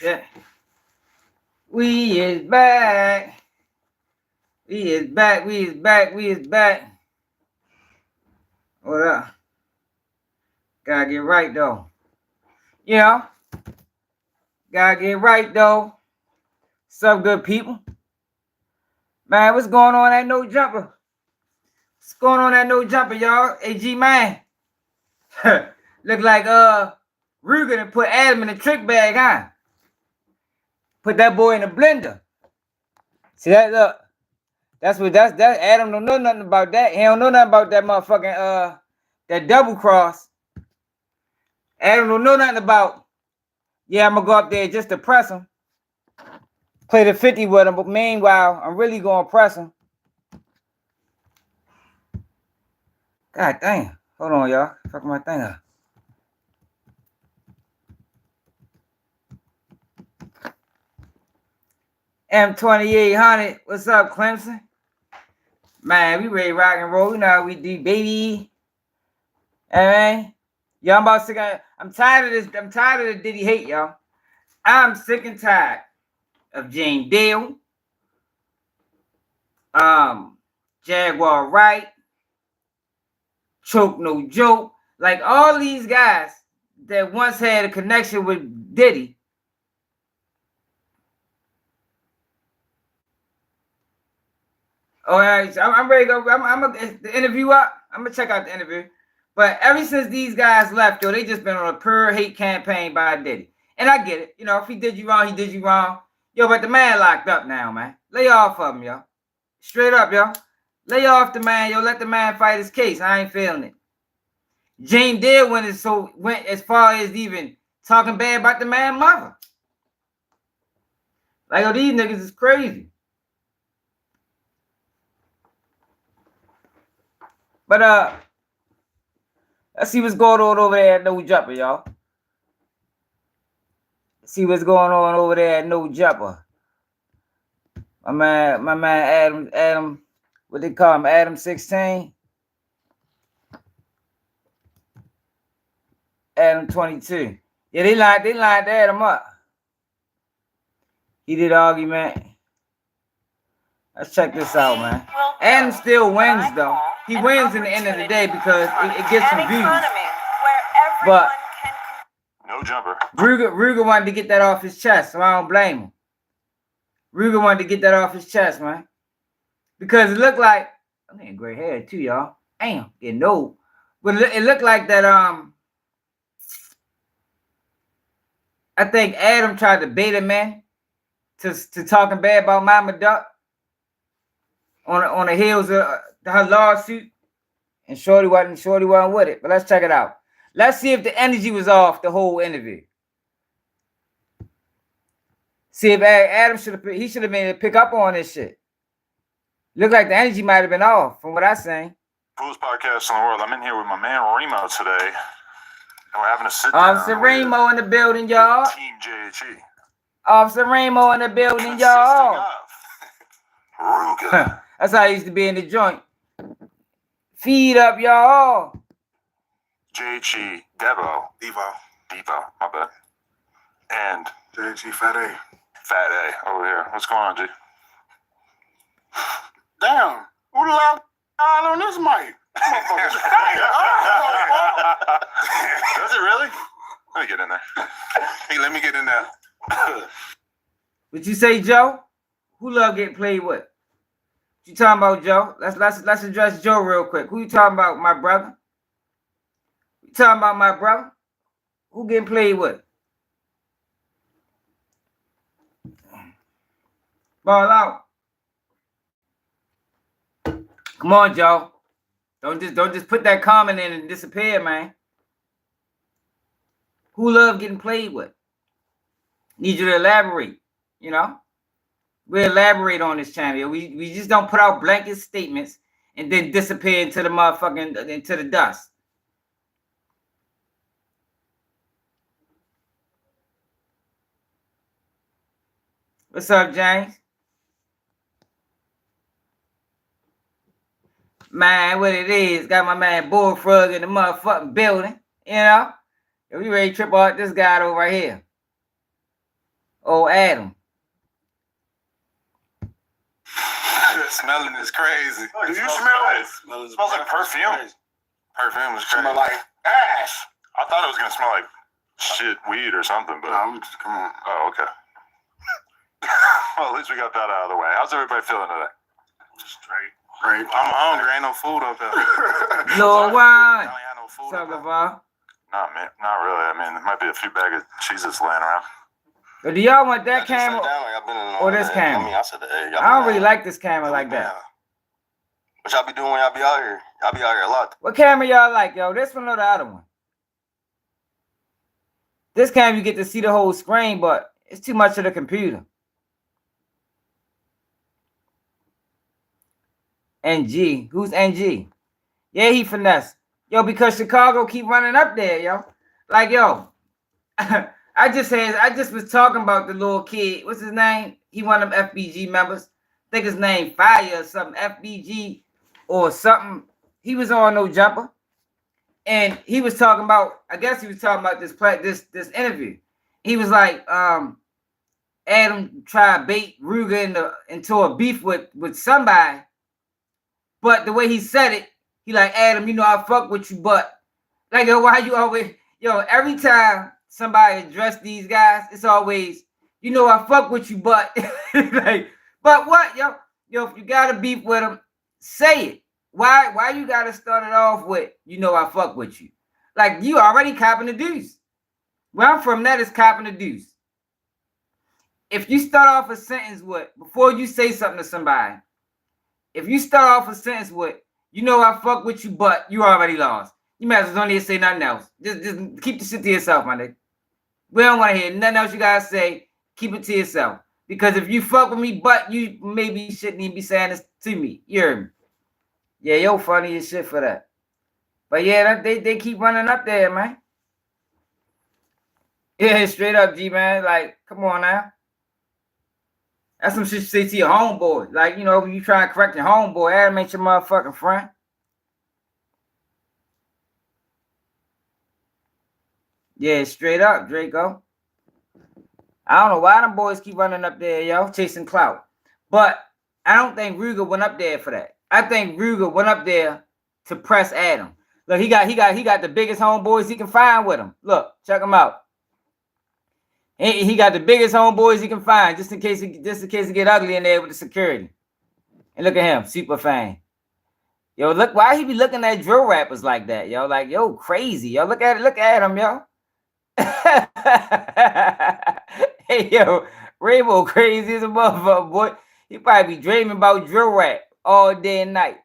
Yeah. We is back. We is back. We is back. We is back. What up? Gotta get right though. You know, gotta get right though. What's up, good people? Man, what's going on at No Jumper? What's going on at No Jumper, y'all? AG man. Look like Rooga done put Adam in the trick bag, huh? Put that boy in the blender. See that? Look. That's Adam don't know nothing about that. He don't know nothing about that motherfucking that double cross. Adam don't know nothing about. Yeah, I'm gonna go up there just to press him. Play the 50 with him, but meanwhile, I'm really gonna press him. God damn. Hold on, y'all. Fuck my thing up. M2800. What's up, Clemson? Man, we ready to rock and roll. You know how we do, baby. Alright. Y'all, I'm about sick of, I'm tired of this. I'm tired of the Diddy hate, y'all. I'm sick and tired of Jane Dale. Jaguar Wright. Choke No Joke. Like all these guys that once had a connection with Diddy. All right, so I'm ready to go. I'm the interview up. I'm gonna check out the interview. But ever since these guys left, yo, they just been on a pure hate campaign by Diddy. And I get it. You know, if he did you wrong, he did you wrong. Yo, but the man locked up now, man. Lay off of him, yo. Straight up, yo. Lay off the man, yo. Let the man fight his case. I ain't feeling it. Jane Dale went as far as even talking bad about the man's mother. Like, oh, these niggas is crazy. But let's see what's going on over there at No Jumper, y'all. See what's going on over there at No Jumper. My man Adam, what they call him, ADAM16. ADAM22. Yeah, they lined Adam up. He did argument. Let's check this out, man. Adam still wins, though. He wins in the end of the day because it gets some views. But No Jumper. Rooga wanted to get that off his chest, so I don't blame him. Rooga wanted to get that off his chest, man. Because it looked like, I'm getting gray hair too, y'all. Damn, getting old. But it looked like that, I think Adam tried to bait him in to talking bad about Mama Duck on the heels of her lawsuit. And Shorty wasn't with it. But let's check it out. Let's see if the energy was off the whole interview. See if Adam should have been able to pick up on this shit. Look like the energy might have been off from what I seen. Coolest podcast in the world. I'm in here with my man Remo today. And we're having a sit down. Officer Remo in the building, y'all. Team JHE. Officer Remo in the building, y'all. Rooga. That's how I used to be in the joint. Feed up, y'all. JHE, Devo, my bad. And JHE Fat A. Fat A over here. What's going on, G? Damn, who the love on this mic? Does it really? Let me get in there. Hey, let me get in there. What you say, Joe? Who love getting played with? What you talking about, Joe? Let's address Joe real quick. Who you talking about, my brother? You talking about my brother? Who getting played with? Ball out. Come on, Joe. Don't just put that comment in and disappear, man. Who love getting played with? Need you to elaborate. You know, we elaborate on this channel. We just don't put out blanket statements and then disappear into the motherfucking into the dust. What's up, James? Man, what it is, got my man Bullfrog in the motherfucking building, you know? We ready to trip out this guy over here. Oh, Adam. Smelling is crazy. Do you It smell it? Smells Smells like perfume. Perfume is crazy. Smell like ash. I thought it was gonna smell like shit, weed or something, but Nah, come on. oh, okay. Well, at least we got that out of the way. How's everybody feeling today? Straight. Great. I'm hungry. Ain't no food up there. Lil Wine. I ain't had no food What's up, up there. LeVar? Not man, not really. I mean, there might be a few bags of cheeses laying around. But do y'all want that Y'all just sat camera? down, y'all been in or this I camera? mean, I said the egg. I don't really like this camera like that. What y'all be doing when y'all be out here? Y'all be out here a lot. What camera y'all like, yo? This one or the other one? This camera you get to see the whole screen, but it's too much of the computer. NG. Who's NG? Yeah, he finesse. Yo, because Chicago keep running up there, yo. Like, yo, I just was talking about the little kid. What's his name? He one of them FBG members. I think his name Fire or something. FBG or something. He was on No Jumper. And he was talking about, I guess he was talking about this interview. He was like, Adam tried bait Rooga into a beef with somebody. But the way he said it, he like, Adam, you know I fuck with you, but like, yo, why you always, yo, every time somebody address these guys, it's always, you know I fuck with you, but like, but what, yo, if you got a beef with them, say it. Why you gotta start it off with, you know I fuck with you? Like, you already copping the deuce. Where I'm from, that is copping the deuce. If you start off a sentence with, before you say something to somebody, if you start off a sentence with, you know I fuck with you, but you already lost. You might as well don't need to say nothing else. Just keep the shit to yourself, my nigga. We don't want to hear nothing else you gotta say. Keep it to yourself. Because if you fuck with me, but you maybe shouldn't even be saying this to me. You heard me? Yeah, yo, funny as shit for that. But yeah, they keep running up there, man. Yeah, straight up, G, man. Like, come on now. That's some shit you say to your homeboy. Like, you know, when you try to correct your homeboy, Adam ain't your motherfucking friend. Yeah, straight up, Draco. I don't know why them boys keep running up there, yo, chasing clout. But I don't think Rooga went up there for that. I think Rooga went up there to press Adam. Look, he got the biggest homeboys he can find with him. Look, check him out. He got the biggest homeboys he can find, just in case it get ugly in there with the security. And look at him, super fan. Yo, look, why he be looking at drill rappers like that, yo? Like, yo, crazy, yo. Look at him, yo. Hey, yo, Rainbow crazy as a motherfucker, boy. He probably be dreaming about drill rap all day and night.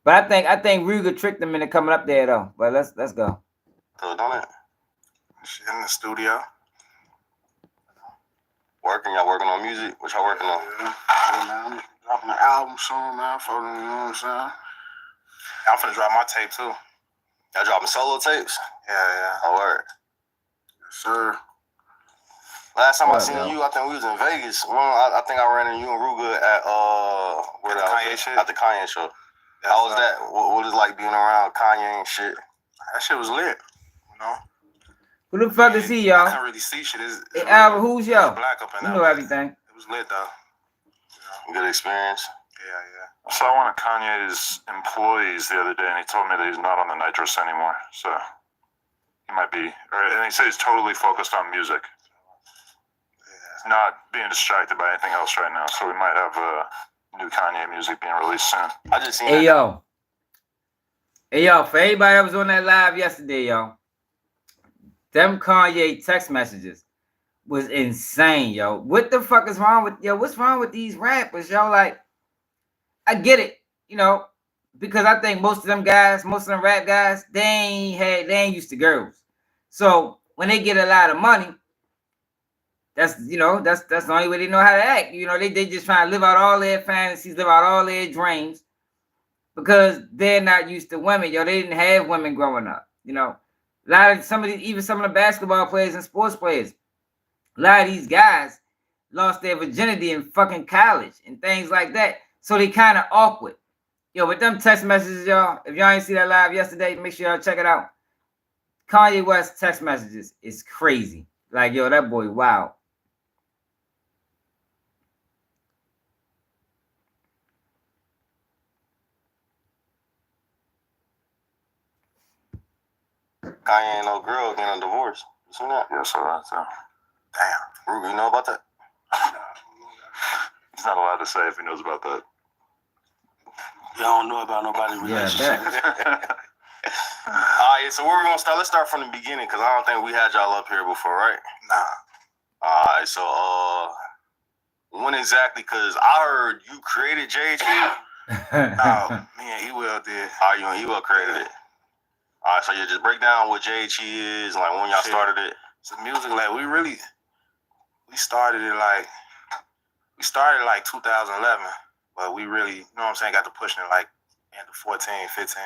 But I think Rooga tricked him into coming up there though. But let's go. So don't it? Shit in the studio. Y'all working on music? What y'all working on? Yeah, man. I'm dropping an album soon, man. You know what I'm saying? I'm finna drop my tape too. Y'all dropping solo tapes? Yeah. Oh, word. Yes, sir. Last time I What, seen yo? you, I think we was in Vegas. I think I ran into you and Ruga at At the Kanye shit? At the Kanye show. Yes, How was sir. that? What is it like being around Kanye and shit? That shit was lit. You know? Who the fuck is he, I y'all? couldn't really see shit. It's Hey, Albert, who's it's y'all? black up in You there. know everything. It was lit though. Good experience. Yeah. I saw one of Kanye's employees the other day, and he told me that he's not on the nitrous anymore. So he might be, and he said he's totally focused on music. He's not being distracted by anything else right now. So we might have new Kanye music being released soon. I just seen Hey, that. yo, for everybody that was on that live yesterday, yo, them Kanye text messages was insane, yo. What the fuck is wrong with, yo, what's wrong with these rappers, yo? Like, I get it, you know, because I think most of them rap guys, they ain't used to girls. So when they get a lot of money, that's the only way they know how to act. You know, they just trying to live out all their fantasies, live out all their dreams, because they're not used to women. Yo, they didn't have women growing up. You know, a lot of some of the basketball players and sports players, a lot of these guys lost their virginity in fucking college and things like that. So they kind of awkward. Yo, with them text messages, y'all, if y'all ain't see that live yesterday, make sure y'all check it out. Kanye West text messages is crazy. Like, yo, that boy, wow. Kanye ain't no girl getting a divorce. You seen that? Yeah, so that's Damn. Rooga, you know about that? he's not allowed to say if he knows about that. Y'all don't know about nobody's Yeah, relationship. that. Alright, so where we gonna start? Let's start from the beginning, because I don't think we had y'all up here before, right? Nah. Alright, so when exactly, because I heard you created JHP. No, me and Ewell did. Alright, you and Ewell created it. Alright, so you just break down what JHE is, like when y'all Shit. started it. So music, like we started it like 2011, but we really, you know what I'm saying, got to pushing it like into 14, 15.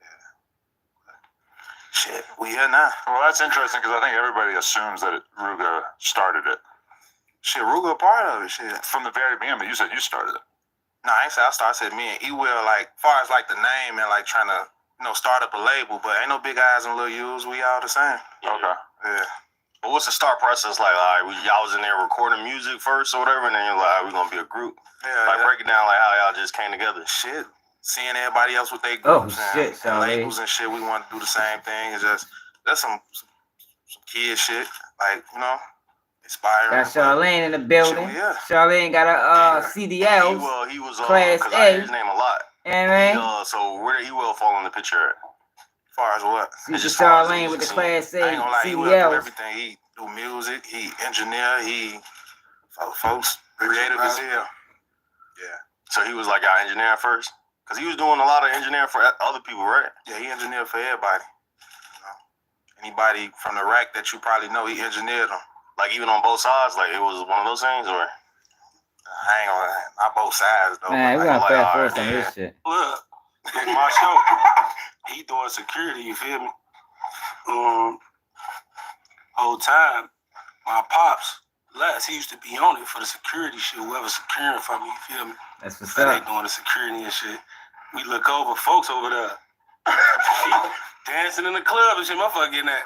Yeah. Shit, we here now. Well, that's interesting because I think everybody assumes that Rooga started it Shit, Rooga a part of it. Shit. from the very beginning. But you said you started it. No, I ain't say I started. I said me and Ewell, like, far as like the name and like trying to, start up a label, but ain't no big eyes and little U's. We all the same. Okay. Yeah. But what's the start process like? Y'all was in there recording music first or whatever, and then you're like, all right, we're gonna be a group. Yeah. Like, break it down, like how y'all just came together. Shit. Seeing everybody else with their Oh, groups shit, and Charlie. labels and shit, we want to do the same thing. It's just that's some kid shit, like, inspiring. Got Charlene in the building. Shit, yeah. Charlene got a CDLs. He was Class because I hear A. his name a lot. You know what I mean? So where did Ewell fall in the picture at? As far as what? See It's the just hard as Charlene with the music Class I ain't A gonna lie, he will do CDLs. everything. He do music, he engineer, he folks creative as hell. Yeah. So he was like our engineer first? Because he was doing a lot of engineering for other people, right? Yeah, he engineered for everybody. Anybody from the rack that you probably know, he engineered them. Like even on both sides, like it was one of those things, or I ain't gonna, not both sides though. Man, we but gonna like, fast forward alright, some of yeah. this shit. look, my show, he doing security, you feel me? Whole time, my pops, Les, he used to be on it for the security shit, whoever's securing for me, you feel me? That's what's So they up. doing the security and shit. We look over, folks over there, dancing in the club and shit, motherfucker getting that.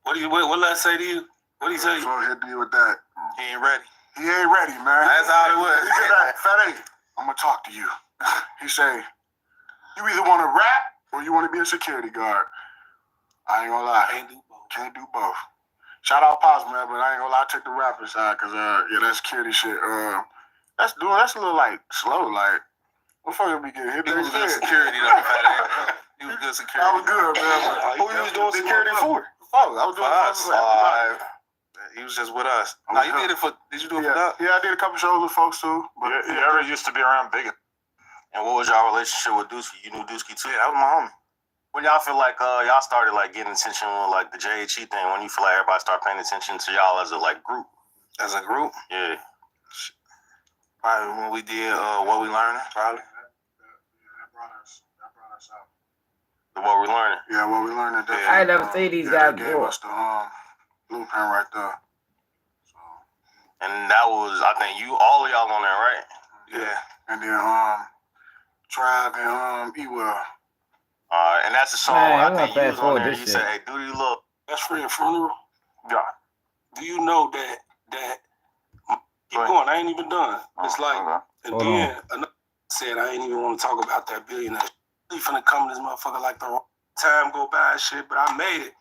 What Les say to you? What he say? So he'll deal with that. He ain't ready. He ain't ready, man. That's all it was. He said that, Fat A, I'm gonna talk to you. He say, you either want to rap or you want to be a security guard. I ain't gonna lie. Can't do both. Shout out Pops, man, but I ain't gonna lie, I took the rapper side, cause yeah, that security shit, that's a little like slow, like what the fuck we get hit? He was good security though, Fat A. He was good security. I was good, man. who you was doing security for? I was doing For us. for He was just with us. No, you did it for. Did you do it for that? Yeah, I did a couple shows with folks too. But You ever used to be around Big? And what was y'all relationship with Dusky? You knew Dusky too? Yeah, that was my homie. When y'all feel like y'all started like getting attention with like the JHE thing, when you feel like everybody started paying attention to y'all as a like group? As a group, Yeah. probably when we did What We Learning, probably. that brought us out. What we're learning. Yeah, what we learned that. I ain't never seen these guys They gave before. us the blueprint right there. So, And that was, I think all of y'all on there, right? Yeah. and then Tribe and Ewell. And that's a song Man, I I'm think gonna you fast was on forward there. this You shit. said, "Hey, Duty, look." Best friend funeral. Yeah. Do you know that keep Right. going? I ain't even done. It's like, Okay. and Hold then another said I ain't even want to talk about that billionaire. He finna come to this motherfucker like the time go by and shit, but I made it.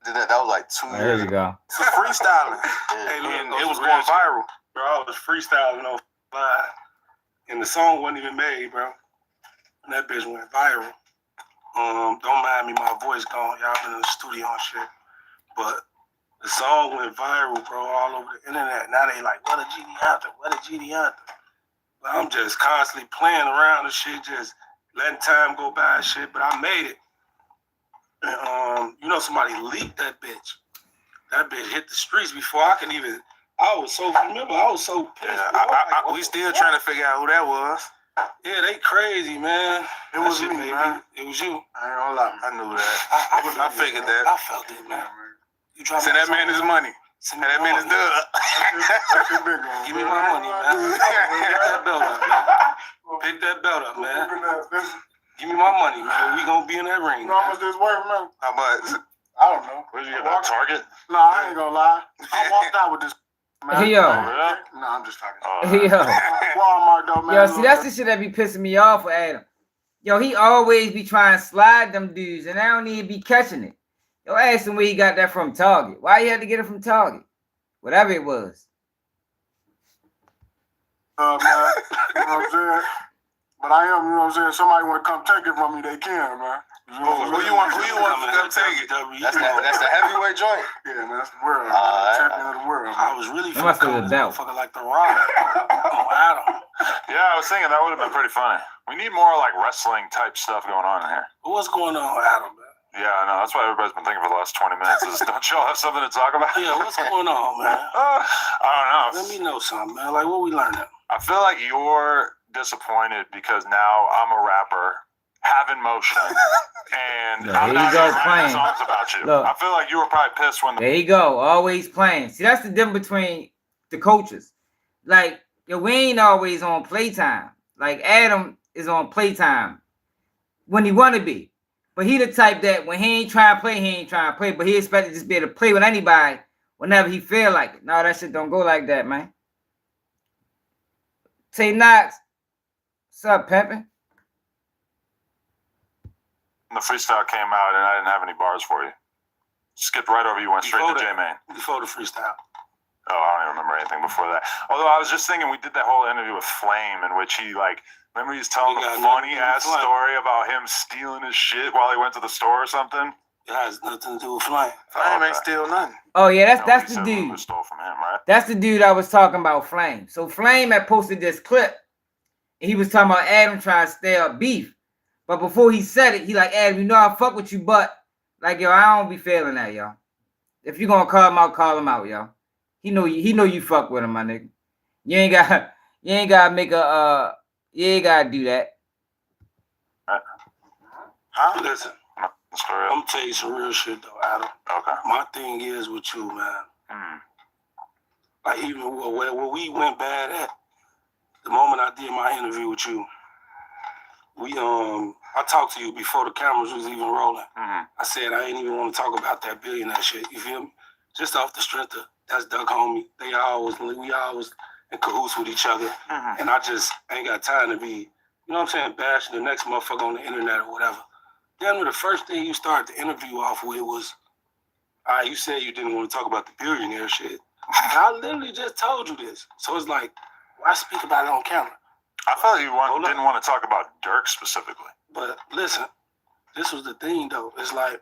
That was like 2 There years you ago. go. It's freestyling. Yeah. Hey, look, And those it was real going shit. viral. Bro, I was freestyling on live, and the song wasn't even made, bro. And that bitch went viral. Don't mind me, my voice gone. Y'all been in the studio and shit. But the song went viral, bro, all over the internet. Now they like, what a GD anthem, what a GD anthem. But I'm just constantly playing around and shit, just letting time go by and shit. But I made it. And somebody leaked that bitch. That bitch hit the streets before I could even. I was so pissed. Yeah, We still trying to figure out who that was. Yeah, they crazy, man. It was me, man. It was you. I ain't gonna lie, I man. knew that. I figured that. I felt it, man. You try Send that man his money. Send Send that man his dub. That's your big one. Give me my money, man. Pick that belt up, man. Pick that belt up, man. Give me my money, man. We gonna be in that ring. You know how much this worth, man? How much? I I don't know. Where'd you get that? Target? No, I ain't gonna lie. I walked out with this. Man. Hey, yo. No, I'm just talking. Yo. Walmart though, man. Yo, see, that's the shit that be pissing me off with Adam. Yo, he always be trying to slide them dudes, and I don't even be catching it. Yo, ask him where he got that from Target. Why he had to get it from Target? Whatever it was. Man, you know what I'm saying? But I am, you know what I'm saying? Somebody want to come take it from me, they can, man. Who you want to come take it? That's the heavyweight joint. Yeah, man, that's the world. Champion of the world. I was really That must have been a fucking like the Rock on Adam. Yeah, I was thinking that would have been pretty funny. We need more like wrestling type stuff going on in here. What's going on, Adam, man? Yeah, I know. That's what everybody's been thinking for the last 20 minutes. Is don't y'all have something to talk about? Yeah, what's going on, man? I don't know. Let me know something, man. Like, what we learning? I feel like you're disappointed because now I'm a rapper, having motion, and No, I'm here not you go, writing playing. songs about you. Look. I feel like you were probably pissed when There you go. Always playing. See, that's the difference between the coaches. Like, yo, we ain't always on playtime. Like, Adam is on playtime when he want to be. But he the type that when he ain't trying to play, he ain't trying to play. But he expect to just be able to play with anybody whenever he feel like it. No, that shit don't go like that, man. Tay Knox, what's up, pimpin'? the freestyle came out and I didn't have any bars for you. Skipped right over you, went straight to J-Main. Before the freestyle. Oh, I don't even remember anything before that. Although I was just thinking we did that whole interview with Flame in which he remember he was telling a funny ass story about him stealing his shit while he went to the store or something? It has nothing to do with Flame. Flame ain't steal nothing. Oh yeah, that's he the said dude. Rooga stole from him, right? That's the dude I was talking about, Flame. So Flame had posted this clip. And he was talking about Adam trying to stir up beef. But before he said it, he like, Adam, you know I fuck with you, but like, yo, I don't be feeling that, y'all. If you gonna call him out, y'all. He know you fuck with him, my nigga. You ain't gotta make a you ain't gotta do that. Huh? Listen, I'm gonna tell you some real shit though, Adam. Okay. My thing is with you, man. Like even where we went bad at, the moment I did my interview with you, I talked to you before the cameras was even rolling. I said I ain't even want to talk about that billionaire shit. You feel me? Just off the strength of that's Doug homie. We always in cahoots with each other, and I just ain't got time to be, you know what I'm saying, bashing the next motherfucker on the internet or whatever. Then the first thing you started the interview off with was, you said you didn't want to talk about the billionaire shit. And I literally just told you this. So it's like, why speak about it on camera? I felt you didn't want to talk about Dirk specifically. But listen, this was the thing though. It's like,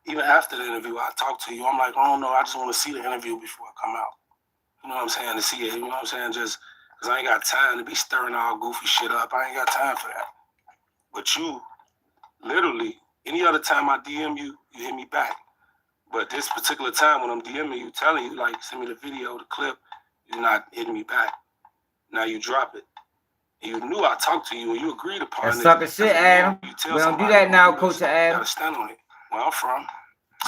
even after the interview, I talked to you. I'm like, I don't know. I just want to see the interview before I come out. You know what I'm saying? To see it. You know what I'm saying? Just because I ain't got time to be stirring all goofy shit up. I ain't got time for that. But you, literally, any other time I DM you, you hit me back. But this particular time when I'm DMing you, telling you, like, send me the video, the clip, you're not hitting me back. Now you drop it. You knew I talked to you and you agreed upon it. That's sucker shit, Adam. We don't do that now, Coach Adam. You gotta stand on it. Where I'm from.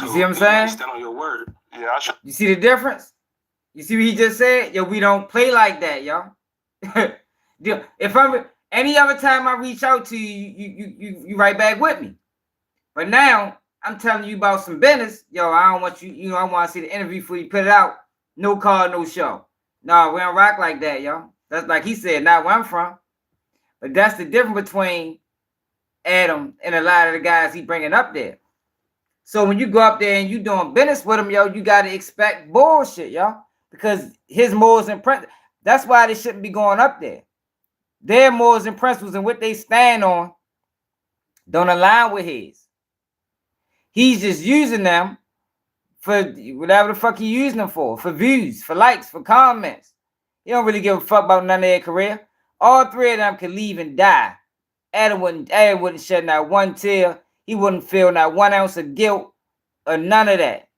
You see what I'm saying? Stand on your word. Yeah, I should. You see the difference? You see what he just said? Yo, we don't play like that, y'all. If I'm any other time I reach out to you, you right back with me. But now I'm telling you about some business. Yo, I don't want you, I want to see the interview before you put it out. No call, no show. No, we don't rock like that, y'all. That's like he said, not where I'm from. But that's the difference between Adam and a lot of the guys he bringing up there. So when you go up there and you doing business with him, yo, you got to expect bullshit, y'all. Because his morals and principles, that's why they shouldn't be going up there. Their morals and principles and what they stand on don't align with his. He's just using them for whatever the fuck he using them for views, for likes, for comments. He don't really give a fuck about none of their career. All three of them could leave and die. Adam wouldn't shed not one tear. He wouldn't feel not 1 ounce of guilt or none of that.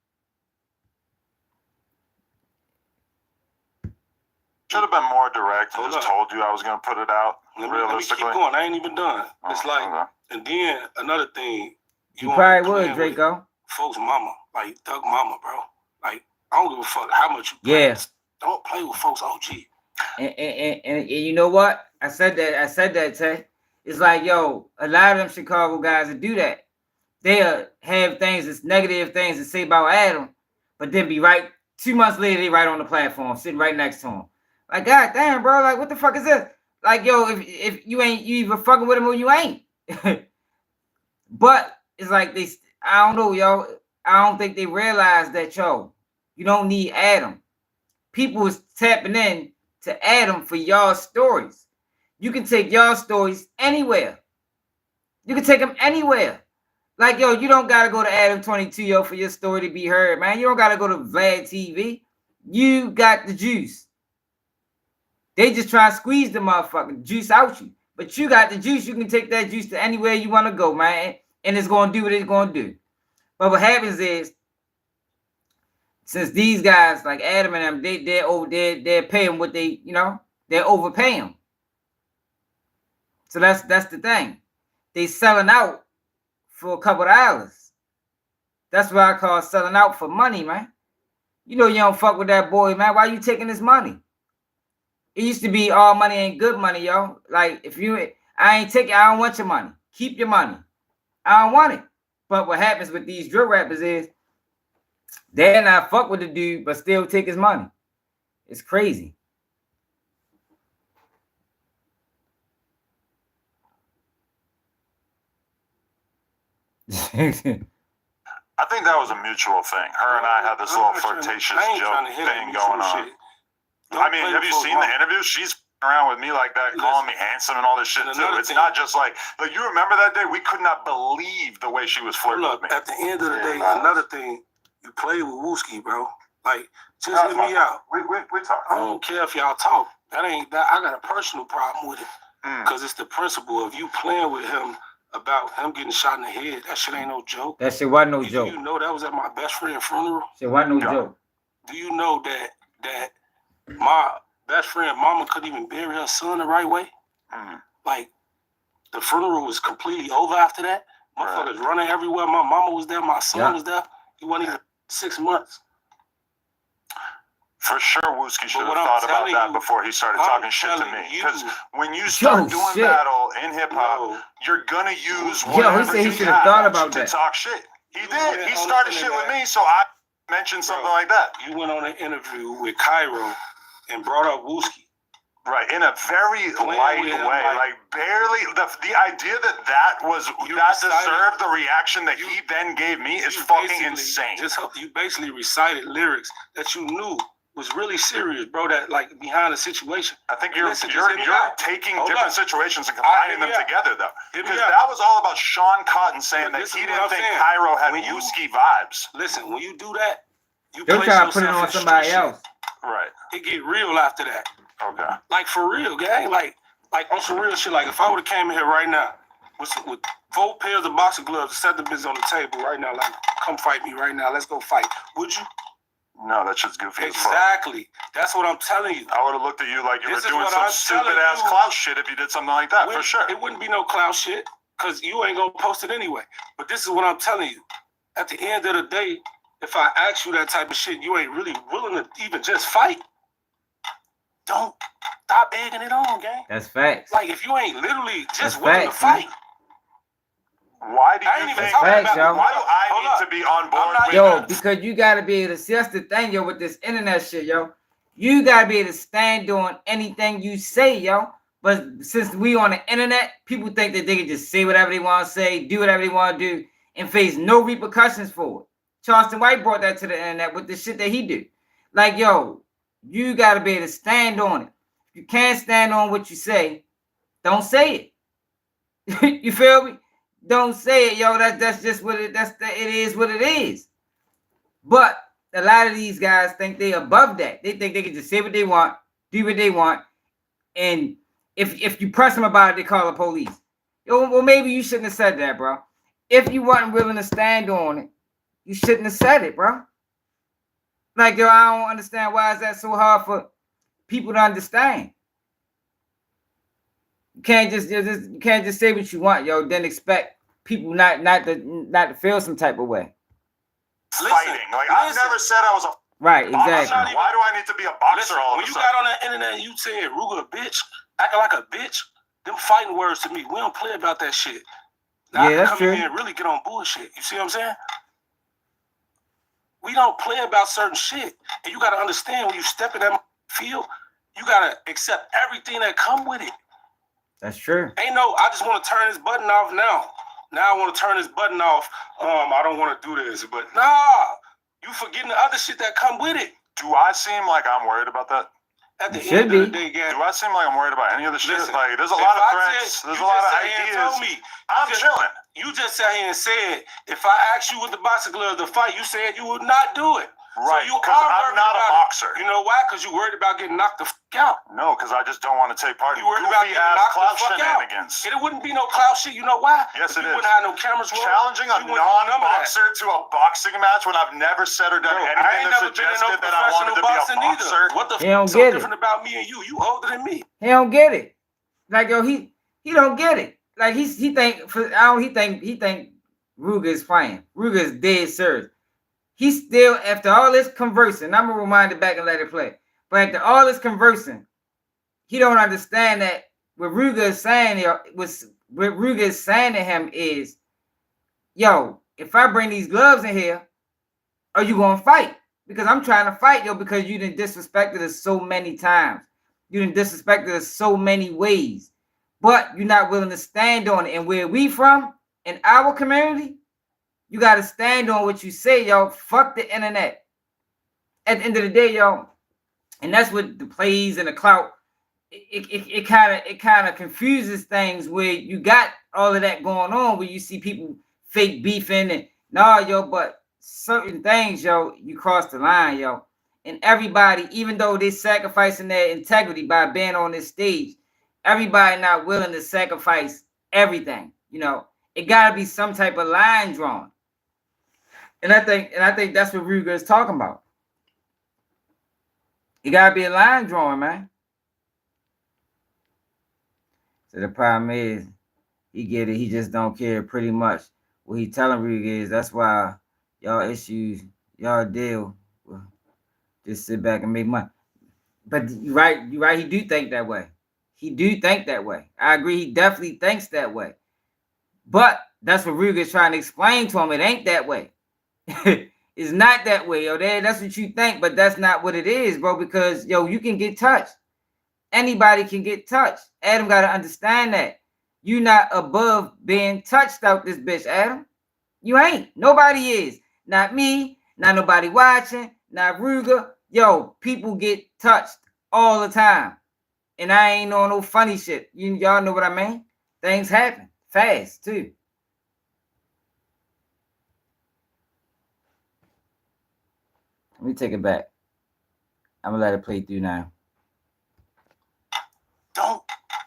Should have been more direct and just told you I was going to put it out. Realistically. Let me keep going. I ain't even done. It's like, okay. And then another thing. You probably would, Draco. Folks' mama, like Doug mama, bro. Like, I don't give a fuck how much you play. Yeah. Don't play with folks OG. And you know what? I said that, Tay. It's like, yo, a lot of them Chicago guys that do that. they'll have things that's negative things to say about Adam, but then be right 2 months later, they right on the platform, sitting right next to him. Like, God damn, bro, like, what the fuck is this? Like, yo, if you ain't, you either fucking with him or you ain't. But it's like I don't know, yo. I don't think they realize that, yo, you don't need Adam. People is tapping in to Adam for y'all stories. You can take y'all stories anywhere. You can take them anywhere. Like, yo, you don't gotta go to ADAM22, yo, for your story to be heard, man. You don't gotta go to Vlad TV. You got the juice. They just try to squeeze the motherfucking juice out you. But you got the juice. You can take that juice to anywhere you want to go, man. And it's going to do what it's going to do. But what happens is, since these guys, like Adam and them, they're paying what they, they're overpaying them. So that's the thing. They selling out for a couple of dollars. That's what I call selling out for money, man. You know you don't fuck with that boy, man. Why you taking his money? It used to be all money ain't good money, yo. Like, I don't want your money. Keep your money. I don't want it. But what happens with these drill rappers is they're not fuck with the dude, but still take his money. It's crazy. I think that was a mutual thing. Her and I had this little flirtatious joke thing going on. I mean, have you seen the interview? She's around with me like that, calling me handsome and all this shit too. It's not just like you remember that day? We could not believe the way she was flirting with me. At the end of the day, another thing, you play with Wooski, bro. Like, just let me out. We talk. I don't care if y'all talk. That ain't that. I got a personal problem with it because it's the principle of you playing with him about him getting shot in the head. That shit ain't no joke. That shit wasn't no joke. You know that was at my best friend's funeral. Shit wasn't no joke. Do you know that my best friend mama couldn't even bury her son the right way? Like, the funeral was completely over after that. Motherfuckers running everywhere. My mama was there. My son was there. He wasn't even 6 months. For sure, Wooski should have thought about that before he started talking shit to me. Because when you start doing battle in hip hop, you're gonna use whatever he said he should have thought about to that. talk shit. He did. He started shit with me, so I mentioned something like that. You went on an interview with Cairo and brought up Wooski. Right, in a very light way, like barely. The idea that deserved the reaction that he then gave me is fucking insane. You basically recited lyrics that you knew was really serious, bro. That like behind the situation. I think you're taking different situations and combining them together, though, because that was all about Sean Cotton saying that he didn't think Cairo had Wooski vibes. Listen, when you do that, you try to put it on somebody else. Right. It get real after that. Okay. Like for real, gang. Like on some real shit. Like if I would have came in here right now with 4 pairs of boxing gloves, set the business on the table right now, like come fight me right now. Let's go fight. Would you? No, that shit's goofy as fuck. Exactly. That's what I'm telling you. I would have looked at you like you were doing some stupid ass clout shit if you did something like that, for sure. It wouldn't be no clout shit, because you ain't gonna post it anyway. But this is what I'm telling you. At the end of the day, if I ask you that type of shit, you ain't really willing to even just fight. Don't stop egging it on, gang. That's facts. Like if you ain't literally just willing to fight. Why do you think? Why do I need to be on board with that? Because you gotta be able to see. That's the thing, yo, with this internet shit, yo. You gotta be able to stand on anything you say, yo. But since we on the internet, people think that they can just say whatever they want to say, do whatever they want to do, and face no repercussions for it. Charleston White brought that to the internet with the shit that he did. Like, yo, you gotta be able to stand on it. If you can't stand on what you say, don't say it. You feel me? Don't say it, yo. That's just what it is what it is. But a lot of these guys think they above that. They think they can just say what they want, do what they want, and if you press them about it, they call the police. Yo, well, maybe you shouldn't have said that, bro. If you weren't willing to stand on it, you shouldn't have said it, bro. Like, yo, I don't understand why is that so hard for people to understand. You can't just say what you want, yo. Then expect people not to feel some type of way. Fighting, like I've never said I was a right. Exactly. Why do I need to be a boxer? When you got on that internet and you saying Rooga a bitch, acting like a bitch, them fighting words to me. We don't play about that shit. Now Yeah, I that's can come true. in here and really get on bullshit. You see what I'm saying? We don't play about certain shit. And you gotta understand when you step in that field, you gotta accept everything that come with it. That's true. Ain't no, I just want to turn this button off now. Now I want to turn this button off. I don't want to do this. But nah, you forgetting the other shit that come with it. Do I seem like I'm worried about that? At the Should end be. of the day, guys. Do I seem like I'm worried about any of the shit? Listen, Like, there's a if lot of I threats. said- There's you a lot just of sat here and ideas. told me, I'm just- chilling. You just sat here and said, if I asked you with the boxing gloves to fight, you said you would not do it. Right, you because are I'm worried not a about it. boxer. You know why? Because you worried about getting knocked the fuck out. No, because I just don't want to take part in You worried about goofy getting ass knocked clout the fuck out. shenanigans. It wouldn't be no clout shit. You know why? Yes, If it you is. wouldn't have no cameras rolling. Challenging a you wouldn't do none of that. non-boxer to a boxing match when I've never said or done Bro, I anything ain't that never been in no suggested that I wanted to be a professional boxing boxer. either. What the He don't fuck so get it. different about me and you? You older than me. He don't get it. Like yo, he don't get it. Like he think he think Rooga is playing. Rooga is dead serious. He's still after all this conversing. I'm gonna rewind it back and let it play. But after all this conversing, he don't understand that what Rooga is saying here was what Rooga is saying to him is, yo, if I bring these gloves in here, are you gonna fight? Because I'm trying to fight, yo, because you done disrespected us so many times. You done disrespected us so many ways. But you're not willing to stand on it. And where we from, in our community, you got to stand on what you say, yo. Fuck the internet. At the end of the day, yo, and that's what the plays and the clout, it kind of confuses things where you got all of that going on where you see people fake beefing and nah, yo, but certain things, yo, you cross the line, yo. And everybody, even though they're sacrificing their integrity by being on this stage, everybody not willing to sacrifice everything. You know, it gotta be some type of line drawn. And I think that's what Rooga is talking about. It gotta be a line drawing, man. So the problem is he get it, he just don't care pretty much. What he telling Rooga is that's why y'all issues, y'all deal. Well, just sit back and make money. But you're right, he do think that way. He do think that way. I agree, he definitely thinks that way. But that's what Rooga is trying to explain to him. It ain't that way. It's not that way, yo. That's what you think, but that's not what it is, bro. Because yo, you can get touched. Anybody can get touched. Adam gotta understand that. You not above being touched out this bitch, Adam. You ain't. Nobody is. Not me, not nobody watching, not Rooga. Yo, people get touched all the time. And I ain't on no funny shit. Y'all know what I mean? Things happen fast too. Let me take it back. I'm gonna let it play through now. Don't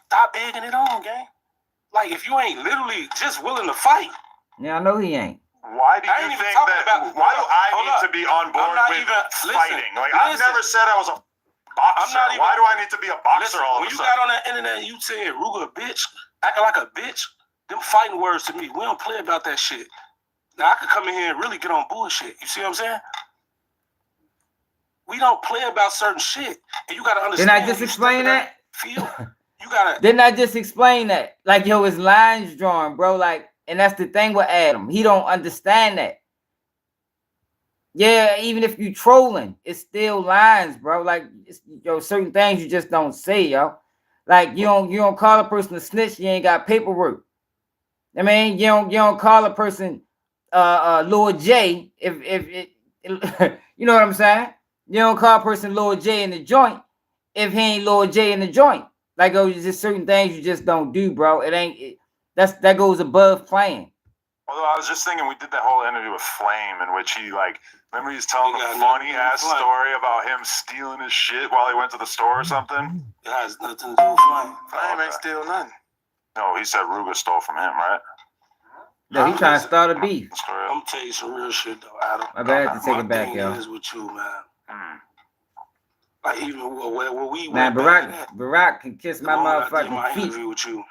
stop egging it on, gang. Like if you ain't literally just willing to fight. Yeah, I know he ain't. Why do I you ain't even think talking that? about- Why do I hold need up. to be on board I'm not with even- fighting? listen, Like I've listen. never said I was a boxer. not even- Why do I need to be a boxer Listen, all of when a you sudden? got on that internet and you said Rooga a bitch, acting like a bitch, them fighting words to me. We don't play about that shit. Now I could come in here and really get on bullshit. You see what I'm saying? We don't play about certain shit. And you gotta understand. Didn't I just explain that? Feel. You gotta Didn't I just explain that? Like, yo, his lines drawn, bro. Like, and that's the thing with Adam. He don't understand that. Yeah, even if you trolling, it's still lines, bro. Like, yo, certain things you just don't say, yo. Like, you don't call a person a snitch. You ain't got paperwork. I mean, you don't call a person Lord J if it you know what I'm saying. You don't call a person Lord J in the joint if he ain't Lord J in the joint. Like, oh, there's just certain things you just don't do, bro. That goes above playing. Although I was just thinking, we did that whole interview with Flame, in which he remember he was telling He a got funny nothing to do ass with Flame. story about him stealing his shit while he went to the store or something. It has nothing to do with flying. Flame ain't steal nothing. No, he said Rooga stole from him, right? No, he trying to start a beef. Story. I'm gonna tell you some real shit though, Adam. My bad to take My it back, thing yo. is with you, man. Mm. Like even where we Man, went back at, Barack can kiss my the moment I did motherfucking my feet. interview with you.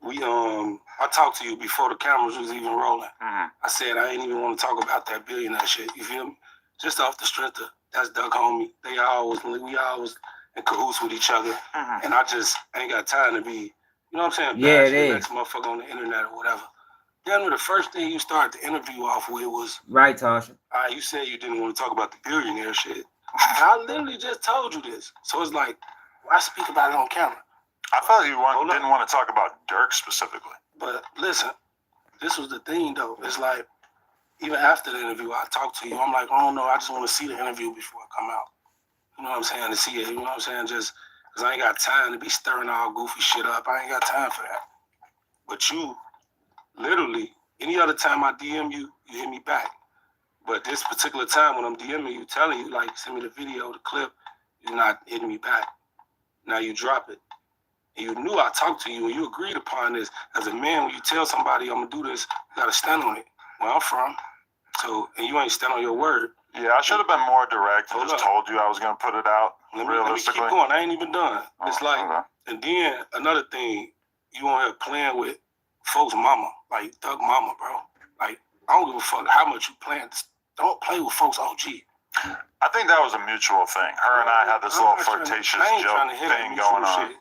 I talked to you before the cameras was even rolling. Mm. I said I ain't even want to talk about that billionaire shit. You feel me? Just off the strength of that's Doug homie. We always in cahoots with each other, Mm. and I just ain't got time to be, You know what I'm saying? Yeah, Bash it the is. next motherfucker on the internet or whatever. Then the first thing you start the interview off with was, Right, Tasha. all right, you said you didn't want to talk about the billionaire shit. I literally just told you this. So it's like, why speak about it on camera? I felt you didn't want to talk about Dirk specifically. But listen, this was the thing though. It's like, even after the interview, I talked to you. I'm like, I don't know. I just want to see the interview before I come out. You know what I'm saying? To see it. You know what I'm saying? Just because I ain't got time to be stirring all goofy shit up. I ain't got time for that. But you, literally, any other time I DM you, you hit me back. But this particular time when I'm DMing you, telling you, like, send me the video, the clip, you're not hitting me back. Now you drop it. And you knew I talked to you and you agreed upon this. As a man, when you tell somebody I'm going to do this, you got to stand on it. Where I'm from. So, and you ain't stand on your word. Yeah, I should have been more direct and just told you I was going to put it out realistically. Let me keep going. I ain't even done. It's like, okay. And then another thing, you on here playing with folks' mama, like Thug Mama, bro. Like, I don't give a fuck how much you playing. Don't play with folks' OG. I think that was a mutual thing. Her and I had this little flirtatious joke thing going on.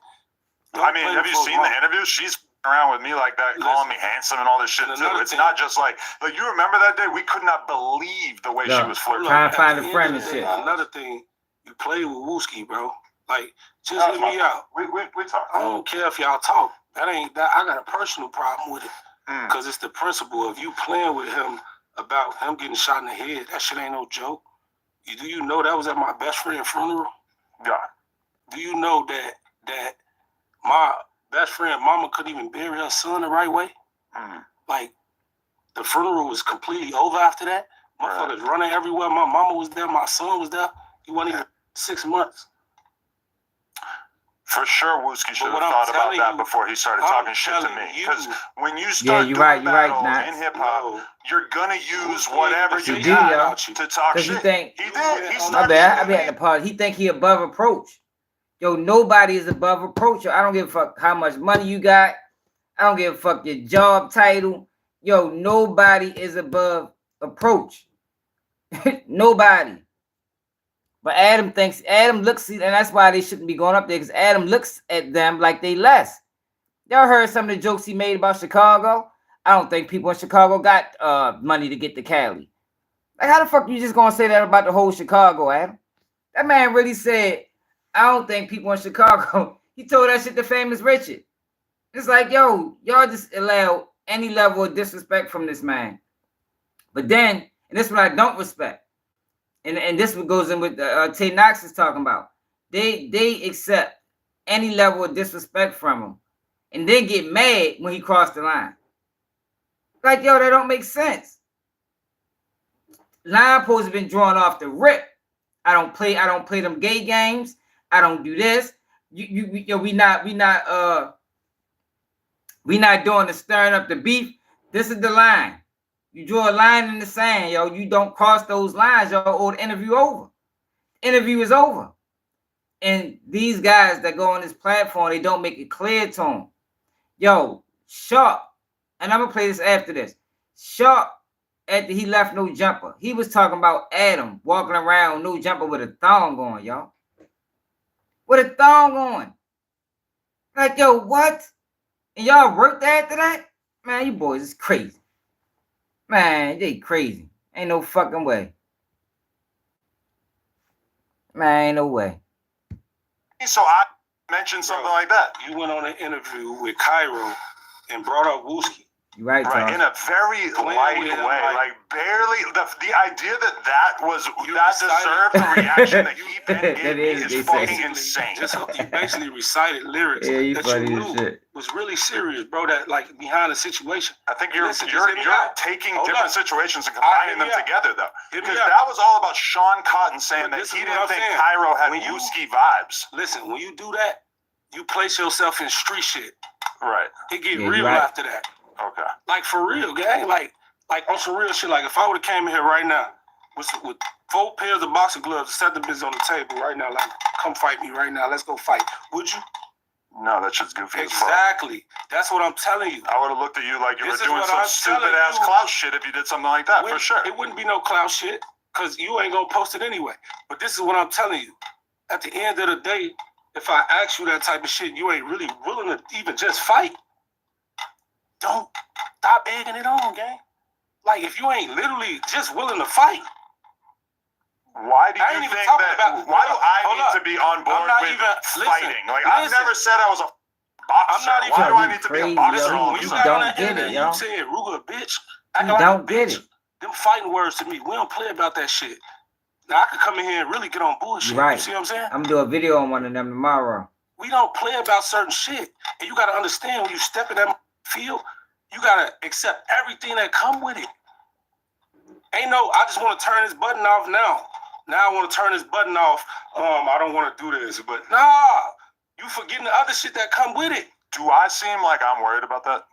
I mean, have you seen the interview? She's around with me like that, calling me handsome and all this shit too. It's not just like you remember that day? We could not believe the way she was flirting. Trying to find a friend and shit. Another thing, you play with Wooski, bro. Like, just let me out. We talk. I don't care if y'all talk. That ain't that. I got a personal problem with it because it's the principle of you playing with him about him getting shot in the head. That shit ain't no joke. Do you know that was at my best friend's funeral? Yeah. Do you know that my best friend mama couldn't even bury her son the right way? Like, the funeral was completely over after that. Motherfuckers running everywhere. My mama was there. My son was there. He wasn't even 6 months. For sure, Wooski should have thought about that before he started talking shit to me. Because when you start doing battles in hip hop, you're gonna use whatever you got to talk shit. He did. He started. I be at the party. He think he above approach. Yo, nobody is above approach. Yo, I don't give a fuck how much money you got. I don't give a fuck your job title. Yo, nobody is above approach. Nobody. But Adam looks, and that's why they shouldn't be going up there, because Adam looks at them like they less. Y'all heard some of the jokes he made about Chicago? I don't think people in Chicago got money to get to Cali. Like, how the fuck you just gonna say that about the whole Chicago, Adam? That man really said, I don't think people in Chicago, he told that shit to Famous Richard. It's like, yo, y'all just allow any level of disrespect from this man. But then, and this is what I don't respect. And this what goes in with Tay Knox is talking about. They accept any level of disrespect from him, and then get mad when he crossed the line. Like, yo, that don't make sense. Line posts have been drawn off the rip. I don't play them gay games. I don't do this. We not doing the stirring up the beef. This is the line. You draw a line in the sand, yo. You don't cross those lines, yo, or the interview over. Interview is over. And these guys that go on this platform, they don't make it clear to them. Yo, Sharp, and I'm going to play this after this. Sharp, after he left No Jumper, he was talking about Adam walking around No Jumper with a thong on, y'all. With a thong on. Like, yo, what? And y'all worked after that? Man, you boys is crazy. Man, they crazy. Ain't no fucking way. Man, ain't no way. So I mentioned something like that. You went on an interview with Cairo and brought up Wooski. You're right, in a very light way, like barely. The idea that deserved the reaction that he then gave me is fucking insane. Just you basically recited lyrics that you knew was really serious, bro. That like behind the situation. I think you're taking different situations and combining them together, though. Because that was all about Sean Cotton saying that he didn't think Cairo had Wooski vibes. Listen, when you do that, you place yourself in street shit. Right. It get real after that. Okay. Like for real, gang. Like on some real shit. Like if I would have came in here right now with 4 pairs of boxing gloves and set the business on the table right now, like come fight me right now. Let's go fight. Would you? No, that shit's goofy. Exactly. That's what I'm telling you. I would have looked at you like you were doing some stupid ass clout shit if you did something like that, for sure. It wouldn't be no clout shit because you ain't gonna post it anyway. But this is what I'm telling you. At the end of the day, if I ask you that type of shit, you ain't really willing to even just fight, don't stop egging it on, gang. Like, if you ain't literally just willing to fight. Why do you think that? Why do I need to be on board with fighting? Like, I've never said I was a boxer. Why do I need to be a boxer? You don't get it, yo. You saying Rooga a bitch. You don't get it. Them fighting words to me. We don't play about that shit. Now, I could come in here and really get on bullshit. Right. You see what I'm saying? I'm gonna do a video on one of them tomorrow. We don't play about certain shit. And you gotta understand, when you step in that field, you gotta accept everything that come with it. Ain't no, I just want to turn this button off now. Now I want to turn this button off. I don't want to do this. But nah, you forgetting the other shit that come with it. Do I seem like I'm worried about that?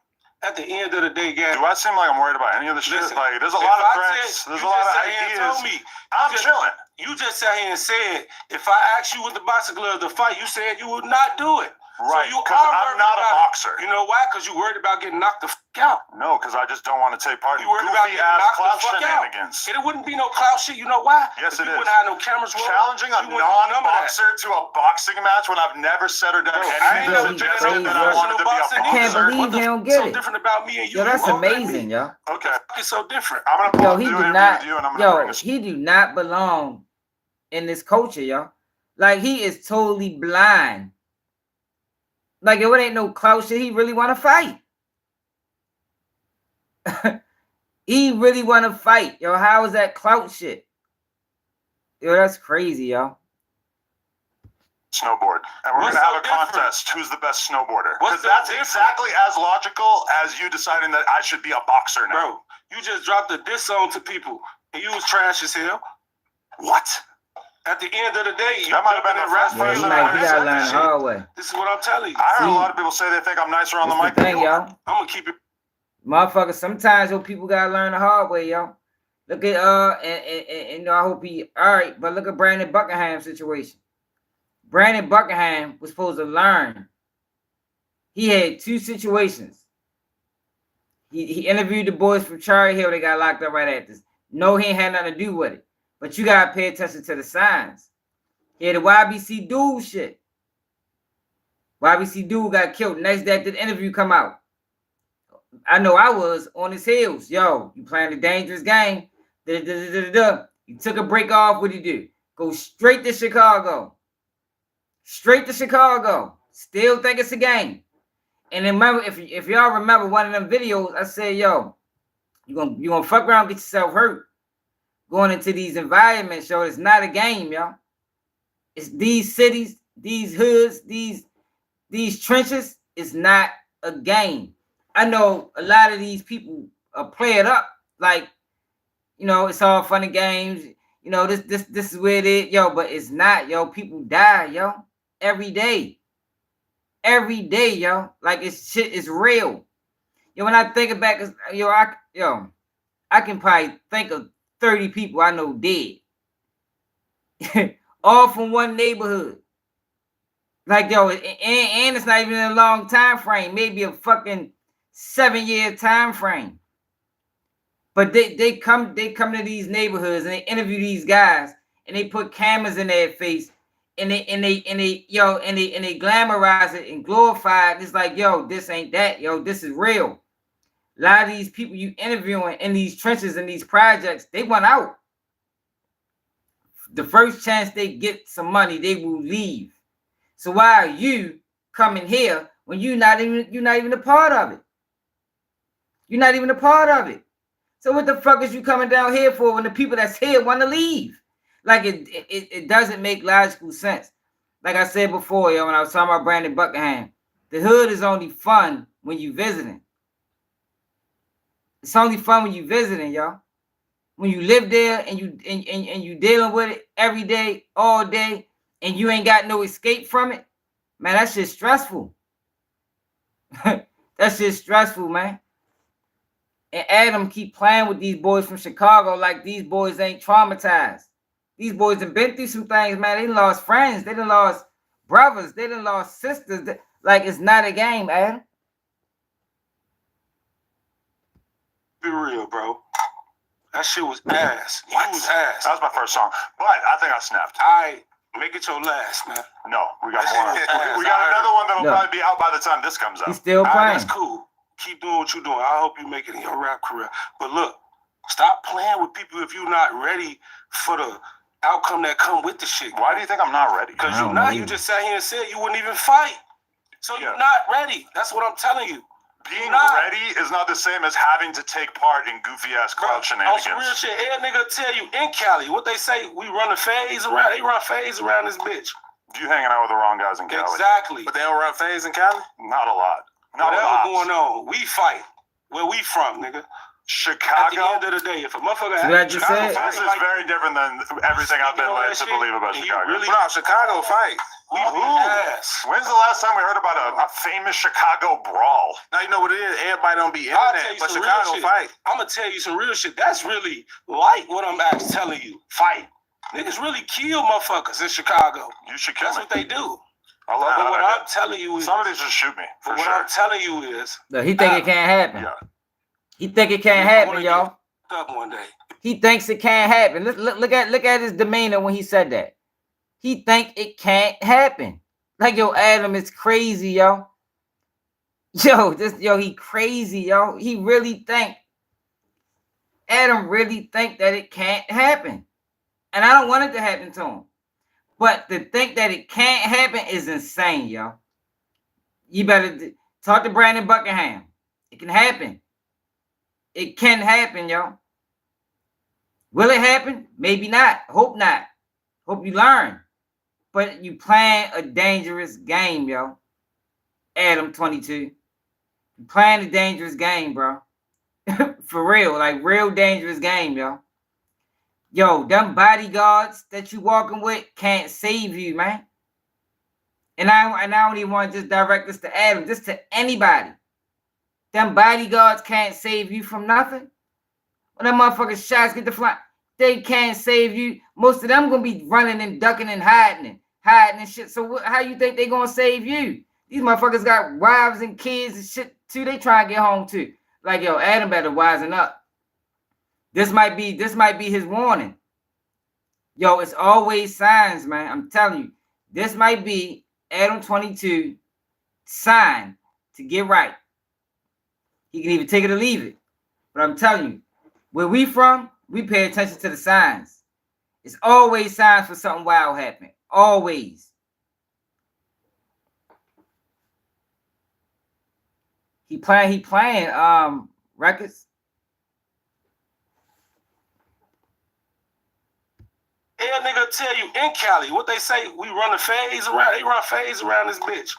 At the end of the day, guys. Do I seem like I'm worried about any of the shit? Listen, like, there's a lot of threats. There's a lot of ideas. I'm chilling. You just sat here and said, if I asked you with the boxing glove to fight, you said you would not do it. Right, so because I'm not a boxer. You know why? Because you worried about getting knocked the fuck out. No, because I just don't want to take part in goofy ass clout shenanigans. It wouldn't be no clout shit. You know why? Yes, it is. You wouldn't have no cameras rolling. Challenging a non-boxer to a boxing match when I've never said or done anything suggested that I wanted to be a boxer. I can't believe he don't get it. So different about me and you. Yo, that's amazing, yo. Okay. It's so different. I'm gonna pull up do an interview with you, and I'm gonna bring he do not belong in this culture, yo. Like, he is totally blind. Like, if it ain't no clout shit, he really want to fight. He really want to fight, yo. How is that clout shit? Yo, that's crazy, yo. Snowboard, and we're gonna have a contest. Who's the best snowboarder? Because that's exactly as logical as you deciding that I should be a boxer now. Bro, you just dropped a diss song to people, and you was trash as hell. What? At the end of the day, that might have been the first person I gotta learn the hard way. This is what I'm telling you. I heard a lot of people say they think I'm nicer on the mic than you. Yo. I'm gonna keep it. Motherfuckers, sometimes yo, people gotta learn the hard way, yo. Look at and you know, I hope he all right, but look at Brandon Buckingham's situation. Brandon Buckingham was supposed to learn. He had two situations. He interviewed the boys from Cherry Hill. They got locked up right after this. No, he ain't had nothing to do with it. But you gotta pay attention to the signs. He had the YBC dude shit. YBC dude got killed. Next day after the interview come out. I know I was on his heels. Yo, you playing a dangerous game. He took a break off. What'd he do? Go straight to Chicago. Straight to Chicago. Still think it's a game. And then remember, if y'all remember one of them videos, I said, yo, you gonna fuck around and get yourself hurt. Going into these environments, yo, it's not a game, y'all. It's these cities, these hoods, these trenches. It's not a game. I know a lot of these people play it up like, you know, it's all fun and games. You know, this is where it is, yo, but it's not, yo. People die, yo, every day. Every day, yo. Like, it's shit is real. Yo, when I think back, I can probably think of 30 people I know dead. All from one neighborhood. Like, yo, and it's not even a long time frame. Maybe a fucking 7-year time frame. But they come to these neighborhoods and they interview these guys and they put cameras in their face and they glamorize it and glorify it. It's like, yo, this ain't that, yo, this is real. A lot of these people you interviewing in these trenches and these projects, they want out. The first chance they get some money, they will leave. So why are you coming here when you're not even a part of it? You're not even a part of it. So what the fuck is you coming down here for when the people that's here want to leave? Like, it doesn't make logical sense. Like I said before, yo, when I was talking about Brandon Buckingham, the hood is only fun when you visiting. It's only fun when you visiting, y'all. When you live there and you dealing with it every day, all day, and you ain't got no escape from it, man, that shit's stressful. That shit's stressful, man. And Adam keep playing with these boys from Chicago like these boys ain't traumatized. These boys have been through some things, man. They done lost friends. They done lost brothers. They done lost sisters. Like, it's not a game, Adam. Be real, bro. That shit was ass. What? You was ass. That was my first song. But I think I snapped. I Make it your last, man. No, we got more. We got another one that'll No. probably be out by the time this comes out. He's still All right, playing. that's cool. Keep doing what you're doing. I hope you make it in your rap career. But look, stop playing with people if you're not ready for the outcome that come with the shit. Why do you think I'm not ready? Because I you're don't not. know You either. just sat here and said you wouldn't even fight. So Yeah. you're not ready. That's what I'm telling you. Being not. ready is not the same as having to take part in goofy ass crowd On some shenanigans. real shit, every nigga tell you in Cali, what they say, we run a phase around. They run phase around this bitch. You hanging out with the wrong guys in Cali? Exactly. But they don't run phase in Cali? Not a lot. Not a Whatever lot. going on, we fight. Where we from, nigga? At the Chicago. end of the day, if a motherfucker See what I just said? This is very different than everything I've been led to believe about and you Chicago. really- No, Chicago fight. we beat ass. When's the last time we heard about a famous Chicago brawl? Now you know what it is. Everybody don't be I'll into tell that, you but some real Chicago shit. fight. I'm gonna tell you some real shit. That's really like what I'm actually telling you. Fight. Niggas really kill motherfuckers in Chicago. You should kill That's me. what they do. I love But what that I'm telling you idea. is, Somebody just shoot me, for but what sure. I'm telling you is, Look, he think it can't happen. Yeah. He think it can't I happen, wanna y'all. get up one day. He thinks it can't happen. Look at his demeanor when he said that. He think it can't happen. Like, yo, Adam is crazy, yo. He crazy, yo. He really think. Adam really think that it can't happen. And I don't want it to happen to him. But to think that it can't happen is insane, yo. You better talk to Brandon Buckingham. It can happen. It can happen, yo. Will it happen? Maybe not. Hope not. Hope you learn. But you playing a dangerous game, yo. ADAM22. You playing a dangerous game, bro. For real. Like, real dangerous game, yo. Yo, them bodyguards that you walking with can't save you, man. And I don't even want to just direct this to Adam. Just to anybody. Them bodyguards can't save you from nothing. When them motherfucking shots get to fly, they can't save you. Most of them gonna be running and ducking and hiding and shit. So how you think they gonna save you? These motherfuckers got wives and kids and shit too. They try to get home too. Like, yo, Adam better wisen up. This might be his warning. Yo, it's always signs, man. I'm telling you, this might be ADAM22 sign to get right. He can either take it or leave it. But I'm telling you, where we from, we pay attention to the signs. It's always signs for something wild happening. Always. He playing records. Every nigga tell you in Cali, what they say, we run a phase around. They run phase around this bitch.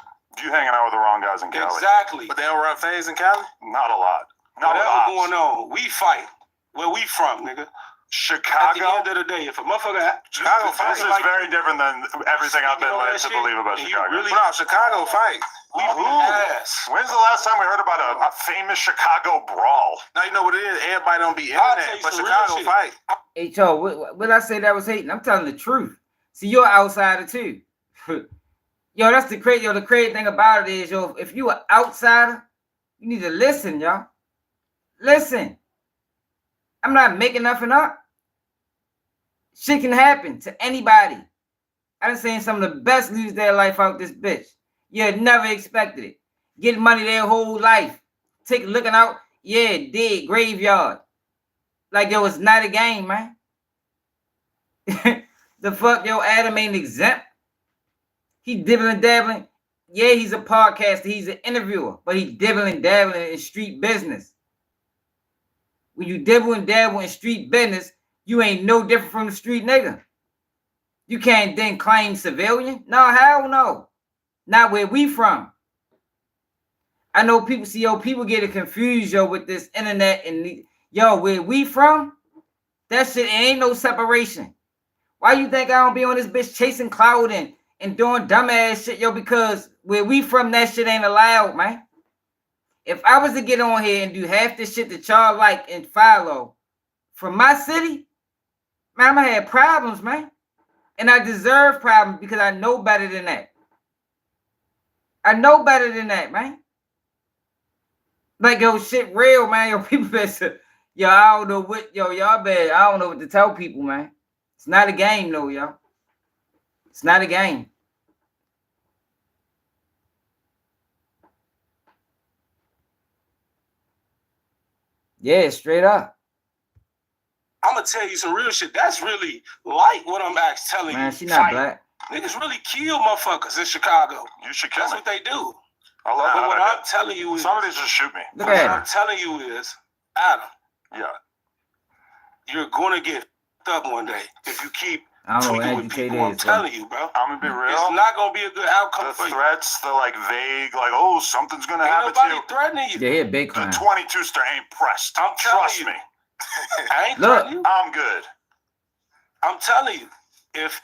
You hanging out with the wrong guys in Cali? Exactly. But they don't run phase in Cali? Not a lot. Not a Whatever lot. going on, we fight. Where we from, nigga? At the Chicago. end of the day, if a motherfucker, Chicago fight. This is very different than everything I've been led to believe about and you Chicago. really- No, Chicago fight. we beat ass. When's the last time we heard about a famous Chicago brawl? Now you know what it is. Everybody don't be into I'll that, tell you but some real Chicago shit. fight. Hey, Cho, what I say that was hating? I'm telling the truth. See, you're an outsider too. Yo, that's the crazy. Yo, the crazy thing about it is, yo, if you an outsider, you need to listen, y'all. Listen. I'm not making nothing up. Shit can happen to anybody. I done seen some of the best lose their life out this bitch. You never expected it. Getting money their whole life. Looking out, yeah, dead, graveyard. Like, yo, it's not a game, man. The fuck, yo, Adam ain't exempt. He dibbling dabbling. Yeah, he's a podcaster. He's an interviewer. But he dibbling dabbling in street business. When you dibble and dabble in street business, you ain't no different from the street nigga. You can't then claim civilian. No, hell no. Not where we from. I know people see, yo, people get it confused, yo, with this internet and yo, where we from, that shit ain't no separation. Why you think I don't be on this bitch chasing cloud and doing dumbass shit, yo? Because where we from, that shit ain't allowed, man. If I was to get on here and do half the shit that y'all like and follow from my city, man, I'm gonna have problems, man. And I deserve problems because I know better than that. I know better than that, man. Like, yo, shit real, man. Yo, people better, yo, I don't know what, yo, y'all better, I don't know what to tell people, man. It's not a game, though, y'all. It's not a game. Yeah, straight up. I'm gonna tell you some real shit. That's really like what I'm actually telling you. Man, she not Fight. black. Niggas really kill motherfuckers in Chicago. You should kill That's me. what they do. I love But that what idea. I'm telling you is, Somebody just shoot me. Look what at I'm her. telling you is, Adam, Yeah. you're gonna get up one day if you keep I don't know what tweaking with educated people. I'm is, bro. telling you, bro. I'm gonna be real. It's not gonna be a good outcome The for you. threats, the like vague, like, oh, something's gonna Ain't happen to nobody you. threatening you. Yeah, he a big The clown. 22ster ain't pressed. I'm telling Trust you. me. I ain't Look. threatening you. I'm good. I'm telling you. If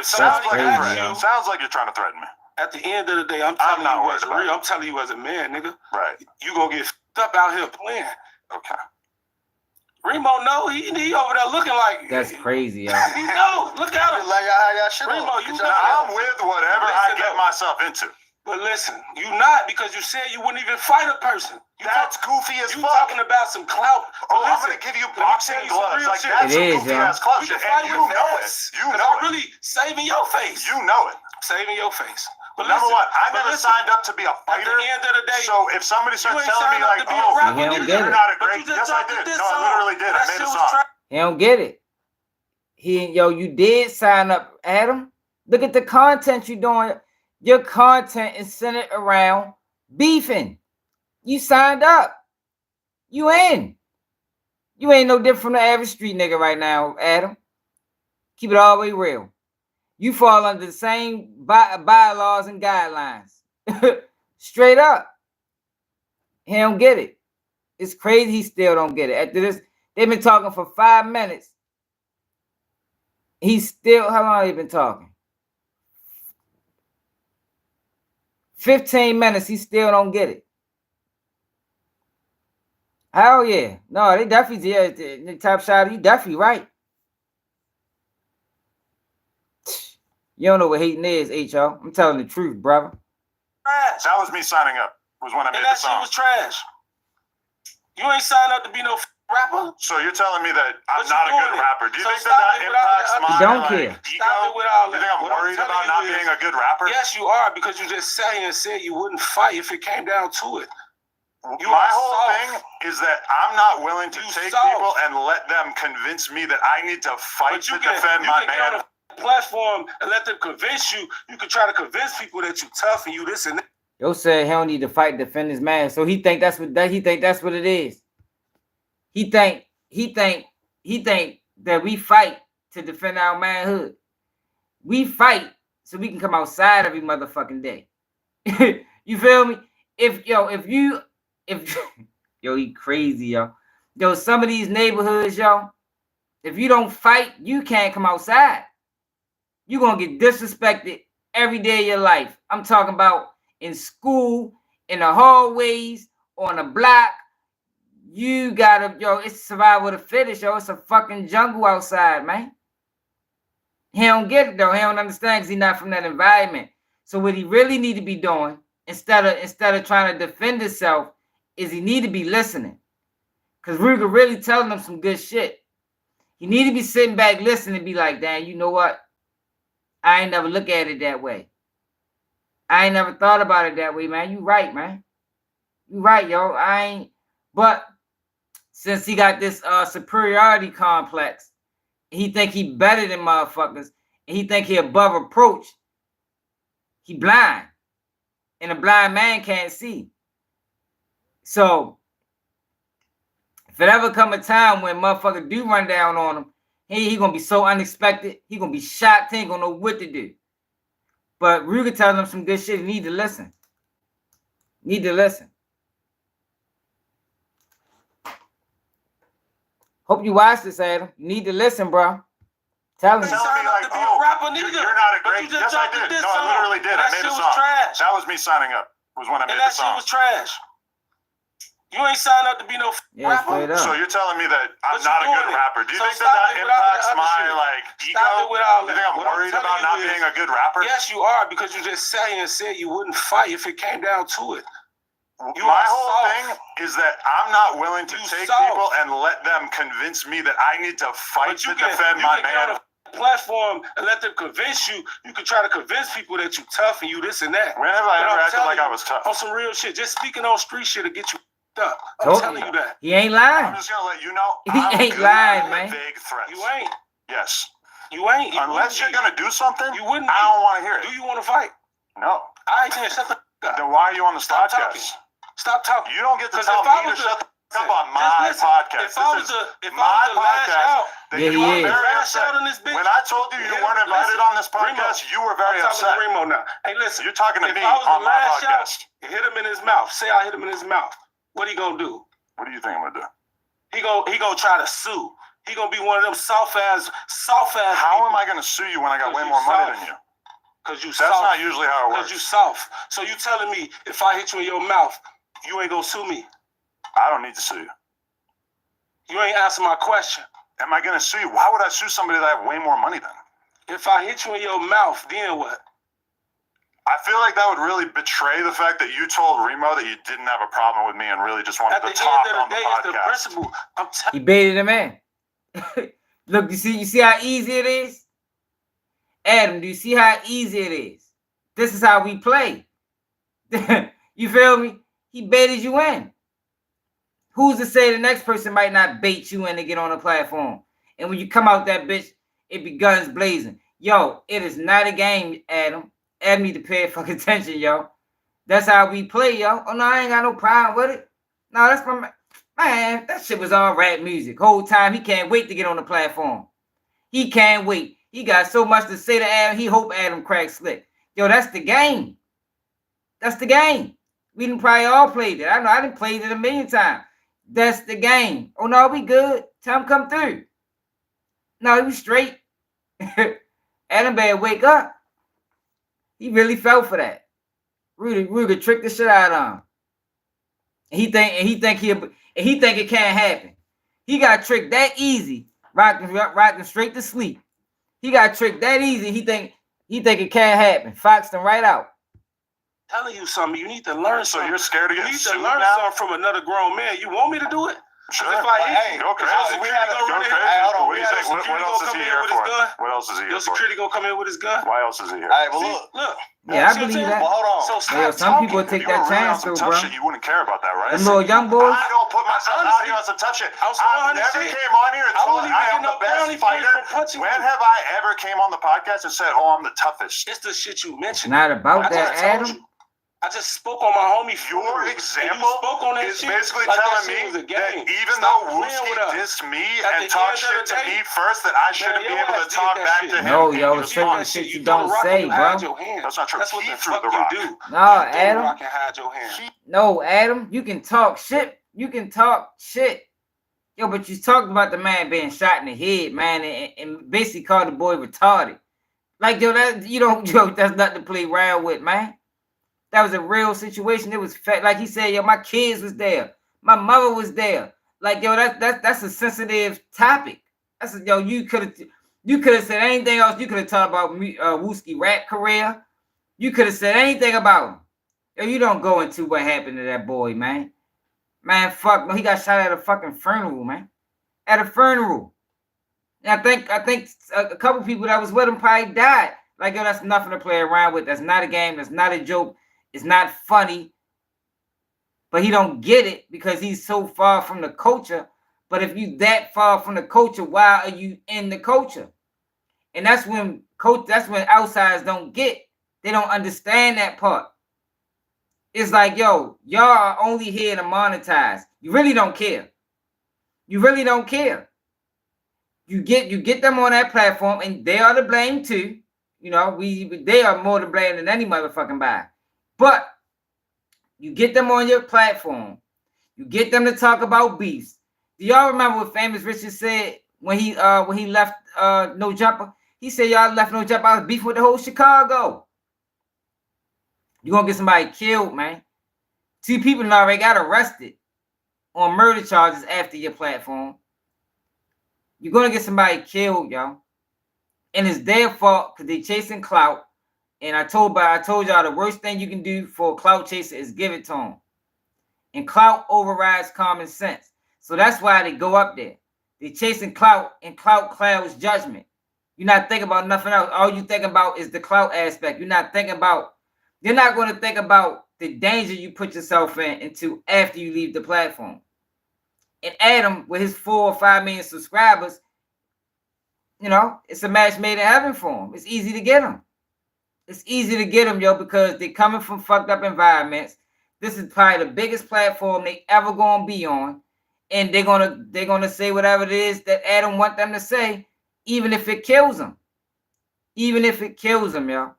Sounds somebody like, crazy, a threat. yo. Sounds like you're trying to threaten me. at the end of the day, I'm I'm telling not you worried what's about real. it. I'm telling you as a man, nigga. Right. You gonna get up out here playing. Okay. Remo, no, he over there looking like That's crazy, yo. He know. Look at him. Like how y'all should Remo, you Get know. y'all- I'm with whatever I Listen, get though. myself into. But listen, you not because you said you wouldn't even fight a person. That's goofy as You fuck. talking about some clout. Oh, But I'm listen, gonna give you let me boxing tell you some gloves. real Like shit. that's It some is, goofy yo. ass club We shit, can fight and you with know it. ass. You Cause know I'm it. really saving your face. You know it. Saving your face. But Number listen, one, I but never listen, signed up to be a at fighter. the end of the day, So if somebody starts ain't telling me signed up like, to be a oh, rapper, he don't nigga. get you're it. not a But great, you just yes I dropped did. this No, I song. literally did. I That made shit a was song. trash. He don't get it. Yo, you did sign up, Adam. Look at the content you doing. Your content is centered around beefing. You signed up. You in. You ain't no different from the average street nigga right now, Adam. Keep it all the way real. You fall under the same bylaws and guidelines. Straight up. He don't get it. It's crazy he still don't get it. After this, they've been talking for 5 minutes. He's still, how long have they been talking? 15 minutes, he still don't get it. Hell yeah. No, they definitely, yeah, the top shot, you definitely right. You don't know what hating is, H.O. I'm telling the truth, brother. Trash. That was me signing up. Was when I made And the that shit song. was trash. You ain't signed up to be no rapper. So you're telling me that I'm But you not a good doing it. rapper? Do you So think stop that it without impacts the my other- Don't like, care. ego? Stop it with all You that. think I'm What I'm worried telling about you not is- being a good rapper? Yes, you are, because you just sat here and said you wouldn't fight if it came down to it. You My are whole soft. thing is that I'm not willing to You take soft. people and let them convince me that I need to fight But you to can, defend you my can get on man. a platform and let them convince you. You can try to convince people that you tough and you this and that. Yo said he don't need to fight to defend his man. So he think that's what it is. He think that we fight to defend our manhood. We fight so we can come outside every motherfucking day. You feel me? If yo he crazy, yo. Yo, some of these neighborhoods, yo, if you don't fight, you can't come outside. You're gonna get disrespected every day of your life. I'm talking about in school, in the hallways, on the block. You gotta, yo, it's survival of the fittest, yo. It's a fucking jungle outside, man. He don't get it though. He don't understand because he's not from that environment. So what he really need to be doing, instead of trying to defend himself, is he need to be listening. Because Rooga really telling him some good shit. He need to be sitting back listening and be like, damn, you know what? I ain't never look at it that way. I ain't never thought about it that way, man. You right, man. You right, yo. I ain't. But since he got this superiority complex, he think he better than motherfuckers, and he think he above reproach. He blind, and a blind man can't see. So if it ever come a time when motherfucker do run down on him, he gonna be so unexpected. He gonna be shocked. He ain't gonna know what to do. But Rooga telling him some good shit. He need to listen. Need to listen. Hope you watch this, Adam. You need to listen, bro. Tell him. You Telling me signed up like, to be a oh, rapper, nigga. you're not a But great. you just Yes, I dropped did. this No, I song. literally did. And I that made a shit was song. trash. That was me signing up. Was when I made And the that shit song. was trash. You ain't signed up to be no Yeah, rapper. straight up. So you're telling me that I'm But you not a good doing it. rapper? Do you So think stop that it with all impacts that other my shit. like ego? Stop it with all Do you that. think I'm What I'm worried telling about you not is- being a good rapper? Yes, you are, because you just sat here and said you wouldn't fight if it came down to it. You My are whole soft. thing is that I'm not willing to You take soft. people and let them convince me that I need to fight But you to can, defend you my can get on man. a platform and let them convince you. You can try to convince people that you tough and you this and that. When have I But ever I'm acted like telling I you, was tough? On some real shit, just speaking on street shit to get you up. I'm Told telling you that. He ain't I'm lying. just gonna let you know. He I'm ain't good lying, at man. Vague threats. You ain't. Yes. You ain't. You Unless you're wouldn't gonna do something, be. You wouldn't I be. don't want to hear it. Do you want to fight? No. All right, then shut the up. Then why are you on the Stop talking. podcast? Stop talking. You don't get to 'Cause tell if I me to was shut the Listen, fuck up on just my listen. podcast. If I was This the is if I my was the lash podcast. out, That Yeah, you he were is. very lash upset. out on this bitch. When I told you you weren't invited on this podcast, you were very I'm upset. talking to Remo now. Hey, listen. You're talking to If me I was on to my lash out, podcast. hit him in his mouth. Say I hit him in his mouth. What he gonna do? What do you think I'm gonna do? He gonna try to sue. He gonna be one of them soft ass. How am I gonna sue you when I got way more money than you? Because you That's soft. not usually how it Because works. you soft. So you telling me if I hit you in your mouth, you ain't gonna sue me? I don't need to sue you. You ain't answering my question. Am I gonna sue you? Why would I sue somebody that I have way more money than? If I hit you in your mouth, then what? I feel like that would really betray the fact that you told Remo that you didn't have a problem with me and really just wanted At the to talk end on of the the day, it's the podcast. principle. I'm telling He baited him in. Look, you see how easy it is? Adam, do you see how easy it is? This is how we play. You feel me? He baited you in. Who's to say the next person might not bait you in to get on the platform? And when you come out that bitch, it be guns blazing. Yo, it is not a game, Adam. Adam need to pay fucking attention, yo. That's how we play, yo. Oh, no, I ain't got no problem with it. No, that's my man. That shit was all rap music. Whole time, he can't wait to get on the platform. He can't wait. He got so much to say to Adam, he hope Adam cracks slick. Yo, that's the game. That's the game. We done probably all played it. I know I done played it a million times. That's the game. Oh, no, we good. Tell him come through. No, he was straight. Adam better wake up. He really fell for that. Rooga tricked the shit out of him. And he think it can't happen. He got tricked that easy, rocking straight to sleep. He got tricked that easy. He think it can't happen. Foxed him right out. telling you something. You need to learn So something. you're scared to You get need to sued learn now? something from another grown man. You want me to do it? Sure. If I hit you, Go crazy. your security gonna Go run in crazy. here? Hold on. What do you think? What Security else gonna is come he in here with his for? gun? What else is he Your here for? security gonna come in with his gun? Why else is he here? Hey, but See, look. look. Yeah, I See what I'm believe saying? that. Well, hold on. So Yeah, stop some talking. people take If you that were really on chance, some though, tough bro. shit, you wouldn't care about that, right? Them little young boys. I don't put myself out here on some tough shit. I was I 100 never shit. came on here and I told wouldn't I even am get the no brownie best points fighter. for punching When you. have I ever came on the podcast and said, "Oh, I'm the toughest"? It's the shit you mentioned. Not about I that, just told Adam. you. I just spoke on my homie. Your Fury, and example you spoke on that is shit basically like that telling shit me was a that game. even Stop though playing Wooski with us. dissed me At and the talked end of shit the to day, me first, that I shouldn't man, be your able to ass talk did that back shit. to him. No, and yo, he it's certain responds. shit you throw don't the rock say, and you hide bro. your hand. That's not true. That's what He the threw fuck the you rock. do. No, You throw the Adam. rock and hide your hand. No, Adam. You can talk shit. You can talk shit. Yo, but you talked about the man being shot in the head, man, and basically called the boy retarded. Like, yo, that's nothing to play around with, man. That was a real situation. It was like he said, yo, my kids was there. My mother was there. Like, yo, that's a sensitive topic. Yo, you could have said anything else. You could have talked about Wooski rap career. You could have said anything about him. Yo, you don't go into what happened to that boy, man. Man, fuck no, he got shot at a fucking funeral, man. At a funeral. And I think a couple people that was with him probably died. Like, yo, that's nothing to play around with. That's not a game. That's not a joke. It's not funny. But he don't get it because he's so far from the culture. But if you that far from the culture, why are you in the culture? And that's when outsiders don't get. They don't understand that part. It's like, yo, y'all are only here to monetize. You really don't care. You really don't care. You get them on that platform, and they are to blame too. You know, they are more to blame than any motherfucking body. But you get them on your platform. You get them to talk about beefs. Do y'all remember what Famous Richard said when he left No Jumper? He said, y'all left No Jumper. I was beefing with the whole Chicago. You're gonna get somebody killed, man. 2 people already got arrested on murder charges after your platform. You're gonna get somebody killed, yo. And it's their fault because they chasing clout. And I told y'all the worst thing you can do for a clout chaser is give it to them. And clout overrides common sense. So that's why they go up there. They chasing clout, and clout clouds judgment. You're not thinking about nothing else. All you think about is the clout aspect. You're not thinking about, you're not going to think about the danger you put yourself in until after you leave the platform. And Adam, with his 4 or 5 million subscribers, you know, it's a match made in heaven for him. It's easy to get him. It's easy to get them, yo, because they're coming from fucked up environments. This is probably the biggest platform they ever gonna be on, and they're gonna say whatever it is that Adam want them to say, even if it kills them. Even if it kills them, yo.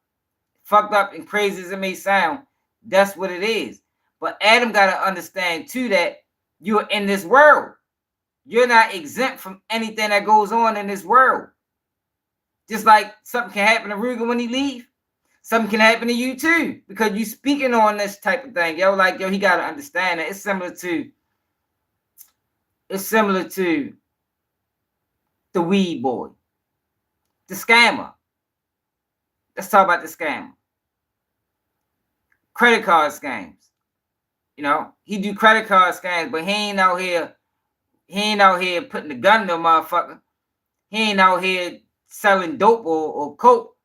Fucked up and crazy as it may sound, that's what it is. But Adam gotta understand too that you're in this world. You're not exempt from anything that goes on in this world. Just like something can happen to Rooga when he leave. Something can happen to you too, because you speaking on this type of thing, yo. Like, yo, he gotta understand that it's similar to the weed boy, the scammer. Let's talk about the scammer. Credit card scams. You know, he do credit card scams, but he ain't out here putting the gun in the motherfucker. He ain't out here selling dope or coke,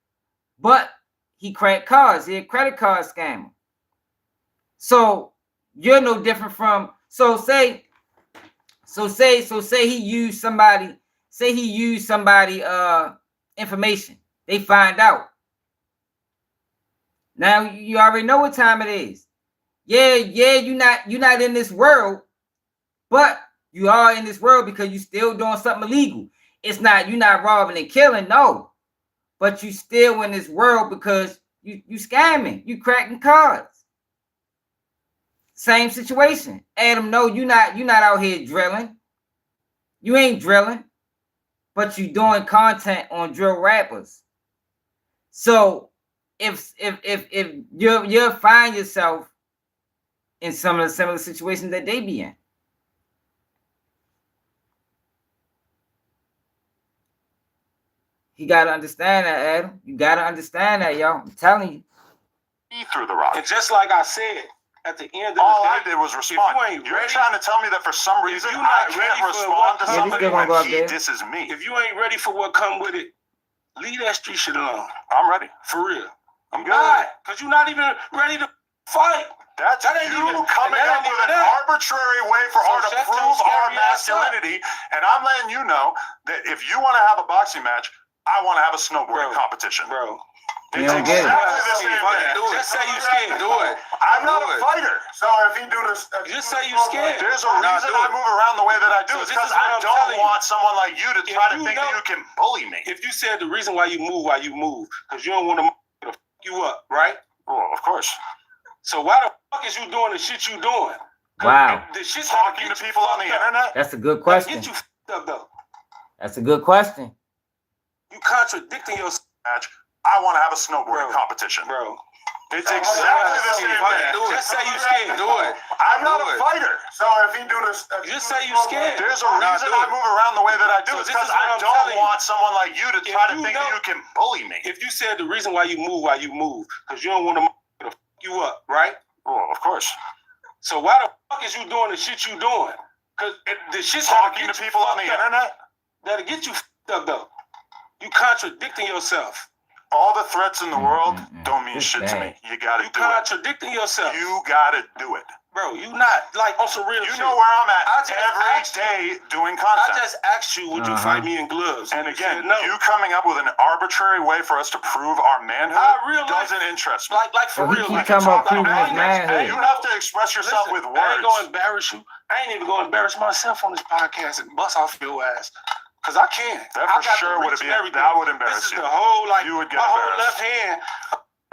but he cracked cards. He a credit card scammer. So you're no different from. So say he used somebody. Say he used somebody information. They find out. Now you already know what time it is. Yeah, you're not in this world, but you are in this world because you still doing something illegal. It's not, you're not robbing and killing, no. But you still in this world because you scamming, you cracking cards. Same situation. Adam, no, you're not out here drilling. You ain't drilling, but you doing content on drill rappers. So if you'll find yourself in some of the similar situations that they be in. You gotta understand that, Adam. You gotta understand that, yo. I'm telling you. He threw the rock. And just like I said, at the end of the All day, I did was respond. You're trying to tell me that for some reason I can't respond to somebody when he disses me. If you ain't ready for what come with it, leave that street shit alone. I'm ready. For real. I'm good. Why? Because you're not even ready to fight. That's you coming up with an arbitrary way for her to prove our masculinity. And I'm letting you know that if you want to have a boxing match, I want to have a snowboarding competition. Bro. It's exactly the same thing. Just say you scared. Do it. I'm not a fighter. So if he do this, Just say you scared. There's a reason I move around the way that I do. It's because I don't want someone like you to try to think that you can bully me. If you said the reason why you move, because you don't want to fuck you up, right? Well, of course. So why the fuck is you doing the shit you doing? Wow. The shit's talking to people on the internet? That's a good question. Get you fucked up though. That's a good question. You contradicting your match. I want to have a snowboarding competition. Bro. It's exactly the same thing. Just say you scared. Do it. I'm not a fighter. So if he do this, just say you scared. There's a reason I move around the way that I do. It's because I don't want someone like you to try to think that you can bully me. If you said the reason why you move, because you don't want to fuck you up, right? Well, of course. So why the fuck is you doing the shit you doing? Because the shit's talking to people on the internet? That'll get you fucked up though. You contradicting yourself. All the threats in the world don't mean shit to me. You gotta do it. You contradicting yourself. You gotta do it. Bro, you not like on some real shit. You know where I'm at every day doing content. I just asked you, would you fight me in gloves? And again, you coming up with an arbitrary way for us to prove our manhood doesn't interest me. Like for real. He come up proving his manhood. You have to express yourself with words. I ain't gonna embarrass you. I ain't even gonna embarrass myself on this podcast and bust off your ass. Cause I can't. That for sure would be. That would embarrass you. This is the whole you would get my whole embarrassed. left hand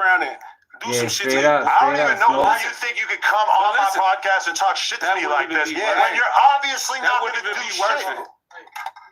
around it. Do some shit to you. I don't even know why you think you could come on my podcast and talk shit to me like this. When you're obviously not going to do shit.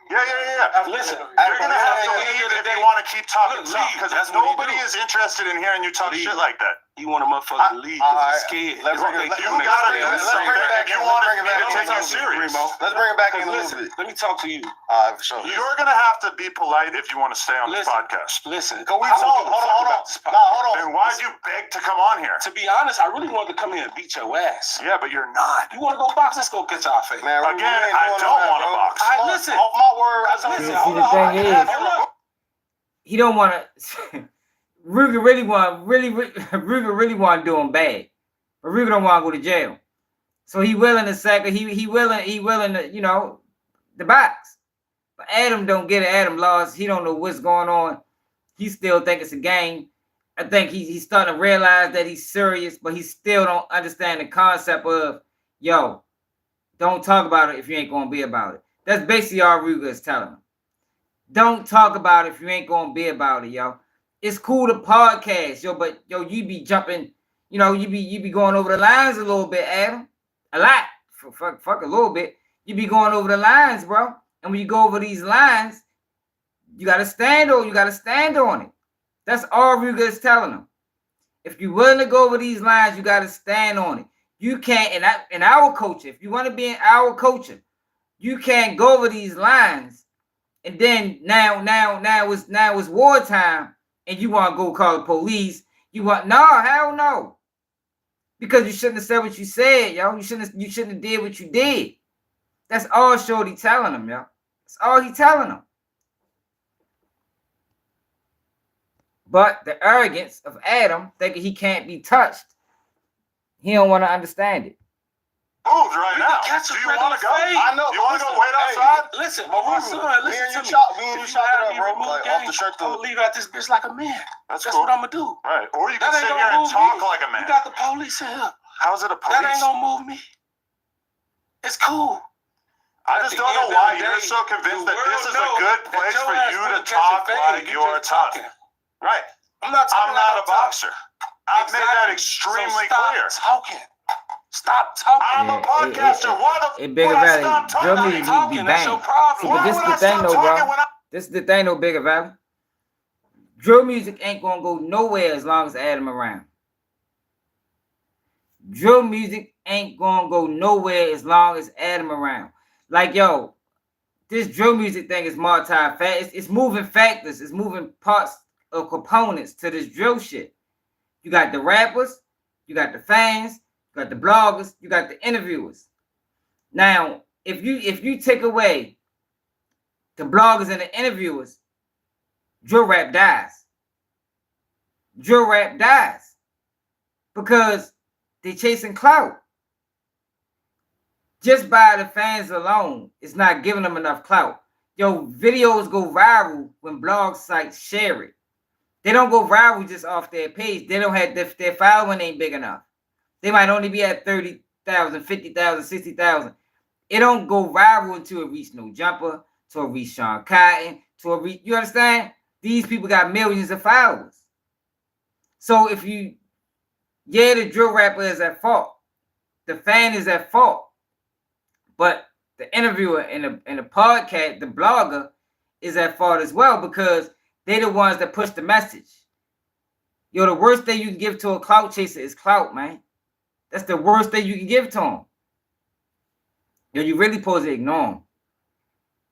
Yeah. Listen, you're gonna have to leave if you want to keep talking tough, because nobody is interested in hearing you talk shit like that. You want a motherfucker to leave because you're scared. You gotta do something if you want me to take you serious. Let's bring it back in a little bit. Let me talk to you. For sure. You're gonna have to be polite if you want to stay on this podcast. Listen. Hold on. Then why'd you beg to come on here? To be honest, I really wanted to come here and beat your ass. Yeah, but you're not. You want to go box? Let's go get our face. Man, again, I don't want to box. Listen. Off my word. Listen. See, the thing is, he don't want to. Rooga really want to do him bad, but Rooga don't want to go to jail. So he willing to sacrifice. He willing to the box. But Adam don't get it. Adam lost. He don't know what's going on. He still think it's a game. I think he's starting to realize that he's serious, but he still don't understand the concept of, yo, don't talk about it if you ain't going to be about it. That's basically all Rooga is telling him. Don't talk about it if you ain't going to be about it, yo. It's cool to podcast, yo, but yo, you be jumping, you be going over the lines a little bit, Adam. A lot. Fuck a little bit. You be going over the lines, bro. And when you go over these lines, you gotta stand on it. That's all Rooga is telling them. If you're willing to go over these lines, you gotta stand on it. You can't, in our culture, if you want to be in our culture, you can't go over these lines. And then now it's wartime, and you want to go call the police. Hell no. Because you shouldn't have said what you said, yo. You shouldn't have did what you did. That's all Shorty telling him, yo. That's all he telling him. But the arrogance of Adam thinking he can't be touched, he don't want to understand it. Moved right now. Do you want to go? I know. You want to go wait outside? Listen, my son, listen to me. Me and you shot it up, bro. Like, off the shirt, I'm gonna leave out this bitch like a man. That's That's cool. what I'm gonna do. Right. Or you can That sit ain't here gonna and move talk me. like a man. You got the police in here. How's it a That ain't police? gonna move me. It's cool. I just don't know why you're so convinced that this is a good place for you to talk like you're tough. Right. I'm not I'm not a boxer. I've made that extremely clear. Stop talking. I'm a podcaster. Why the In Bigger would I Valley, stop drill talking? music talking. be That's your banged. problem. See, but this Why the would I thing, stop though, talking bro. when I- This is the thing, though, Bigger Valley. Drill music ain't gonna go nowhere as long as Adam around. Drill music ain't gonna go nowhere as long as Adam around. Like, yo, this drill music thing is multi-fact. It's moving factors. It's moving parts of components to this drill shit. You got the rappers, you got the fans, you got the bloggers, you got the interviewers. Now, if you take away the bloggers and the interviewers, drill rap dies. Drill rap dies because they chasing clout. Just by the fans alone, it's not giving them enough clout. Yo, videos go viral when blog sites share it. They don't go viral just off their page. They don't have their following ain't big enough. They might only be at 30,000, 50,000, 60,000. It don't go viral until it reach No Jumper, to it reach Sean Cotton, to it reach, you understand? These people got millions of followers. So if the drill rapper is at fault. The fan is at fault. But the interviewer and the podcast, the blogger, is at fault as well because they're the ones that push the message. Yo, the worst thing you can give to a clout chaser is clout, man. That's the worst thing you can give to him. Yo, you really supposed to ignore him.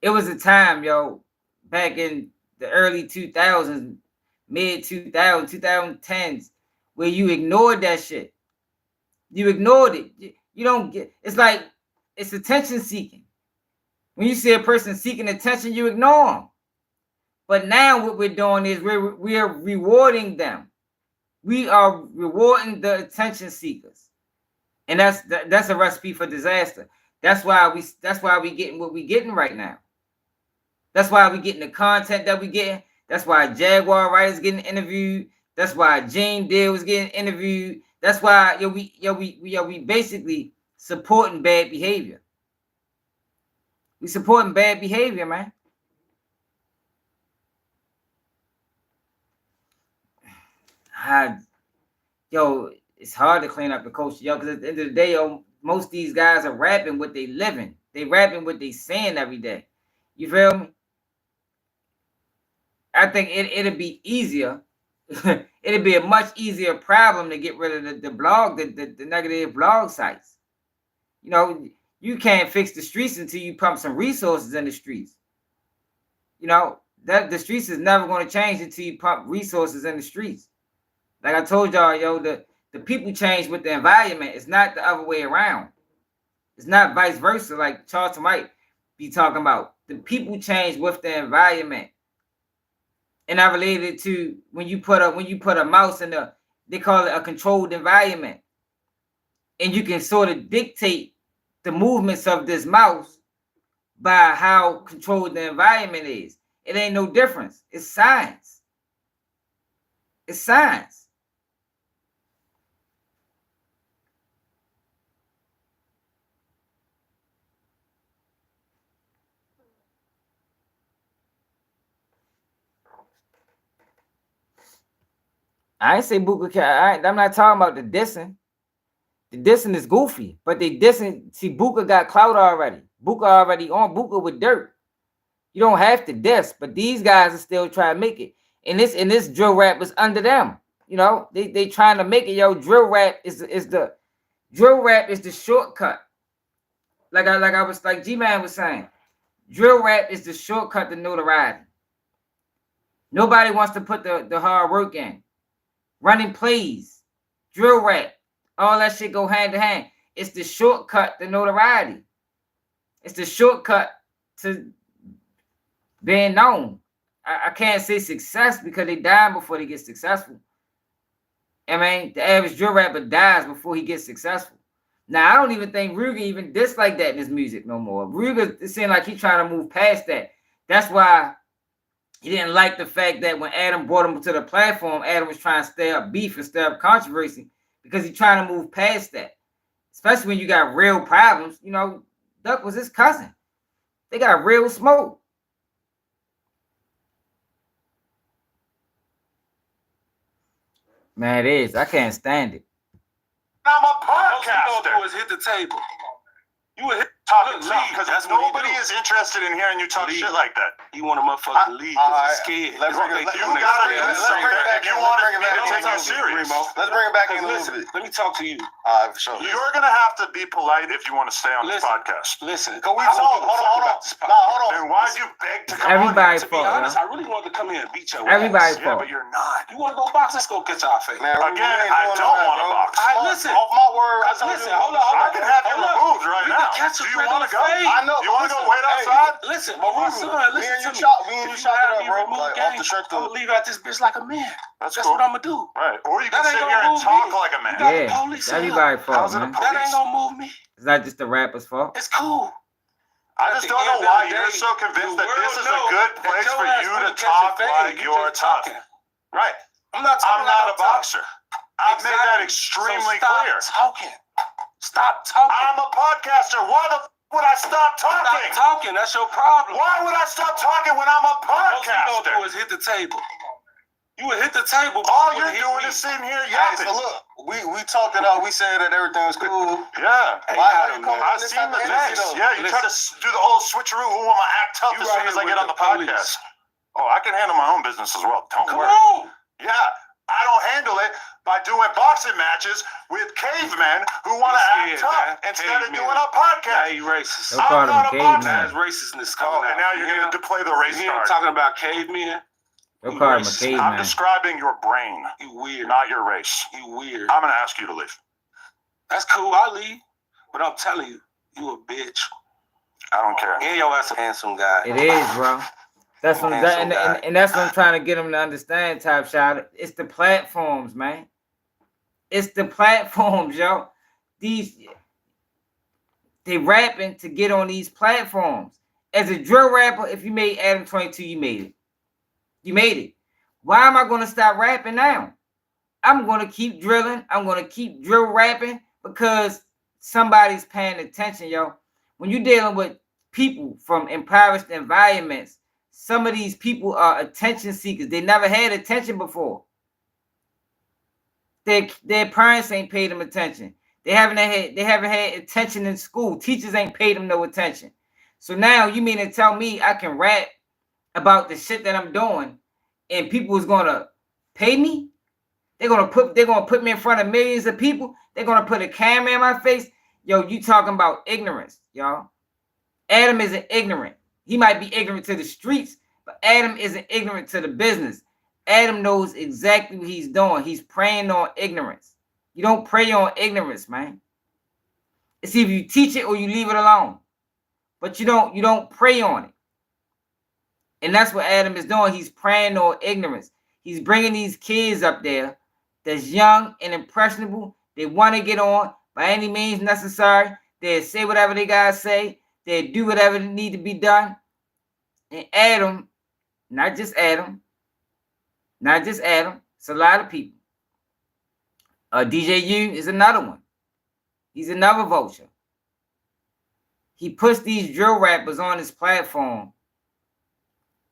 It was a time, yo, back in the early 2000s, mid 2000s, 2010s, where you ignored that shit. You ignored it. You don't get, it's like, it's attention seeking. When you see a person seeking attention, you ignore them. But now what we're doing is we are rewarding them. We are rewarding the attention seekers. And that's a recipe for disaster. That's why we getting what we getting right now. That's why we getting the content that we getting. That's why Jaguar Writer's getting interviewed. That's why Gene Deal was getting interviewed. That's why we basically supporting bad behavior. We supporting bad behavior, man. It's hard to clean up the culture, yo, because at the end of the day, yo, most of these guys are rapping what they living. They rapping what they saying every day. You feel me? I think it'll be easier. It'll be a much easier problem to get rid of the blog, the negative blog sites. You know, you can't fix the streets until you pump some resources in the streets. You know, that the streets is never going to change until you pump resources in the streets. Like I told y'all, yo, the people change with the environment. It's not the other way around. It's not vice versa, like Charlton might be talking about. The people change with the environment. And I related it to when you put a mouse in they call it a controlled environment. And you can sort of dictate the movements of this mouse by how controlled the environment is. It ain't no difference. It's science. It's science. I ain't say Booker. I'm not talking about the dissing. The dissing is goofy, but they dissing. See, Booker got clout already. Booker already on Booker with dirt. You don't have to diss, but these guys are still trying to make it. And this drill rap is under them. You know, they trying to make it. Yo, drill rap is the shortcut. Like G-Man was saying, drill rap is the shortcut to notoriety. Nobody wants to put the hard work in. Running plays, drill rap, all that shit go hand to hand. It's the shortcut to notoriety. It's the shortcut to being known. I can't say success because they die before they get successful. I mean, the average drill rapper dies before he gets successful. Now, I don't even think Rooga even dislike that in his music no more. Rooga, it seems like he's trying to move past that. That's why he didn't like the fact that when Adam brought him to the platform, Adam was trying to stir up beef and stir up controversy because he's trying to move past that. Especially when you got real problems. You know, Duck was his cousin. They got real smoke. Man, it is. I can't stand it. I'm a All you podcaster. gonna do is hit the table. You would hit Talking leave. tough because That's what he nobody do. is interested in hearing you talk Leave. shit like that. You want a motherfucker to leave because he's scared. Let's bring it- They think You you gotta niggas do scared. something if you want me to take you Let's serious. Let's bring it back in a little Listen, bit. let me talk to you. All right, for sure. You're gonna have to be polite if you want to stay on this Listen. podcast. Listen, Can we I don't talk? give a Hold fuck on, hold on. about this Nah, podcast. hold on. Then why'd you beg to come Everybody on? To be fault, honest, man. I really wanted to come here and beat your Everybody ass. Yeah, fault. but you're not. You want to go box? Let's go get our face. Man, we Again, ain't I doing don't all that, wanna bro. box. All right, listen. Off my word, I told Listen, you. hold on. I can have you Hold up. removed right You now. can catch a Do you regular want to go? fade. I know. You want to go wait Hey, outside? listen, but my son, Me and listen you to chop- me. me and you If chop it have up, me bro, removed, like, off gang, the strength I'm of- gonna leave out this bitch like a man. That's That's cool. what I'm gonna do. Right. Or you can That ain't sit gonna here and move talk me. like a man. You got the Yeah, police it's in here. everybody's fault, How's it a man. That ain't gonna move me. It's not just the rapper's fault. It's cool. I At just the don't end know of why the you're day, so convinced the that this world is a know good that place your for ass you wanna to catch a talk fade. like You you're just tough. talking. Right. I'm not talking I'm not a like I'm tough. boxer. I've made that Exactly. extremely So stop clear. talking. Stop talking. I'm a podcaster. Why the f would I stop talking? Stop talking. That's your problem. Why would I stop talking when I'm a All you gonna do podcaster? is hit the table. You would hit the table. All you you're wouldn't hit doing me. is sitting here Hey, yapping. so look, we talked it out. We said that everything was cool. Yeah. Hey, Why Adam, you calling man. I've this seen type the of energy, text. though? Yeah, you try to do the whole switcheroo. Who am I act tough You as right soon as here I get with on the the police. podcast? Oh, I can handle my own business as well. Don't Come worry. on. Yeah, I don't handle it by doing boxing matches with cavemen who want to He's act scared, tough man. instead of Cavemen. doing a Now podcast. you racist. Don't call I'm them not a cavemen. boxer. That's racistness coming Oh, out. and now you're going to play the race You hear him card. talking about cavemen? Don't call him a racist. caveman. I'm describing your brain, You weird. not your race. You weird. I'm going to ask you to leave. That's cool. I'll leave. But I'm telling you, you a bitch. I don't care. And your ass a handsome guy. It is, bro. That's what Handsome and that's what I'm trying to get them to understand, Top Shot. It's the platforms, man. It's the platforms, yo. They rapping to get on these platforms. As a drill rapper, if you made ADAM22, you made it. You made it. Why am I gonna stop rapping now? I'm gonna keep drilling. I'm gonna keep drill rapping because somebody's paying attention, yo. When you're dealing with people from impoverished environments, some of these people are attention seekers. They never had attention before. Their parents ain't paid them attention. They haven't had attention in school. Teachers ain't paid them no attention. So now you mean to tell me I can rap about the shit that I'm doing and people is gonna pay me? They're gonna put me in front of millions of people. They're gonna put a camera in my face. Yo, you talking about ignorance, y'all. Adam isn't ignorant. He might be ignorant to the streets, but Adam isn't ignorant to the business. Adam knows exactly what he's doing. He's preying on ignorance. You don't prey on ignorance, man. It's either you teach it or you leave it alone. But you don't prey on it. And that's what Adam is doing. He's preying on ignorance. He's bringing these kids up there that's young and impressionable. They want to get on by any means necessary. They say whatever they got to say. They do whatever they need to be done. And Adam, not just Adam, it's a lot of people. DJU is another one. He's another vulture. He puts these drill rappers on his platform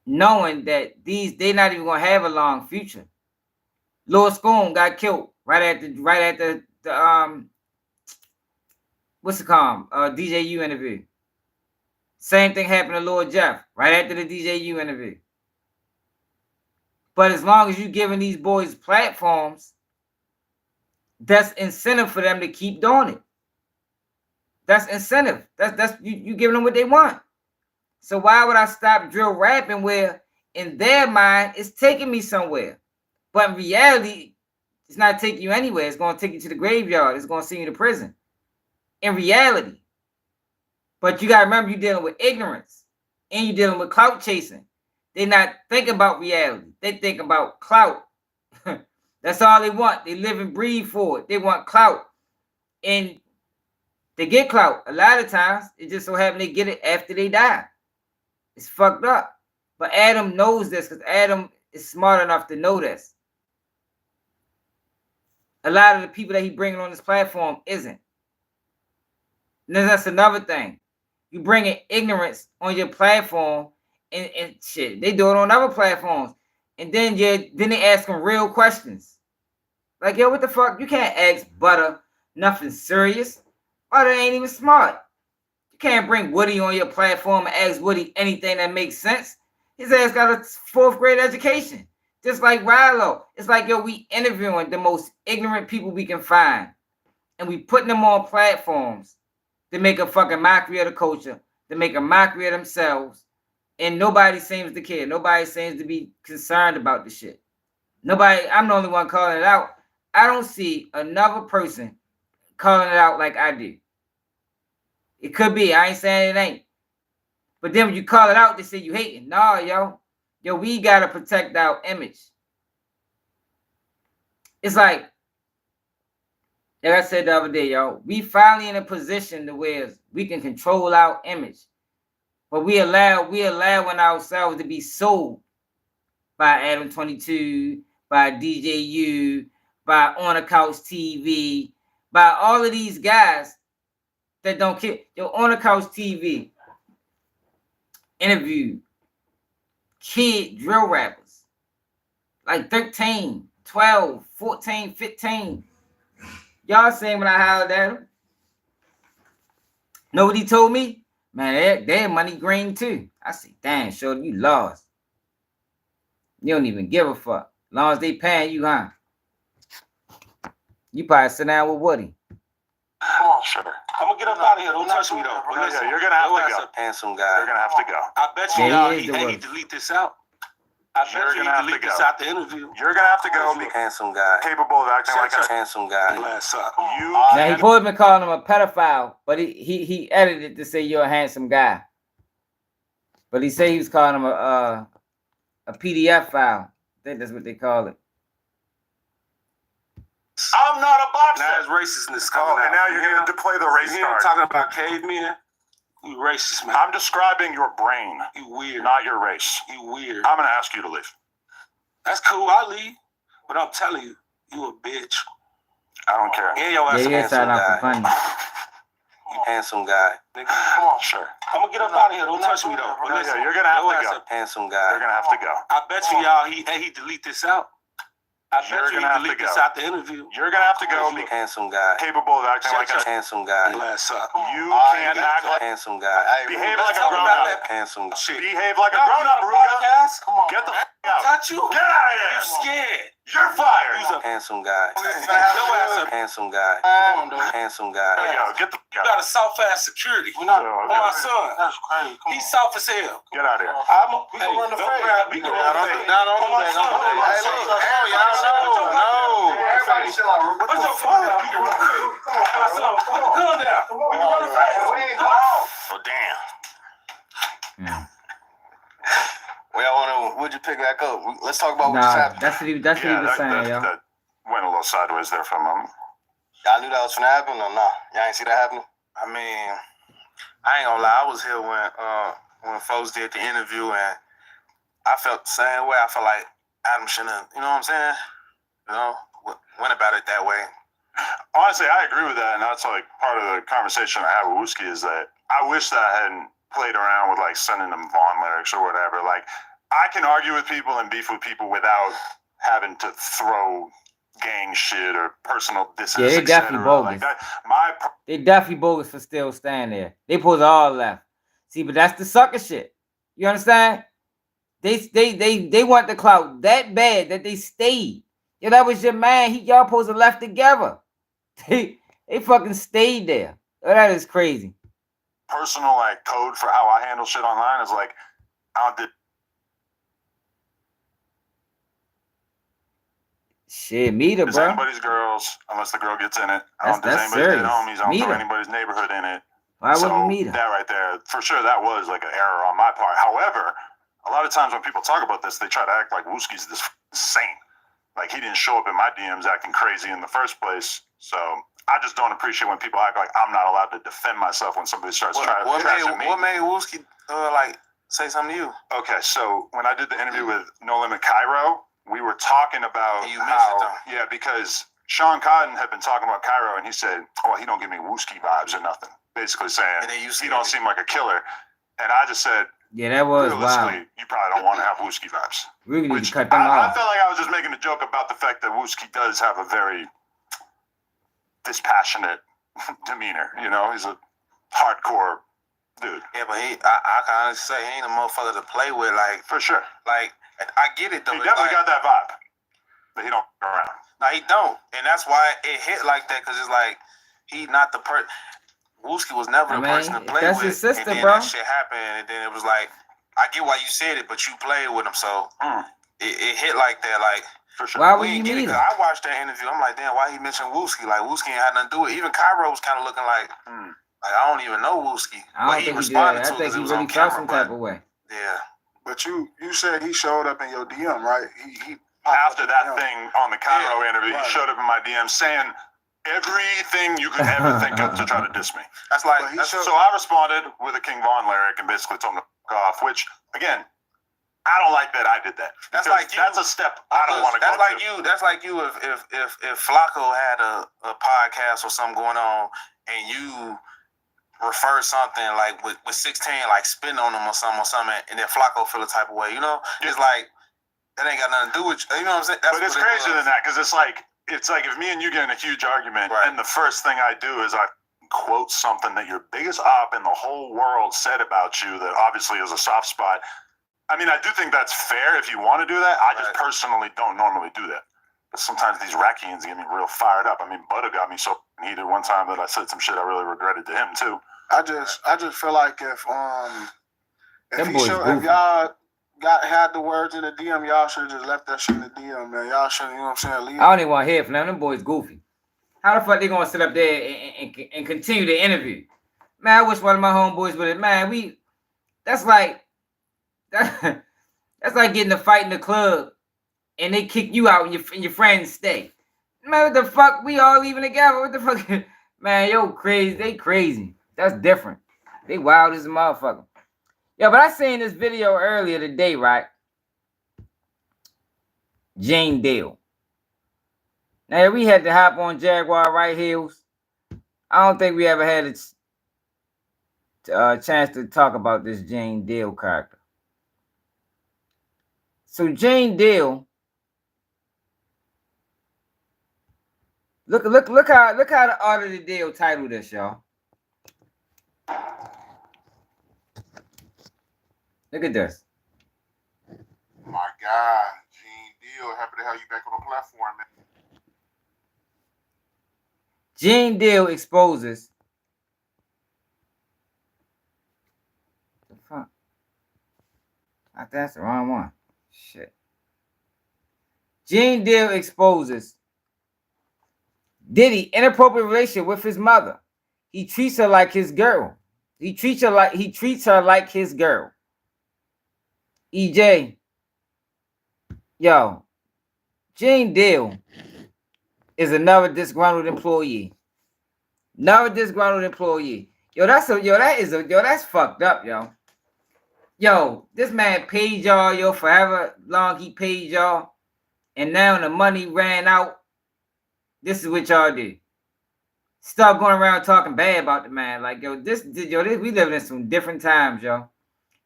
knowing that they're not even gonna have a long future. Lil Spoon got killed right at the what's it called? DJU interview. Same thing happened to Lord Jeff right after the DJU interview. But as long as you're giving these boys platforms, that's incentive for them to keep doing it. That's incentive. That's you giving them what they want. So why would I stop drill rapping where in their mind it's taking me somewhere? But in reality, it's not taking you anywhere. It's going to take you to the graveyard. It's going to send you to prison. In reality. But you got to remember you're dealing with ignorance. And you're dealing with clout chasing. They're not thinking about reality. They think about clout. That's all they want. They live and breathe for it. They want clout. And they get clout. A lot of times, it just so happens they get it after they die. It's fucked up. But Adam knows this because Adam is smart enough to know this. A lot of the people that he bringing on this platform isn't. And then that's another thing. You bringing ignorance on your platform and shit. They do it on other platforms. And then they ask them real questions. Like, yo, what the fuck? You can't ask Butter nothing serious. Butter ain't even smart. You can't bring Woody on your platform and ask Woody anything that makes sense. His ass got a 4th grade education. Just like Rilo. It's like, yo, we interviewing the most ignorant people we can find. And we putting them on platforms to make a fucking mockery of the culture. To make a mockery of themselves. And nobody seems to care. Nobody seems to be concerned about the shit. Nobody, I'm the only one calling it out. I don't see another person calling it out like I do. It could be. I ain't saying it ain't. But then when you call it out, they say you hating. Nah, yo. Yo, we got to protect our image. It's like I said the other day, yo. We finally in a position to where we can control our image. But we allowing ourselves to be sold by ADAM22, by DJU, by On the Couch TV, by all of these guys that don't care. Yo, On the Couch TV interviewed kid drill rappers. Like 13, 12, 14, 15. Y'all seen when I hollered at him? Know what he told me? Man, they're money green too. I said, damn, shorty, you lost. You don't even give a fuck. As long as they paying you, huh? You probably sit down with Woody. Come on, sure. I'm gonna get up out of here. Don't touch me though. Yeah, you're gonna have to go. Handsome guy. You're gonna have to go. I bet you y'all he delete this out. I bet you delete this out the interview. You're gonna have to go. Be Handsome guy. capable of acting like a handsome guy. Now he supposed to be calling him a pedophile, but he edited it to say you're a handsome guy. But he said he was calling him a PDF file. I think that's what they call it. I'm not a boxer. Now it's racistness coming out. And now you're going to play the race card. Talking about cavemen. You racist, man. I'm describing your brain. You weird. Not your race. You weird. I'm going to ask you to leave. That's cool. I'll leave. But I'm telling you, you a bitch. I don't care. And your ass handsome guy. Handsome guy. Nigga, come on, sure. I'm gonna get up out of here. Don't touch me though. But listen, you're gonna have to go. Handsome guy. You're gonna have to go. I bet you y'all he delete this out. I bet you he delete this out the interview. You're gonna have to go. Be Handsome guy. capable of acting like a handsome guy. You can't act like handsome guy. behave like a grown up. Handsome shit. Behave like a grown up, Rooga. Come on. Get the fuck out. Touch you? Get out of here. You scared? You're fired. Handsome guy. Handsome guy. Handsome guy. Get the You got a soft ass security. On my son. That's crazy. He's soft as hell. Get out of here. We can run the fade. We can run the fade. Not on that. No. Everybody chill out. What's your phone? We can run the fade. Come down. We can run the fade. Oh, damn. We you pick back up? Let's talk about what just Nah, happened. that's what he was saying, yo. that went a little sideways there for a moment. Y'all knew that was gonna happen or nah? Y'all ain't see that happening? I mean, I ain't gonna lie. I was here when folks did the interview, and I felt the same way. I felt like Adam shouldn't have, you know what I'm saying? You know, went about it that way. Honestly, I agree with that, and that's like part of the conversation I had with Wooski is that I wish that I hadn't played around with like sending them Vaughn lyrics or whatever. Like, I can argue with people and beef with people without having to throw gang shit or personal disses. Yeah, they definitely bogus. Like that, they definitely bogus for still standing there. They supposed to all left. See, but that's the sucker shit. You understand? They want the clout that bad that they stayed. Yeah, that was your man. Y'all supposed to left together. They fucking stayed there. Oh, that is crazy. personal like code for how I handle shit online is like I don't do shit, meet her, bro. anybody's girls unless the girl gets in it. I don't do That's anybody's dead serious. homies. I don't Meet throw her. anybody's neighborhood in it. Why So would you meet her? that right there, for sure, that was like an error on my part. However, a lot of times when people talk about this, they try to act like Wooski's this saint. Like he didn't show up in my DMs acting crazy in the first place. So I just don't appreciate when people act like I'm not allowed to defend myself when somebody starts trashing me. What made Wooski like say something to you? Okay, so when I did the interview with No Limit Cairo, we were talking about You mentioned them. yeah, because Sean Cotton had been talking about Cairo, and he said, "Oh, he don't give me Wooski vibes or nothing." Basically saying And then you he don't seem like a killer. And I just said, Yeah, that was realistically, wild. you probably don't want to have Wooski vibes. We need to Which cut them I off. felt like I was just making a joke about the fact that Wooski does have a very dispassionate demeanor. You know, he's a hardcore dude. Yeah, but I can honestly say he ain't a motherfucker to play with. Like, For sure. like I get it though. He It's definitely like, got that vibe. But he don't go around. No, he don't, and that's why it hit like that. Cause it's like he not the person. Wooski was never the person to play that's with. his sister, and then bro. that shit happened, and then it was like, I get why you said it, but you played with him, so it hit like that. Like, For sure. Why we would you ain't get meet it. her? Cause I watched that interview. I'm like, damn, why he mentioned Wooski? Like, Wooski ain't had nothing to do with it. Even Cairo was kind of looking like I don't even know Wooski. I But don't think he did. responded I to it think 'cause he it was really on felt camera. some type But of way. yeah, But you said he showed up in your DM, right? He After that thing on the Cairo interview, right. he showed up in my DM saying everything you could ever think of to try to diss me. that's like But he that's, showed- So I responded with a King Von lyric and basically told him to fuck off, which, again, I don't like that I did that. That's Because like you. That's a step I don't want to go That's like to. you. That's like you. If Flacco had a podcast or something going on, and you refer something like with 16, like spitting on him or something, and then Flacco feel a type of way, you know? It's like that ain't got nothing to do with you. You know what I'm saying? That's But it's what it crazier was. than that because it's like if me and you get in a huge argument, Right. and the first thing I do is I quote something that your biggest op in the whole world said about you that obviously is a soft spot. I mean, I do think that's fair if you want to do that. I just Right. personally don't normally do that. But sometimes these Rackians get me real fired up. I mean, Butter got me so heated one time that I said some shit I really regretted to him too. I just feel like if Them boys if goofy. y'all had the words in the DM, y'all should have just left that shit in the DM, man. Y'all should, you know what I'm saying? Leave. I don't even want to hear it from them. Them boys goofy. How the fuck they gonna sit up there and continue the interview? Man, I wish one of my homeboys would have. Man, that's like getting a fight in the club and they kick you out and your friends stay. Man, what the fuck? We all leaving together. What the fuck? Man, yo, crazy. They crazy. That's different. They wild as a motherfucker. Yeah, but I seen this video earlier today, right? Jane Dale. Now, we had to hop on Jaguar Right Heels. I don't think we ever had a chance to talk about this Jane Dale character. So Jane Dale, look how the Art of the Deal titled this, y'all. Look at this. My God, Gene Deal, happy to have you back on the platform, man. Jane Dale exposes. The fuck? That's the wrong one. Shit. Jane Dale exposes Diddy inappropriate relationship with his mother. He treats her like his girl. He treats her like his girl. EJ, Yo, Gene Deal is another disgruntled employee. Another disgruntled employee. Yo, that's fucked up, yo. Yo, this man paid y'all, yo, forever long he paid y'all, and now the money ran out. This is what y'all do. Stop going around talking bad about the man. Like, yo, we living in some different times, yo.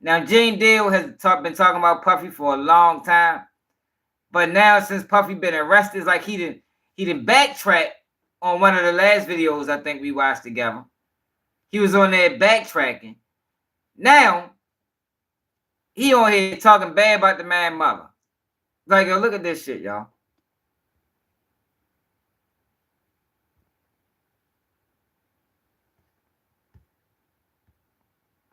Now, Gene Deal has been talking about Puffy for a long time, but now since Puffy been arrested, it's like he didn't backtrack on one of the last videos I think we watched together. He was on there backtracking. Now, he on here talking bad about the man mother. Like, yo, look at this shit, y'all.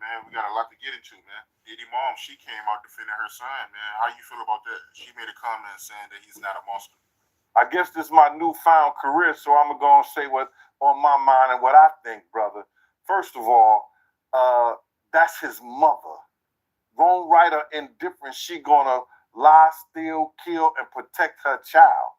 Man, we got a lot to get into, man. Diddy mom, she came out defending her son, man. How you feel about that? She made a comment saying that he's not a monster. I guess this is my newfound career, so I'm going to say what on my mind and what I think, brother. First of all, that's his mother. Wrong, right, or indifferent, she going to lie, steal, kill, and protect her child.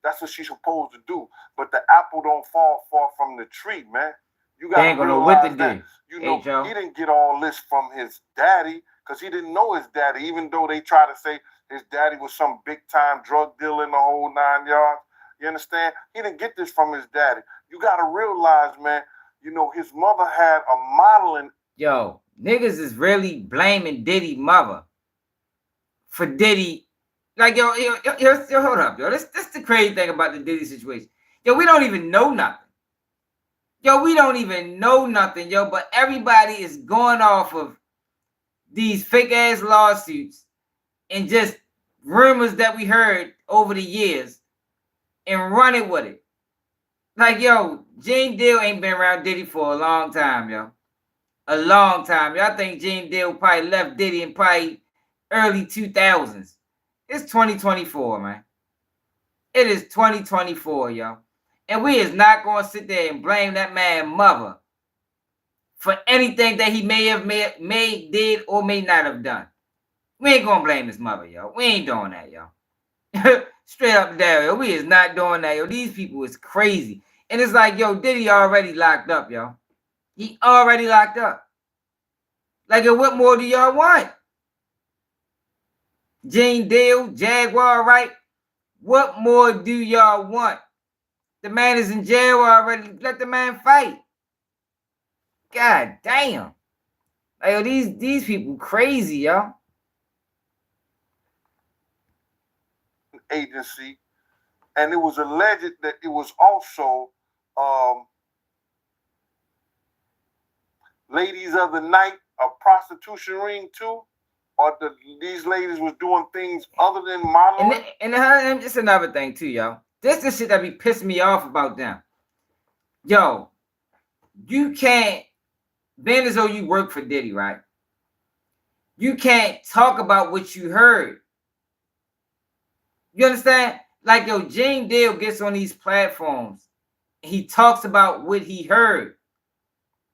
That's what she's supposed to do. But the apple don't fall far from the tree, man. You got to realize that. You know, he didn't get all this from his daddy because he didn't know his daddy, even though they try to say his daddy was some big-time drug dealer in the whole 9 yards. You understand? He didn't get this from his daddy. You got to realize, man, you know, his mother had a modeling. Yo, niggas is really blaming Diddy mother for Diddy. Like, yo, hold up, yo. This the crazy thing about the Diddy situation. Yo, we don't even know nothing. Yo, we don't even know nothing, yo, but everybody is going off of these fake-ass lawsuits and just rumors that we heard over the years and running with it. Like, yo, Gene Deal ain't been around Diddy for a long time, yo. A long time. Y'all think Gene Deal probably left Diddy in probably early 2000s. It's 2024, man. It is 2024, yo. And we is not going to sit there and blame that man mother for anything that he may have did, or may not have done. We ain't going to blame his mother, yo. We ain't doing that, yo. Straight up there, yo. We is not doing that, yo. These people is crazy. And it's like, yo, Diddy already locked up, yo. He already locked up. Like, yo, what more do y'all want? Gene Deal, Jaguar, right? What more do y'all want? The man is in jail already. Let the man fight. God damn. Like, yo, these people crazy, yo. Agency, and it was alleged that it was also ladies of the night, a prostitution ring too, or these ladies was doing things other than modeling. And it's another thing too, yo. This is shit that be pissing me off about them. Yo, you can't, being as though you work for Diddy, right? You can't talk about what you heard. You understand? Like, yo, Gene Deal gets on these platforms. He talks about what he heard.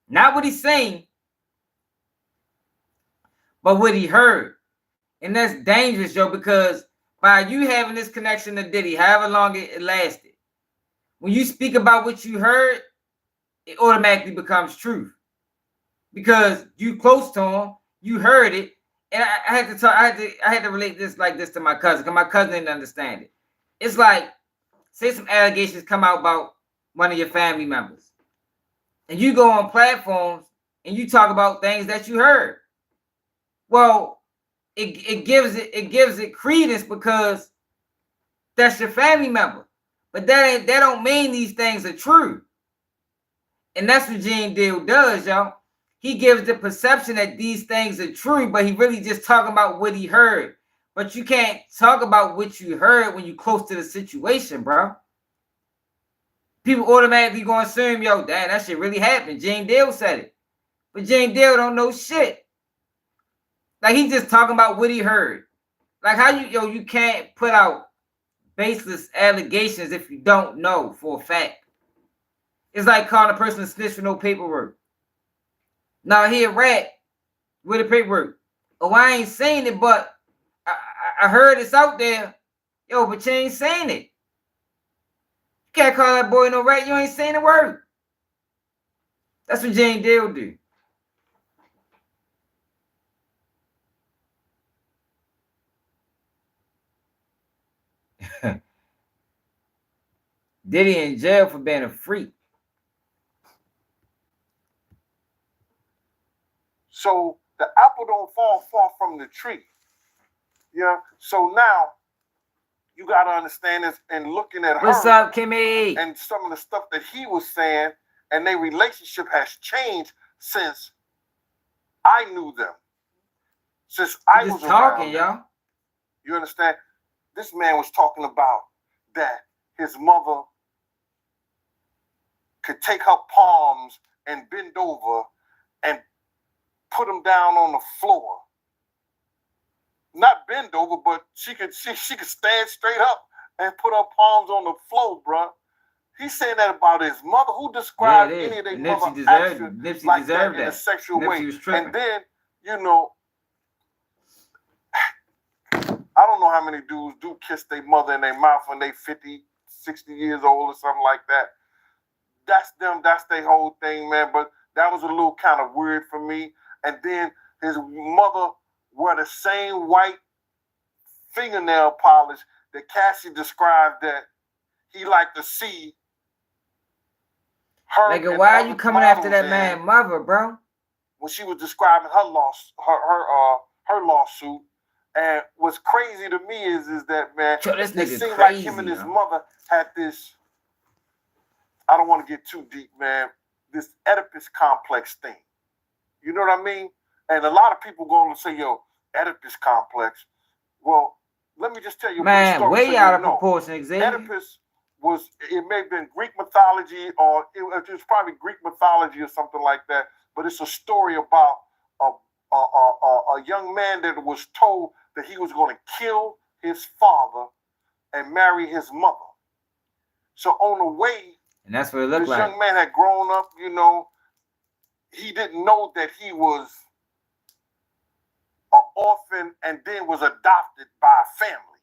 Not what he's saying, but what he heard. And that's dangerous, yo, because by you having this connection to Diddy, however long it lasted, when you speak about what you heard, it automatically becomes truth. Because you close to him, you heard it. And I had to relate this like this to my cousin, because my cousin didn't understand it. It's like, say some allegations come out about one of your family members, and you go on platforms and you talk about things that you heard. Well, it gives it credence because that's your family member. But that don't mean these things are true. And that's what Gene Deal does, y'all. He gives the perception that these things are true, but he really just talking about what he heard. But you can't talk about what you heard when you're close to the situation, bro. People automatically gonna assume, yo, damn, that shit really happened. Gene Deal said it. But Gene Deal don't know shit. Like, he just talking about what he heard. Like, how you can't put out baseless allegations if you don't know for a fact. It's like calling a person a snitch for no paperwork. Now, he a rat with the paperwork. Oh, I ain't saying it, but I heard it's out there. Yo, but you ain't saying it. You can't call that boy no rat. You ain't saying the word. That's what Jane Dale do. Diddy in jail for being a freak. So the apple don't fall far from the tree. Yeah. So now you got to understand this and looking at What's her up, Kimmy? and some of the stuff that he was saying, and their relationship has changed since I knew them. Since I was Just talking, around them. y'all. You understand? This man was talking about that his mother could take her palms and bend over and put them down on the floor. Not bend over, but she could stand straight up and put her palms on the floor, bruh. He's saying that about his mother. Who described any of their mother action like that in a sexual way? And then, you know, I don't know how many dudes do kiss their mother in their mouth when they 50, 60 years old or something like that. That's them. That's their whole thing, man. But that was a little kind of weird for me. And then his mother wore the same white fingernail polish that Cassie described that he liked to see her. Like, why are you coming after that man's mother, bro? When she was describing her lawsuit. And what's crazy to me is that, man, this it nigga seemed crazy, like him and his mother had this, I don't want to get too deep, man, this Oedipus complex thing. You know what I mean? And a lot of people going to say, yo, Oedipus complex. Well, let me just tell you, man, way out of proportion, Xavier. Oedipus was, it may have been Greek mythology, or it was probably Greek mythology or something like that, but it's a story about a young man that was told that he was going to kill his father and marry his mother. So on the way, and that's what it looked this like. young man had grown up, you know, he didn't know that he was an orphan and then was adopted by a family.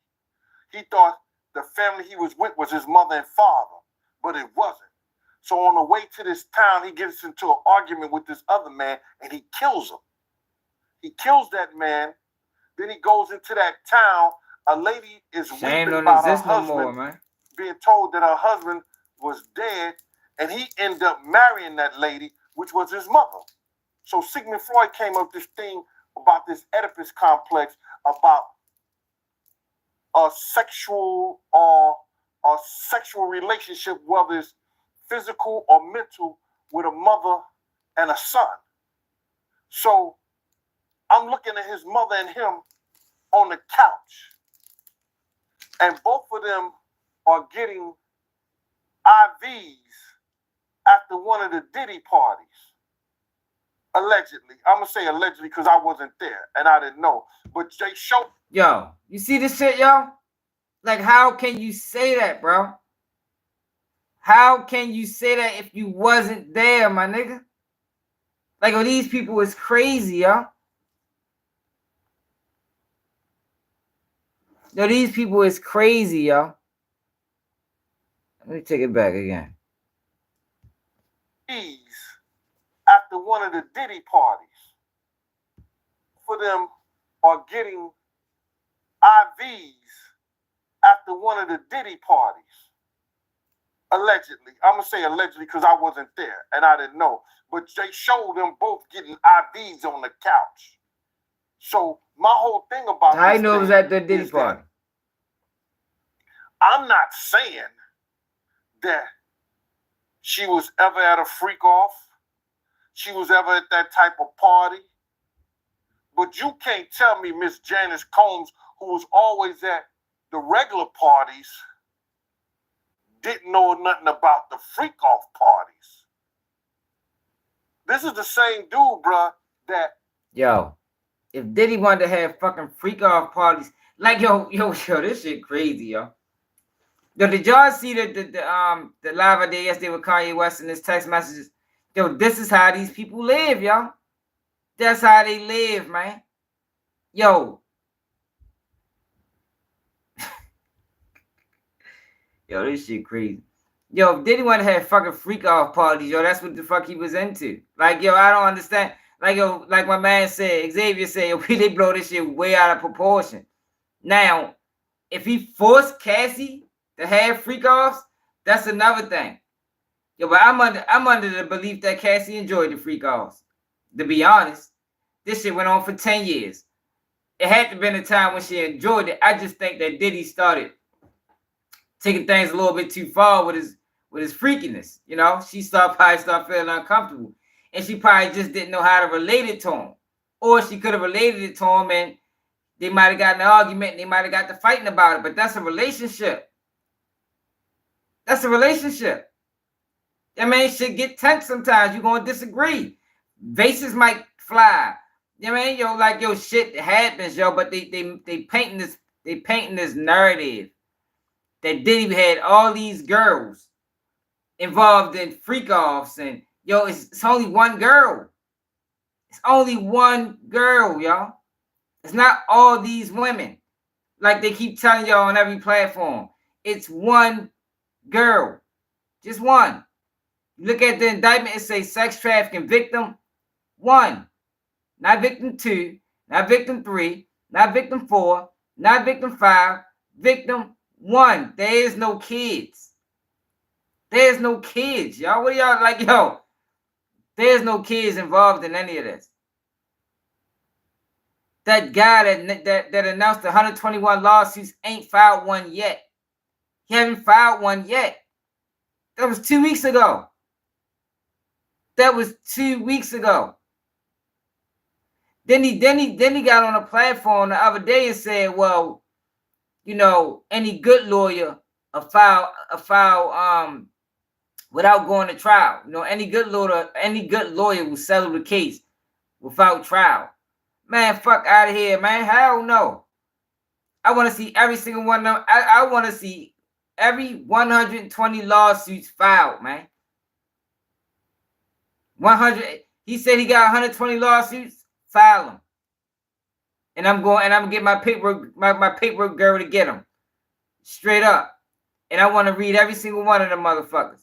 He thought the family he was with was his mother and father, but it wasn't. So on the way to this town, he gets into an argument with this other man and he kills him. He kills that man. Then he goes into that town. A lady is weeping about her husband, being told that her husband was dead, and he ended up marrying that lady, which was his mother. So Sigmund Freud came up with this thing about this Oedipus complex, about a sexual relationship, whether it's physical or mental, with a mother and a son. So I'm looking at his mother and him on the couch, and both of them are getting IVs after one of the Diddy parties. Allegedly. I'm going to say allegedly because I wasn't there and I didn't know. But they showed. Yo, you see this shit, yo? Like, how can you say that, bro? How can you say that if you wasn't there, my nigga? Like, oh, these people is crazy, yo. Yo, these people is crazy, yo. Let me take it back again. After one of the Diddy parties, for them are getting IVs after one of the Diddy parties. Allegedly. I'm going to say allegedly because I wasn't there and I didn't know. But they showed them both getting IVs on the couch. So my whole thing about I know it was at the Diddy party. I'm not saying that she was ever at a freak off. She was ever at that type of party. But you can't tell me Miss Janice Combs, who was always at the regular parties, didn't know nothing about the freak off parties. This is the same dude, bruh, that... Yo, if Diddy wanted to have fucking freak off parties, like, yo, this shit crazy, yo. Yo, did y'all see the live I did yesterday with Kanye West and his text messages? Yo, this is how these people live, yo. That's how they live, man. Yo. Yo, this shit crazy. Yo, if Diddy want to have fucking freak off parties, yo, that's what the fuck he was into. Like, yo, I don't understand. Like, yo, like my man said, Xavier said, yo, they blow this shit way out of proportion. Now, if he forced Cassie to have freak offs, that's another thing. Yo, but I'm under the belief that Cassie enjoyed the freak offs. To be honest, this shit went on for 10 years. It had to have been a time when she enjoyed it. I just think that Diddy started taking things a little bit too far with his freakiness. You know, she probably started feeling uncomfortable. And she probably just didn't know how to relate it to him. Or she could have related it to him and they might have gotten an argument and they might have got to fighting about it. But that's a relationship. That's a relationship. I mean, shit get tense sometimes. You're going to disagree. Vases might fly. You know what I mean? Yo, like, yo, shit happens, yo. But they painting this narrative that Diddy had all these girls involved in freak offs, and yo, it's only one girl. It's only one girl, y'all. It's not all these women, like they keep telling y'all on every platform. It's one girl, just one. Look at the indictment; it says sex trafficking victim 1, not victim 2, not victim 3, not victim 4, not victim 5, victim 1. There is no kids. There's no kids, y'all. What are y'all like, yo? There's no kids involved in any of this. That guy that announced 121 lawsuits ain't filed one yet. He haven't filed one yet. That was 2 weeks ago. That was 2 weeks ago. Then he got on a platform the other day and said, well, you know, any good lawyer a file without going to trial. You know, any good lawyer will settle the case without trial. Man, fuck out of here, man. Hell no. I want to see every single one of them. I want to see every 120 lawsuits filed, man. 100. He said he got 120 lawsuits. File them. And I'm gonna get my paperwork, my paperwork girl to get them. Straight up. And I want to read every single one of them motherfuckers.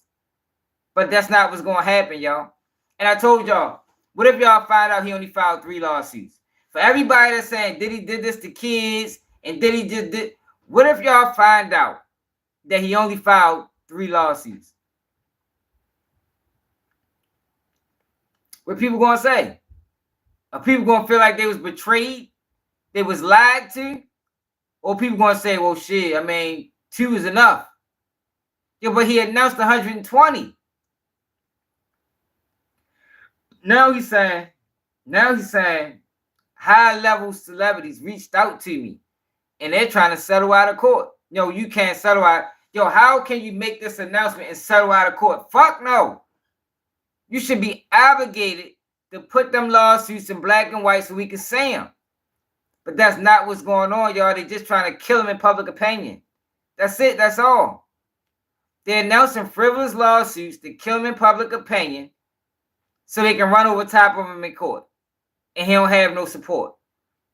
But that's not what's gonna happen, y'all. And I told y'all, what if y'all find out he only filed 3 lawsuits? For everybody that's saying Diddy did this to kids and Diddy just did, what if y'all find out that he only filed 3 lawsuits? What people gonna say? Are people gonna feel like they was betrayed? They was lied to? Or people gonna say, well, shit, I mean, 2 is enough. Yeah, but he announced 120. Now he's saying high-level celebrities reached out to me and they're trying to settle out of court. Yo, you can't settle out. Yo, how can you make this announcement and settle out of court? Fuck no. You should be obligated to put them lawsuits in black and white so we can say them. But that's not what's going on, y'all. They're just trying to kill him in public opinion. That's it. That's all. They're announcing frivolous lawsuits to kill him in public opinion so they can run over top of him in court. And he don't have no support.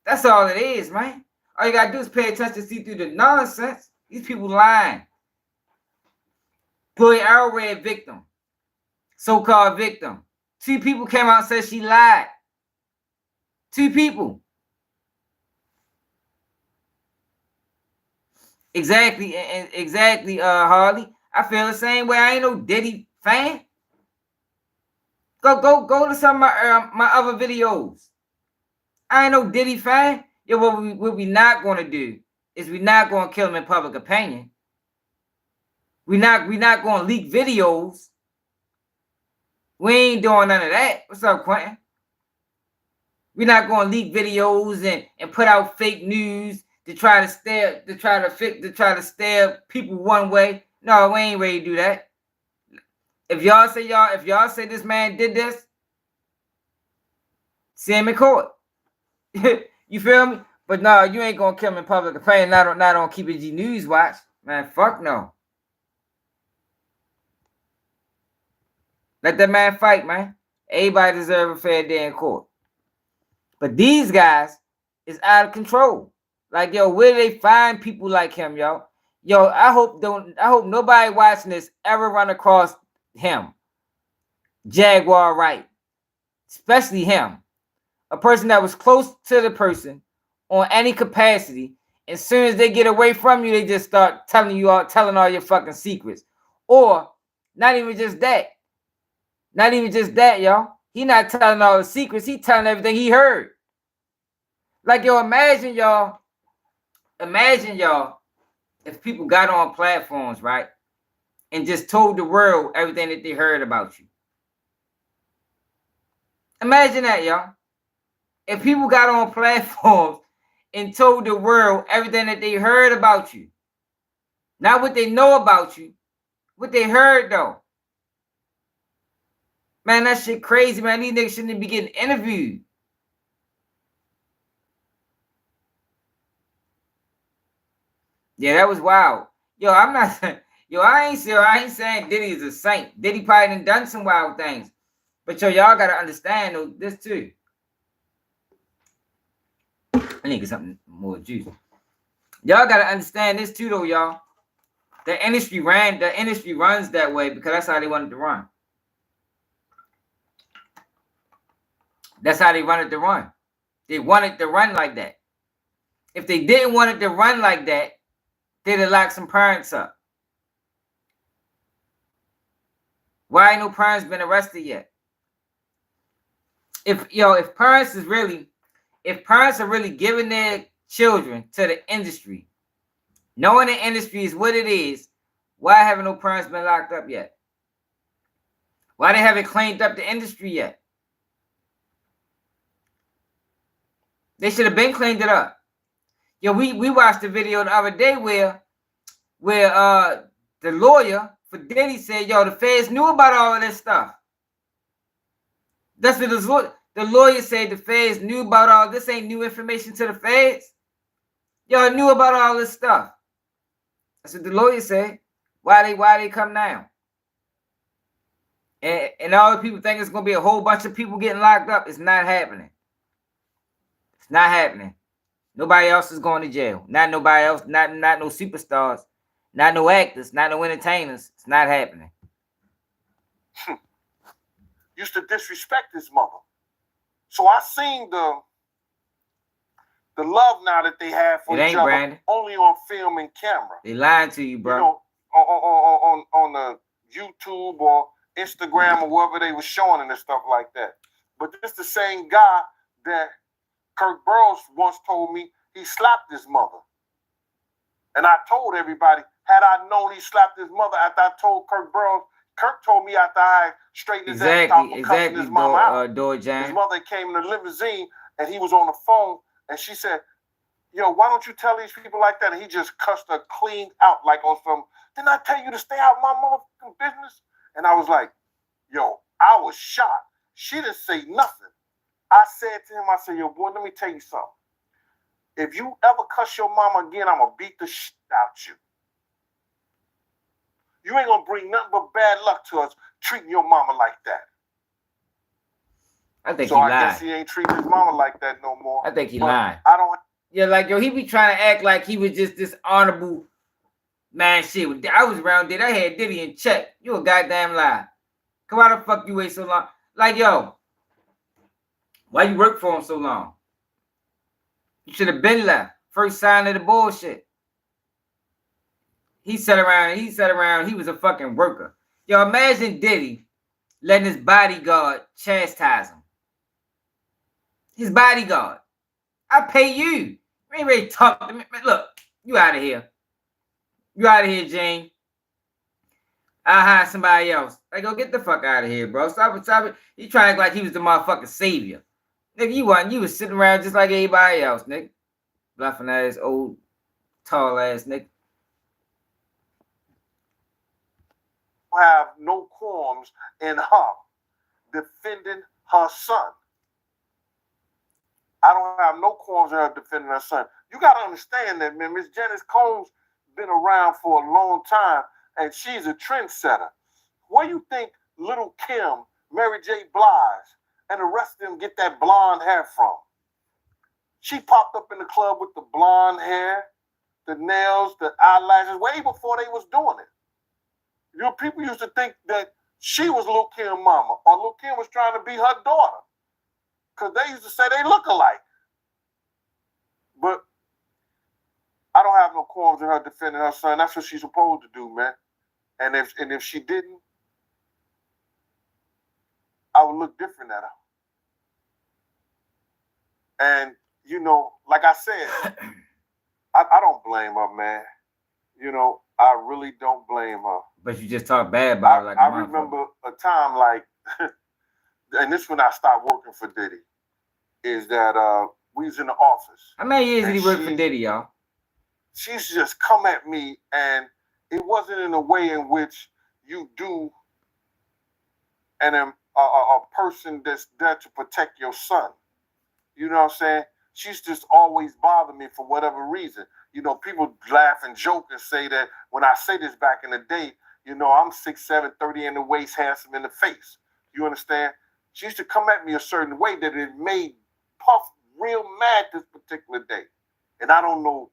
That's all it is, man. All you got to do is pay attention to see through the nonsense. These people lying. Boy, Arrowhead victim. So-called victim. 2 people came out and said she lied. 2 people. Exactly, Harley. I feel the same way. I ain't no Diddy fan. Go to some of my other videos. I ain't no Diddy fan. Yeah, what we not gonna do is we not gonna kill him in public opinion. We not gonna leak videos. We ain't doing none of that. What's up, Quentin? We're not gonna leak videos and put out fake news to try to stab people one way. No, we ain't ready to do that. If y'all say this man did this, see him in court. You feel me? But no, you ain't gonna kill him in public opinion. Not on Keep It G News Watch. Man, fuck no. Let that man fight, man. Everybody deserves a fair day in court. But these guys is out of control. Like, yo, where do they find people like him, yo? Yo, I hope nobody watching this ever run across him. Jaguar Wright. Especially him. A person that was close to the person on any capacity. As soon as they get away from you, they just start telling all your fucking secrets. Or not even just that. Not even just that, y'all. He not telling all the secrets. He telling everything he heard. Like, yo, imagine y'all if people got on platforms, right, and just told the world everything that they heard about you. Imagine that, y'all. If people got on platforms and told the world everything that they heard about you. Not what they know about you, what they heard, though. Man, that shit crazy, man. These niggas shouldn't be getting interviewed. Yeah, that was wild. Yo, I'm not... Yo, I ain't saying Diddy is a saint. Diddy probably done some wild things. But yo, y'all gotta understand though, this too. I need to get something more juice. Y'all gotta understand this too though, y'all. The industry runs that way because that's how they wanted to run. That's how they wanted to run. They wanted to run like that. If they didn't want it to run like that, they'd have locked some parents up. Why ain't no parents been arrested yet? If parents are really giving their children to the industry, knowing the industry is what it is, why haven't no parents been locked up yet? Why they haven't cleaned up the industry yet? They should have been cleaned it up. Yo, we watched the video the other day where the lawyer for Diddy said, yo, the feds knew about all of this stuff. That's what the lawyer said. The feds knew about all this. Ain't new information to the feds. Y'all knew about all this stuff. That's what the lawyer said. Why they come now? And all the people think it's gonna be a whole bunch of people getting locked up. It's not happening. It's not happening. Nobody else is going to jail. Not nobody else. Not no superstars. Not no actors. Not no entertainers. It's not happening. Used to disrespect his mother. So I seen the love now that they have for each other, Brandon. Only on film and camera. They lying to you, bro. You know, on the YouTube or Instagram or wherever they were showing it and stuff like that. But this the same guy that Kirk Burrows once told me he slapped his mother. And I told everybody, had I known he slapped his mother after I told Kirk Burrows, Kirk told me after I straightened his ass out for cussing his mama out. His mother came in the limousine and he was on the phone and she said, yo, why don't you tell these people like that? And he just cussed her clean out like on some, didn't I tell you to stay out of my motherfucking business? And I was like, yo, I was shocked. She didn't say nothing. I said to him, I said, yo, boy, let me tell you something. If you ever cuss your mama again, I'm going to beat the shit out you. You ain't going to bring nothing but bad luck to us treating your mama like that. I think so he I lied. guess he ain't treating his mama like that no more. I think he lied. I don't. Yeah, like, yo, he be trying to act like he was just this honorable man shit. I was around Diddy. I had Diddy in check. You a goddamn lie. Come on, the fuck you wait so long? Like, yo, why you work for him so long? You should have been left. First sign of the bullshit. He sat around, he was a fucking worker. Yo, imagine Diddy letting his bodyguard chastise him. His bodyguard. I pay you. You ain't ready to talk to me. Look, you out of here. You out of here, Jane. I'll hire somebody else. Like, go get the fuck out of here, bro. Stop it. He trying to act like he was the motherfucking savior. Nigga, you was sitting around just like everybody else, nigga. Bluffing ass, old, tall ass nigga. Have no qualms in her defending her son. I don't have no qualms in her defending her son. You got to understand that, man. Miss Janice Combs been around for a long time, and she's a trendsetter. Where you think Little Kim, Mary J. Blige, and the rest of them get that blonde hair from? She popped up in the club with the blonde hair, the nails, the eyelashes, way before they was doing it. You know, people used to think that she was Lil' Kim's mama, or Lil' Kim was trying to be her daughter, because they used to say they look alike. But I don't have no qualms in her defending her son. That's what she's supposed to do, man. And if she didn't, I would look different at her. And, you know, like I said, I don't blame her, man. You know, I really don't blame her. But you just talk bad about her like I remember a time like, and this when I stopped working for Diddy, is that we was in the office. How many years did he work for Diddy, y'all? She's just come at me, and it wasn't in a way in which you do a person that's there to protect your son. You know what I'm saying? She's just always bothered me for whatever reason. You know, people laugh and joke and say that when I say this back in the day, you know, I'm 6'7", 30 in the waist, handsome in the face. You understand? She used to come at me a certain way that it made Puff real mad this particular day. And I don't know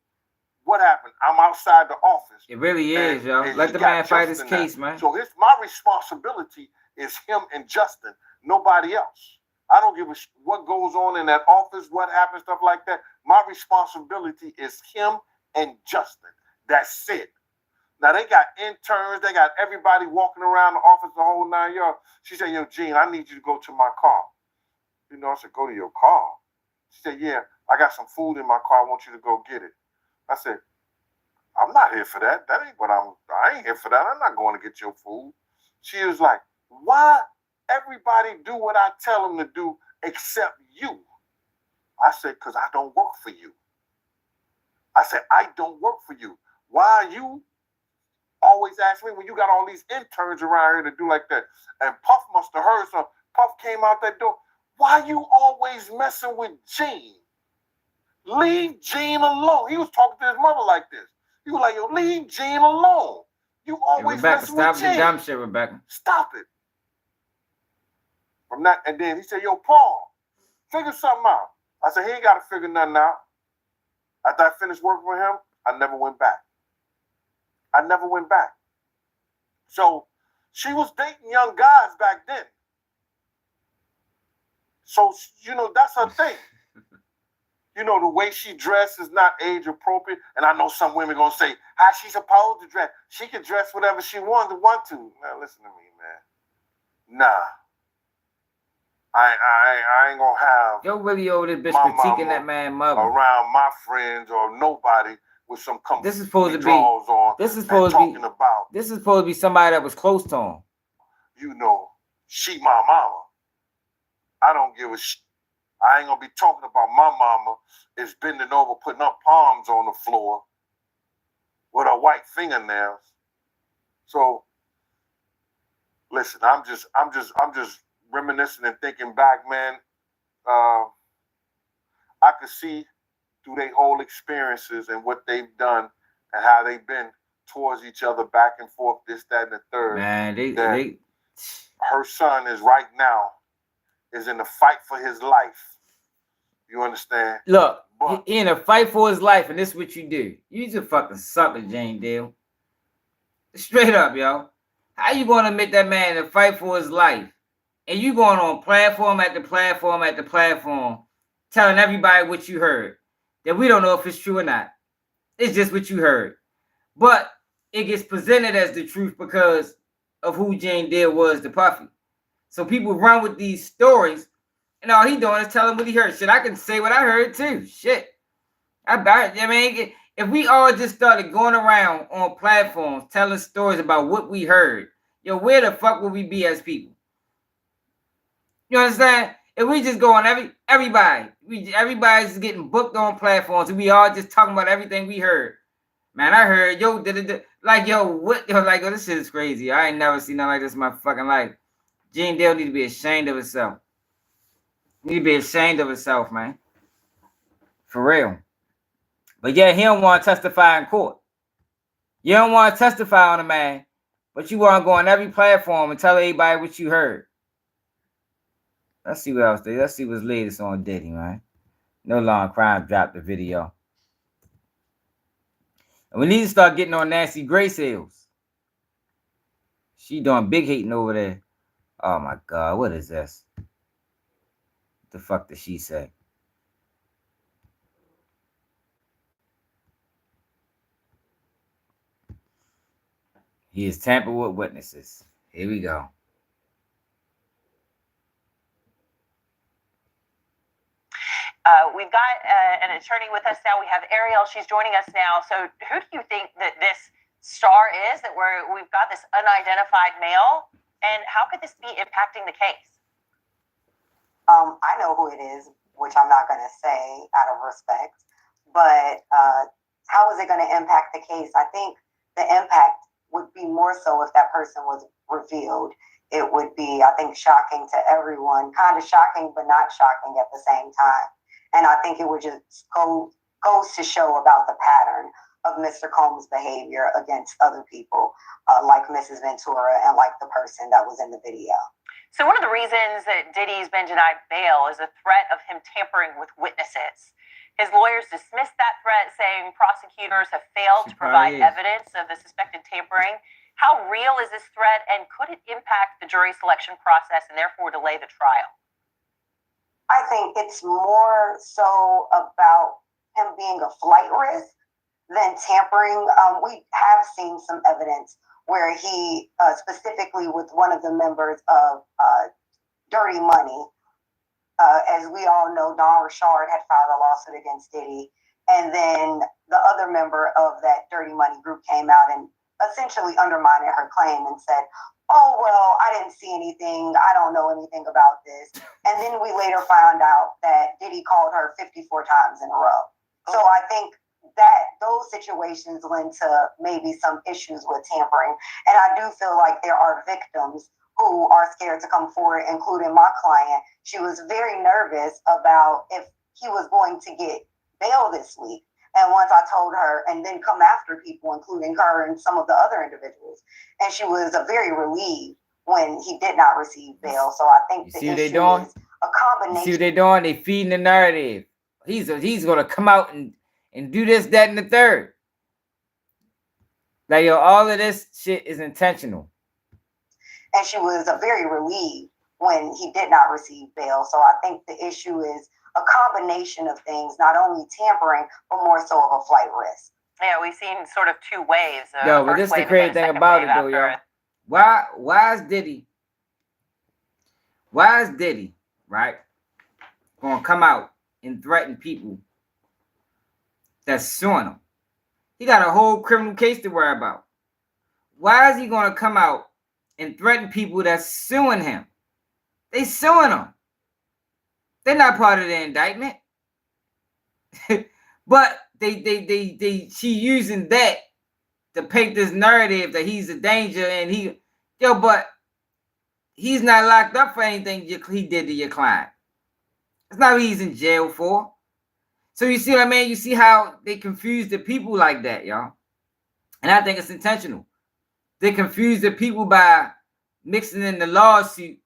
what happened. I'm outside the office. It really is, yo. Let the man fight his case, man. So my responsibility is him and Justin, nobody else. I don't give a what goes on in that office, what happens, stuff like that. My responsibility is him and Justin. That's it. Now, they got interns. They got everybody walking around the office the whole 9 yards. She said, yo, Gene, I need you to go to my car. You know, I said, go to your car? She said, yeah, I got some food in my car. I want you to go get it. I said, I'm not here for that. That ain't what I ain't here for that. I'm not going to get your food. She was like, why everybody do what I tell them to do except you? I said, because I don't work for you. I said, I don't work for you. Why are you always ask me when you got all these interns around here to do like that? And Puff must have heard something. Puff came out that door. Why you always messing with Gene? Leave Gene alone. He was talking to his mother like this. He was like, yo, leave Gene alone. You always messing with Gene. Stop the dumb shit, Rebecca. Stop it. From that, and then he said, yo, Paul, figure something out. I said, he ain't got to figure nothing out. After I finished working with him, I never went back. I never went back. So she was dating young guys back then. So, you know, that's her thing. You know, the way she dressed is not age appropriate. And I know some women going to say, how she supposed to dress? She can dress whatever she want to. Now, listen to me, man. Nah. I ain't going to have yo really over this bitch critiquing that man mother around my friends or nobody with some company. This is supposed to be on. This is supposed to be talking about. This is supposed to be somebody that was close to him. You know, she my mama. I don't give a shit. I ain't gonna be talking about my mama is bending over, putting her palms on the floor with her white fingernails. So listen, I'm just reminiscing and thinking back, man. I could see through their whole experiences and what they've done and how they've been towards each other, back and forth, this, that, and the third. Man, her son is right now is in the fight for his life. You understand? Look, he in a fight for his life, and this is what you do. You just a fucking sucker, Jane Dale. Straight up, yo. How you gonna make that man in a fight for his life? And you going on platform after platform after platform, telling everybody what you heard. That we don't know if it's true or not. It's just what you heard. But it gets presented as the truth because of who Jane Dale was to Puffy. So people run with these stories, and all he doing is telling what he heard. Shit, I can say what I heard too. Shit. I mean, if we all just started going around on platforms telling stories about what we heard, yo, where the fuck would we be as people? You understand? If we just go on everybody's getting booked on platforms, and we all just talking about everything we heard. Man, I heard, yo, like, yo, what? Yo, like, oh, this shit is crazy. I ain't never seen nothing like this in my fucking life. Jane Dale need to be ashamed of herself. Need to be ashamed of herself, man. For real. But yeah, he don't want to testify in court. You don't want to testify on a man, but you want to go on every platform and tell everybody what you heard. Let's see what else there. Let's see what's latest on Diddy, man. No Long Crime dropped the video. And we need to start getting on Nancy Grace heels. She doing big hating over there. Oh my God, what is this? What the fuck did she say? He is tampered with witnesses. Here we go. We've got an attorney with us now. We have Ariel. She's joining us now. So who do you think that this star is, that we've got this unidentified male? And how could this be impacting the case? I know who it is, which I'm not going to say out of respect. But how is it going to impact the case? I think the impact would be more so if that person was revealed. It would be, I think, shocking to everyone. Kind of shocking, but not shocking at the same time. And I think it would just goes to show about the pattern of Mr. Combs' behavior against other people, like Mrs. Ventura and like the person that was in the video. So one of the reasons that Diddy's been denied bail is a threat of him tampering with witnesses. His lawyers dismissed that threat, saying prosecutors have failed to provide evidence of the suspected tampering. How real is this threat, and could it impact the jury selection process and therefore delay the trial? I think it's more so about him being a flight risk than tampering. We have seen some evidence where he, specifically with one of the members of Dirty Money, as we all know, Don Richard had filed a lawsuit against Diddy. And then the other member of that Dirty Money group came out and essentially undermined her claim and said, oh, well, I didn't see anything. I don't know anything about this. And then we later found out that Diddy called her 54 times in a row. So I think that those situations lend to maybe some issues with tampering. And I do feel like there are victims who are scared to come forward, including my client. She was very nervous about if he was going to get bail this week. And once I told her, and then come after people, including her and some of the other individuals. And she was very relieved when he did not receive bail. So I think the issue is a combination. You see what they're doing? They feeding the narrative. He's going to come out and do this, that, and the third. Like, yo, all of this shit is intentional. And she was very relieved when he did not receive bail. So I think the issue is a combination of things, not only tampering, but more so of a flight risk. Yeah, we've seen sort of two waves. Yo, but this is the crazy thing about it, though, yo. Why is Diddy, right, gonna come out and threaten people that's suing him? He got a whole criminal case to worry about. Why is he gonna come out and threaten people that's suing him? They suing him. They're not part of the indictment. But she using that to paint this narrative that he's a danger and but he's not locked up for anything he did to your client. That's not what he's in jail for. So you see what I mean? You see how they confuse the people like that, y'all. And I think it's intentional. They confuse the people by mixing in the lawsuit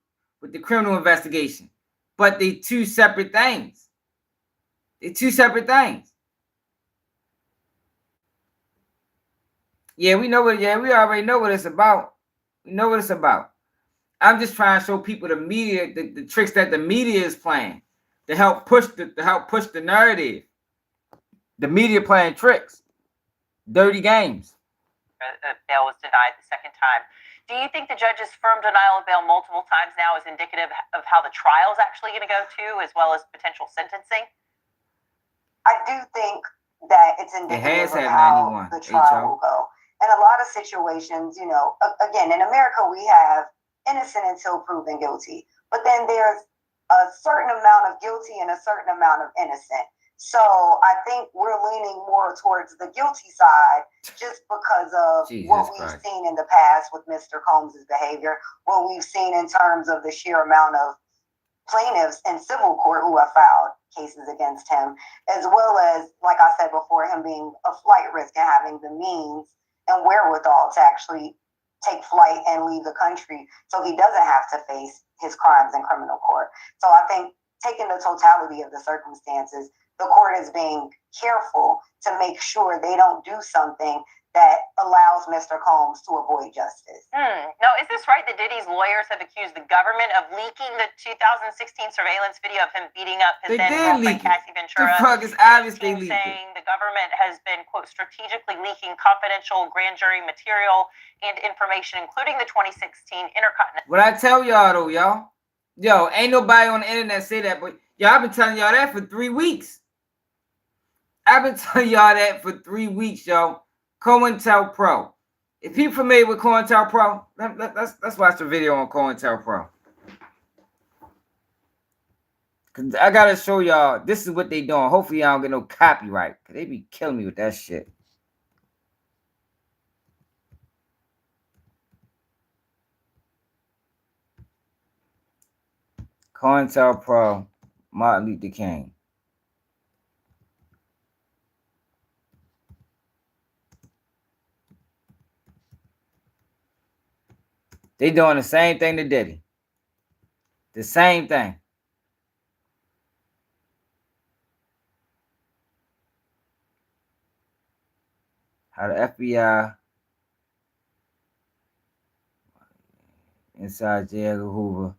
with the criminal investigation. But they two separate things. Yeah, we already know what it's about. We know what it's about. I'm just trying to show people the media, the tricks that the media is playing to help push the narrative. The media playing tricks. Dirty games. Bail was denied the second time. Do you think the judge's firm denial of bail multiple times now is indicative of how the trial is actually going to go too, as well as potential sentencing? I do think that it's indicative of how the trial will go. In a lot of situations, again, in America, we have innocent until proven guilty. But then there's a certain amount of guilty and a certain amount of innocent. So I think we're leaning more towards the guilty side just because of what we've seen in the past with Mr. Combs' behavior, what we've seen in terms of the sheer amount of plaintiffs in civil court who have filed cases against him, as well as, like I said before, him being a flight risk and having the means and wherewithal to actually take flight and leave the country so he doesn't have to face his crimes in criminal court. So I think taking the totality of the circumstances, the court is being careful to make sure they don't do something that allows Mr. Combs to avoid justice. Now, is this right that Diddy's lawyers have accused the government of leaking the 2016 surveillance video of him beating up his then girlfriend Cassie Ventura? The fuck is obvious they leaked it. Saying the government has been, quote, strategically leaking confidential grand jury material and information, including the 2016 Intercontinental. What I tell y'all though, y'all, ain't nobody on the internet say that, but y'all, I've been telling y'all that for 3 weeks. I've been telling y'all that for 3 weeks, y'all. COINTELPRO. If you're familiar with COINTELPRO, let's watch the video on COINTELPRO. Cause I gotta show y'all this is what they doing. Hopefully y'all don't get no copyright. Cause they be killing me with that shit. COINTELPRO, Martin Luther King. They doing the same thing to Diddy. The same thing. How the FBI inside J. Edgar Hoover.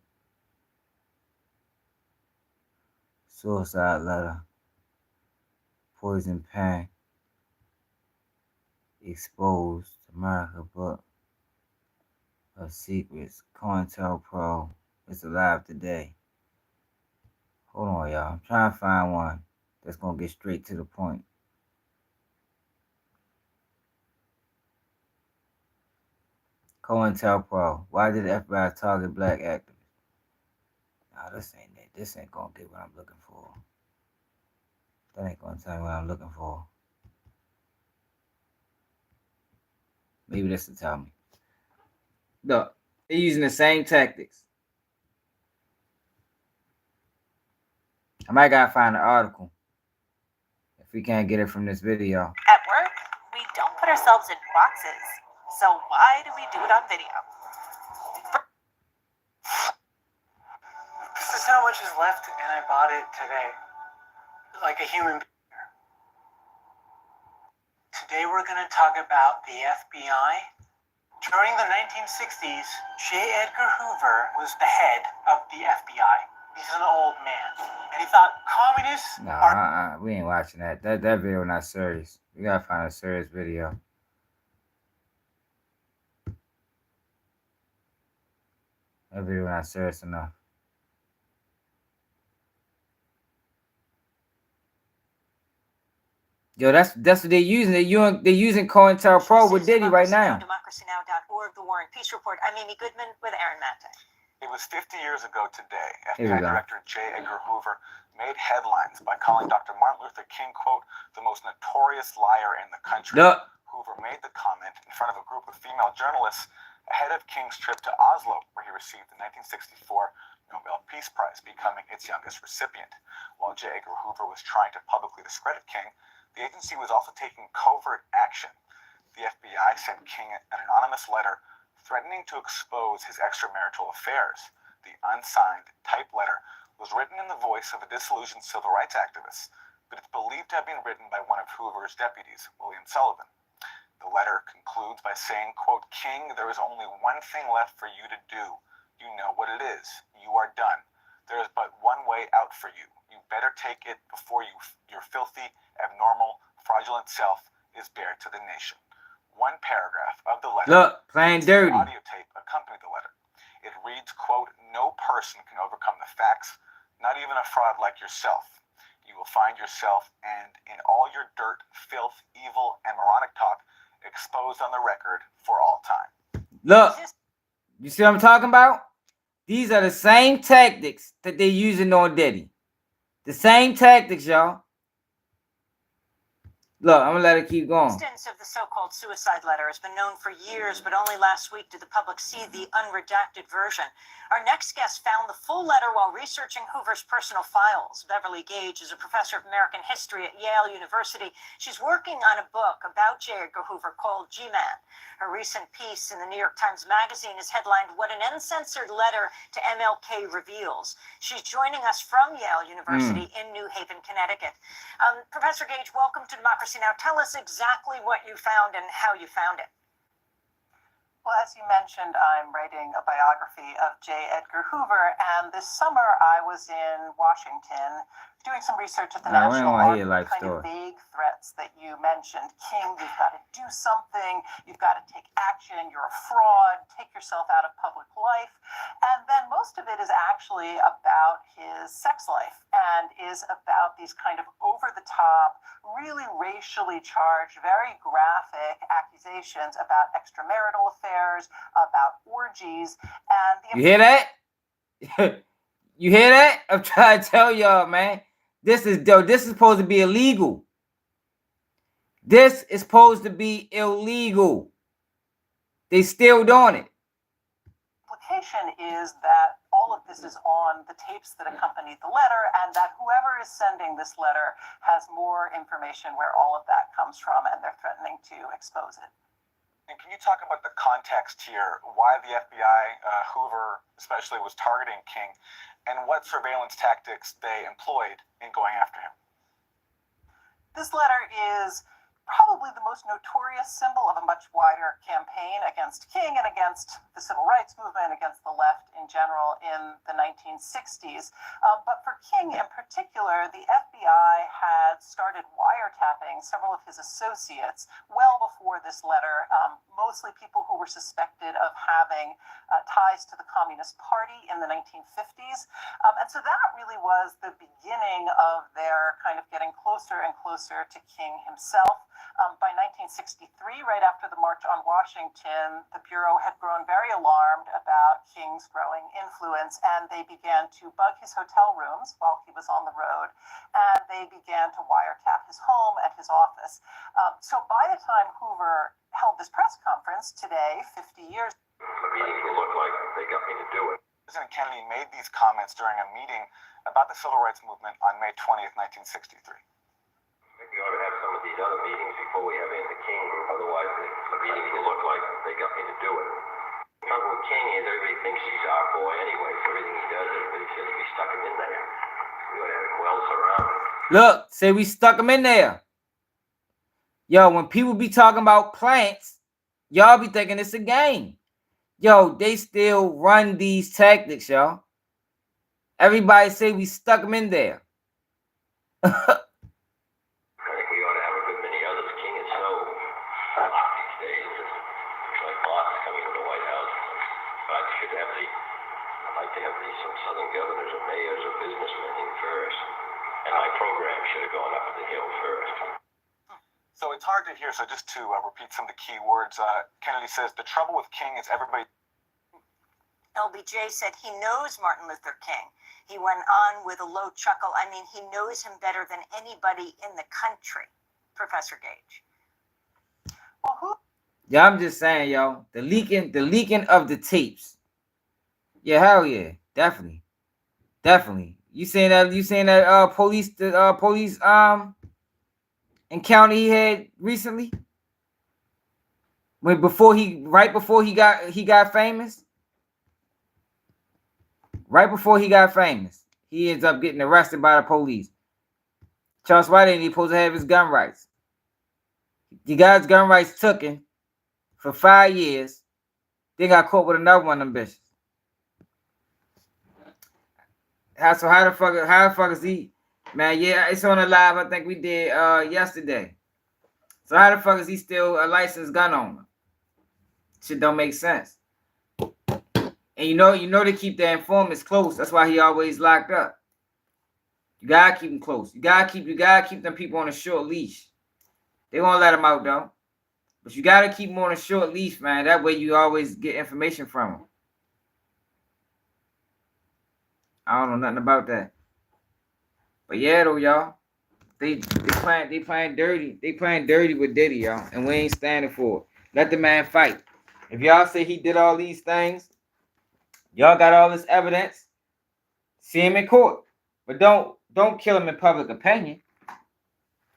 Suicide letter. Poison pen. Exposed America book of secrets. COINTELPRO is alive today. Hold on, y'all. I'm trying to find one that's gonna get straight to the point. COINTELPRO. Why did the FBI target black activists? Nah, this ain't it. This ain't gonna get what I'm looking for. That ain't gonna tell me what I'm looking for. Maybe this will tell me. Look, they're using the same tactics. I might gotta find an article if we can't get it from this video. At work, we don't put ourselves in boxes. So why do we do it on video? This is how much is left, and I bought it today. Like a human being. Today we're going to talk about the FBI. During the 1960s, J. Edgar Hoover was the head of the FBI. He's an old man. And he thought communists Nah, we ain't watching that. That video not serious. We gotta find a serious video. That video not serious enough. Yo, that's what they're using. They're using COINTELPRO with Diddy right now. DemocracyNow.org, The War and Peace Report. I'm Amy Goodman with Aaron Mante. It was 50 years ago today, Here we FBI go. Director J. Edgar Hoover made headlines by calling Dr. Martin Luther King, quote, the most notorious liar in the country. Look. Hoover made the comment in front of a group of female journalists ahead of King's trip to Oslo, where he received the 1964 Nobel Peace Prize, becoming its youngest recipient. While J. Edgar Hoover was trying to publicly discredit King, the agency was also taking covert action. The FBI sent King an anonymous letter threatening to expose his extramarital affairs. The unsigned type letter was written in the voice of a disillusioned civil rights activist, but it's believed to have been written by one of Hoover's deputies, William Sullivan. The letter concludes by saying, quote, King, there is only one thing left for you to do. You know what it is. You are done. There is but one way out for you. You better take it before your filthy, abnormal, fraudulent self is bare to the nation. One paragraph of the letter, Look, playing dirty. audio tape accompanied the letter. It reads, quote, no person can overcome the facts, not even a fraud like yourself. You will find yourself and in all your dirt, filth, evil, and moronic talk exposed on the record for all time. Look, you see what I'm talking about? These are the same tactics that they're using on Diddy. The same tactics, y'all. Look, I'm gonna let it keep going. The existence of the so-called suicide letter has been known for years, but only last week did the public see the unredacted version. Our next guest found the full letter while researching Hoover's personal files. Beverly Gage is a professor of American history at Yale University. She's working on a book about J. Edgar Hoover called G-Man. Her recent piece in the New York Times Magazine is headlined, "What an Uncensored Letter to MLK Reveals." She's joining us from Yale University in New Haven, Connecticut. Professor Gage, welcome to Democracy Now! Tell us exactly what you found and how you found it. Well, as you mentioned, I'm writing a biography of J. Edgar Hoover, and this summer I was in Washington doing some research at the National Archives, kind of vague threats that you mentioned. King, you've got to do something, you've got to take action, you're a fraud, take yourself out of public life. And then most of it is actually about his sex life and is about these kind of over-the-top, really racially charged, very graphic accusations about extramarital affairs, about orgies, and the... You hear that? You hear that? I'm trying to tell y'all, man. This is supposed to be illegal. This is supposed to be illegal. They still doing it. Implication is that all of this is on the tapes that accompany the letter, and that whoever is sending this letter has more information where all of that comes from, and they're threatening to expose it. And can you talk about the context here, why the FBI, Hoover especially, was targeting King, and what surveillance tactics they employed in going after him? This letter is probably the most notorious symbol of a much wider campaign against King and against the civil rights movement, against the left in general in the 1960s. But for King in particular, the FBI had started wiretapping several of his associates well before this letter, mostly people who were suspected of having ties to the Communist Party in the 1950s. And so that really was the beginning of their kind of getting closer and closer to King himself. By 1963, right after the March on Washington, the Bureau had grown very alarmed about King's growing influence, and they began to bug his hotel rooms while he was on the road, and they began to wiretap his home and his office. So by the time Hoover held this press conference today, 50 years... The meetings will look like they got me to do it. President Kennedy made these comments during a meeting about the civil rights movement on May 20th, 1963. I think we ought to have some of these other meetings before we have in the King. Otherwise, the meetings will look like they got me to do it. The trouble with King is everybody thinks he's our boy anyway. For everything he does, everybody says we stuck him in there. We ought to have him well surrounded. Look, say we stuck him in there. Yo, when people be talking about plants, y'all be thinking it's a game. Yo, they still run these tactics, y'all. Everybody say we stuck him in there. So it's hard to hear, so just to repeat some of the key words, Kennedy says, the trouble with King is everybody... LBJ said he knows Martin Luther King. He went on with a low chuckle. I mean, he knows him better than anybody in the country, Professor Gage. Well, yeah, I'm just saying, yo, the leaking of the tapes. Yeah, hell yeah, definitely. You saying that police encounter he had recently? Right before he got famous? Right before he got famous, he ends up getting arrested by the police. Charles White ain't supposed to have his gun rights. The guy's gun rights took him for 5 years. Then got caught with another one of them bitches. How the fuck is he? Man, yeah, it's on the live I think we did yesterday. So how the fuck is he still a licensed gun owner? Shit don't make sense. And you know they keep their informants close. That's why he always locked up. You gotta keep him close. You gotta keep them people on a short leash. They won't let them out though. But you gotta keep them on a short leash, man. That way you always get information from them. I don't know nothing about that. But yeah, though, y'all. They playing dirty. They playing dirty with Diddy, y'all, and we ain't standing for it. Let the man fight. If y'all say he did all these things, y'all got all this evidence. See him in court, but don't kill him in public opinion.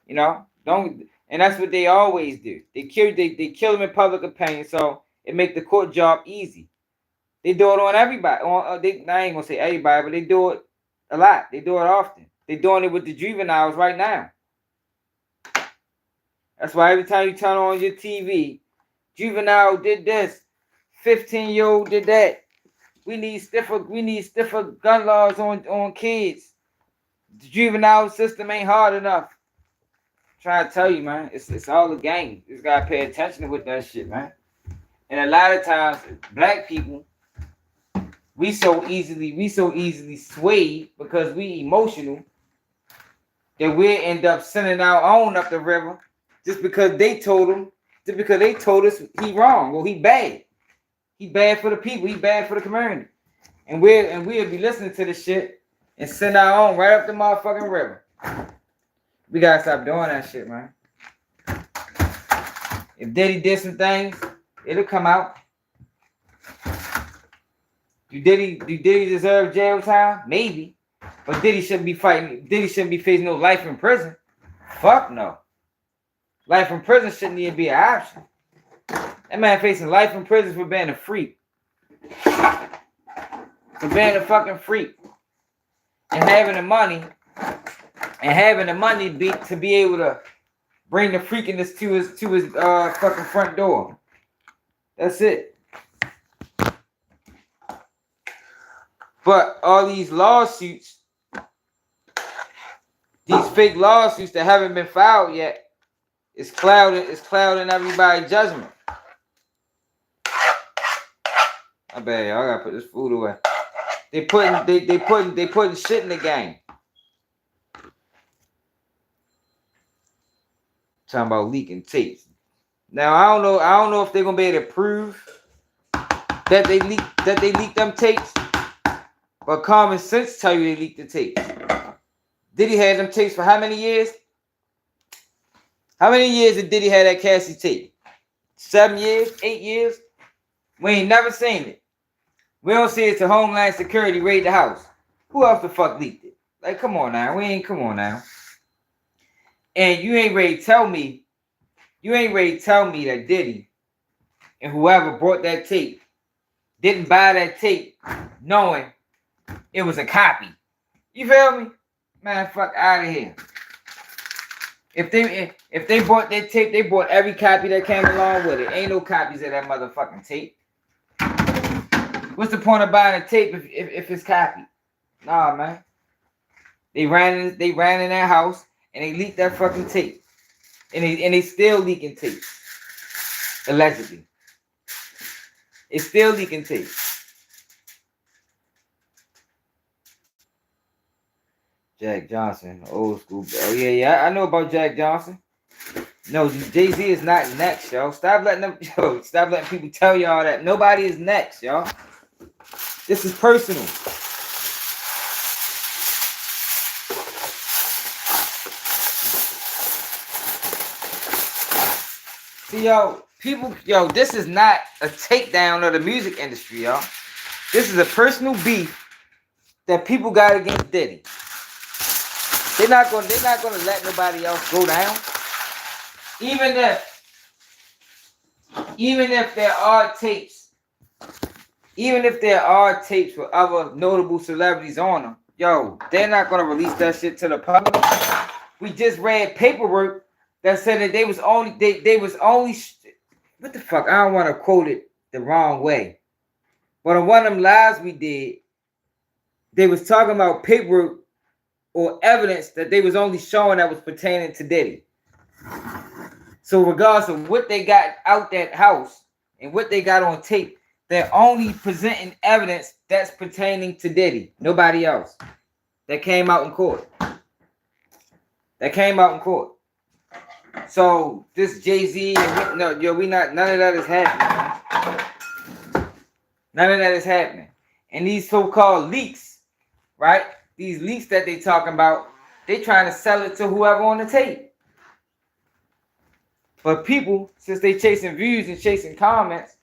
You know, don't. And that's what they always do. They kill him in public opinion, so it make the court job easy. They do it on everybody. I ain't gonna say everybody, but they do it a lot. They do it often. They're doing it with the juveniles right now. That's why every time you turn on your TV, juvenile did this, 15-year-old did that. We need stiffer gun laws on kids. The juvenile system ain't hard enough. I'm trying to tell you, man, it's all a game. You just gotta pay attention with that shit, man. And a lot of times, black people, we so easily swayed because we emotional that we end up sending our own up the river just because they told us he wrong or he bad. He bad for the people, he bad for the community. And we'll be listening to this shit and send our own right up the motherfucking river. We gotta stop doing that shit, man. If Diddy did some things, it'll come out. Do Diddy deserve jail time? Maybe. But Diddy shouldn't be facing no life in prison. Fuck no. Life in prison shouldn't even be an option. That man facing life in prison for being a freak. For being a fucking freak. And having the money to be able to bring the freakiness to his fucking front door. That's it. But all these lawsuits, these fake lawsuits that haven't been filed yet, it's clouding everybody's judgment. I bet y'all gotta put this food away. They putting shit in the game. Talking about leaking tapes. Now I don't know if they're gonna be able to prove that they leaked them tapes. But common sense tell you they leaked the tapes. Diddy had them tapes for how many years? How many years did Diddy have that Cassie tape? 7 years? 8 years? We ain't never seen it. We don't see it till Homeland Security raid the house. Who else the fuck leaked it? Like, come on now. Come on now. And you ain't ready to tell me that Diddy and whoever brought that tape didn't buy that tape knowing it was a copy. You feel me? Man, fuck out of here. If they bought that tape, they bought every copy that came along with it. Ain't no copies of that motherfucking tape. What's the point of buying a tape if it's copied? Nah, man. They ran in that house and they leaked that fucking tape. And they still leaking tape. Allegedly. It's still leaking tape. Jack Johnson, old school. Oh yeah, I know about Jack Johnson. No, Jay-Z is not next, yo. Stop letting people tell y'all that nobody is next, y'all. This is personal. See, this is not a takedown of the music industry, y'all. This is a personal beef that people got against Diddy. They're not gonna let nobody else go down. Even if there are tapes with other notable celebrities on them, they're not gonna release that shit to the public. We just read paperwork that said that they was only what the fuck? I don't want to quote it the wrong way, but on one of them lives we did, they was talking about paperwork or evidence that they was only showing that was pertaining to Diddy. So regardless of what they got out that house and what they got on tape, they're only presenting evidence that's pertaining to Diddy. Nobody else. That came out in court. So this Jay-Z and none of that is happening. None of that is happening. And these so-called leaks, right? These leaks that they talking about, They trying to sell it to whoever on the tape. But people, since they chasing views and chasing comments,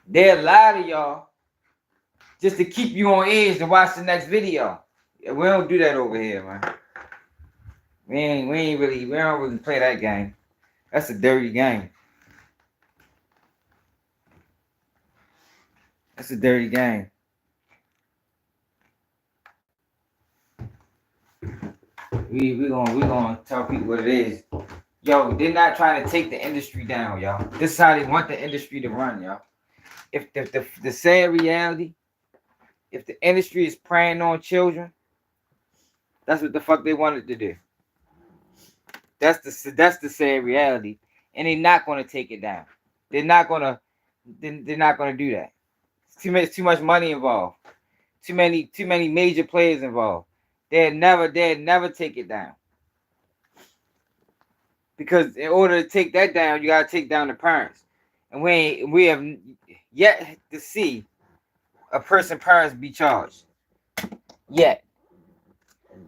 they'll lie to y'all just to keep you on edge to watch the next video. Yeah, we don't do that over here, man. We don't really play that game. That's a dirty game. That's a dirty game. We gonna tell people what it is. Yo, they're not trying to take the industry down, y'all. This is how they want the industry to run, y'all. If the sad reality, if the industry is preying on children, that's what the fuck they wanted to do. That's the sad reality, and they're not gonna take it down. They're not gonna do that. It's too much money involved. Too many major players involved. They'd never take it down. Because in order to take that down, you gotta take down the parents. And we have yet to see a person parents be charged. Yet.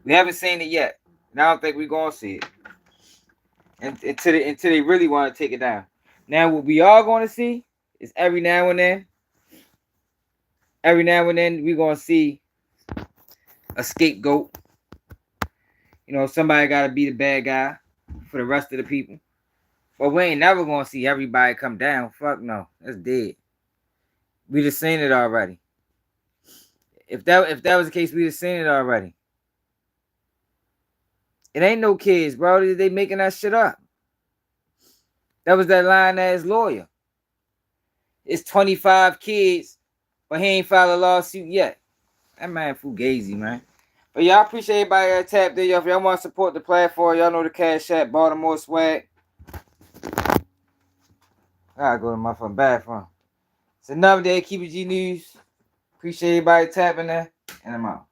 We haven't seen it yet. And I don't think we're gonna see it. Until they really want to take it down. Now what we are gonna see is every now and then we're gonna see a scapegoat. You know, somebody gotta be the bad guy for the rest of the people. But we ain't never gonna see everybody come down. Fuck no. That's dead. We just seen it already. If that was the case, we just seen it already. It ain't no kids, bro. They making that shit up. That was that lying ass lawyer. It's 25 kids, but he ain't filed a lawsuit yet. That man fugazi, man. But y'all appreciate everybody that tapped in. If y'all want to support the platform, y'all know the Cash App, Baltimore Swag. I gotta go to my fucking bathroom. It's another day, Keep It G News. Appreciate everybody tapping there, and I'm out.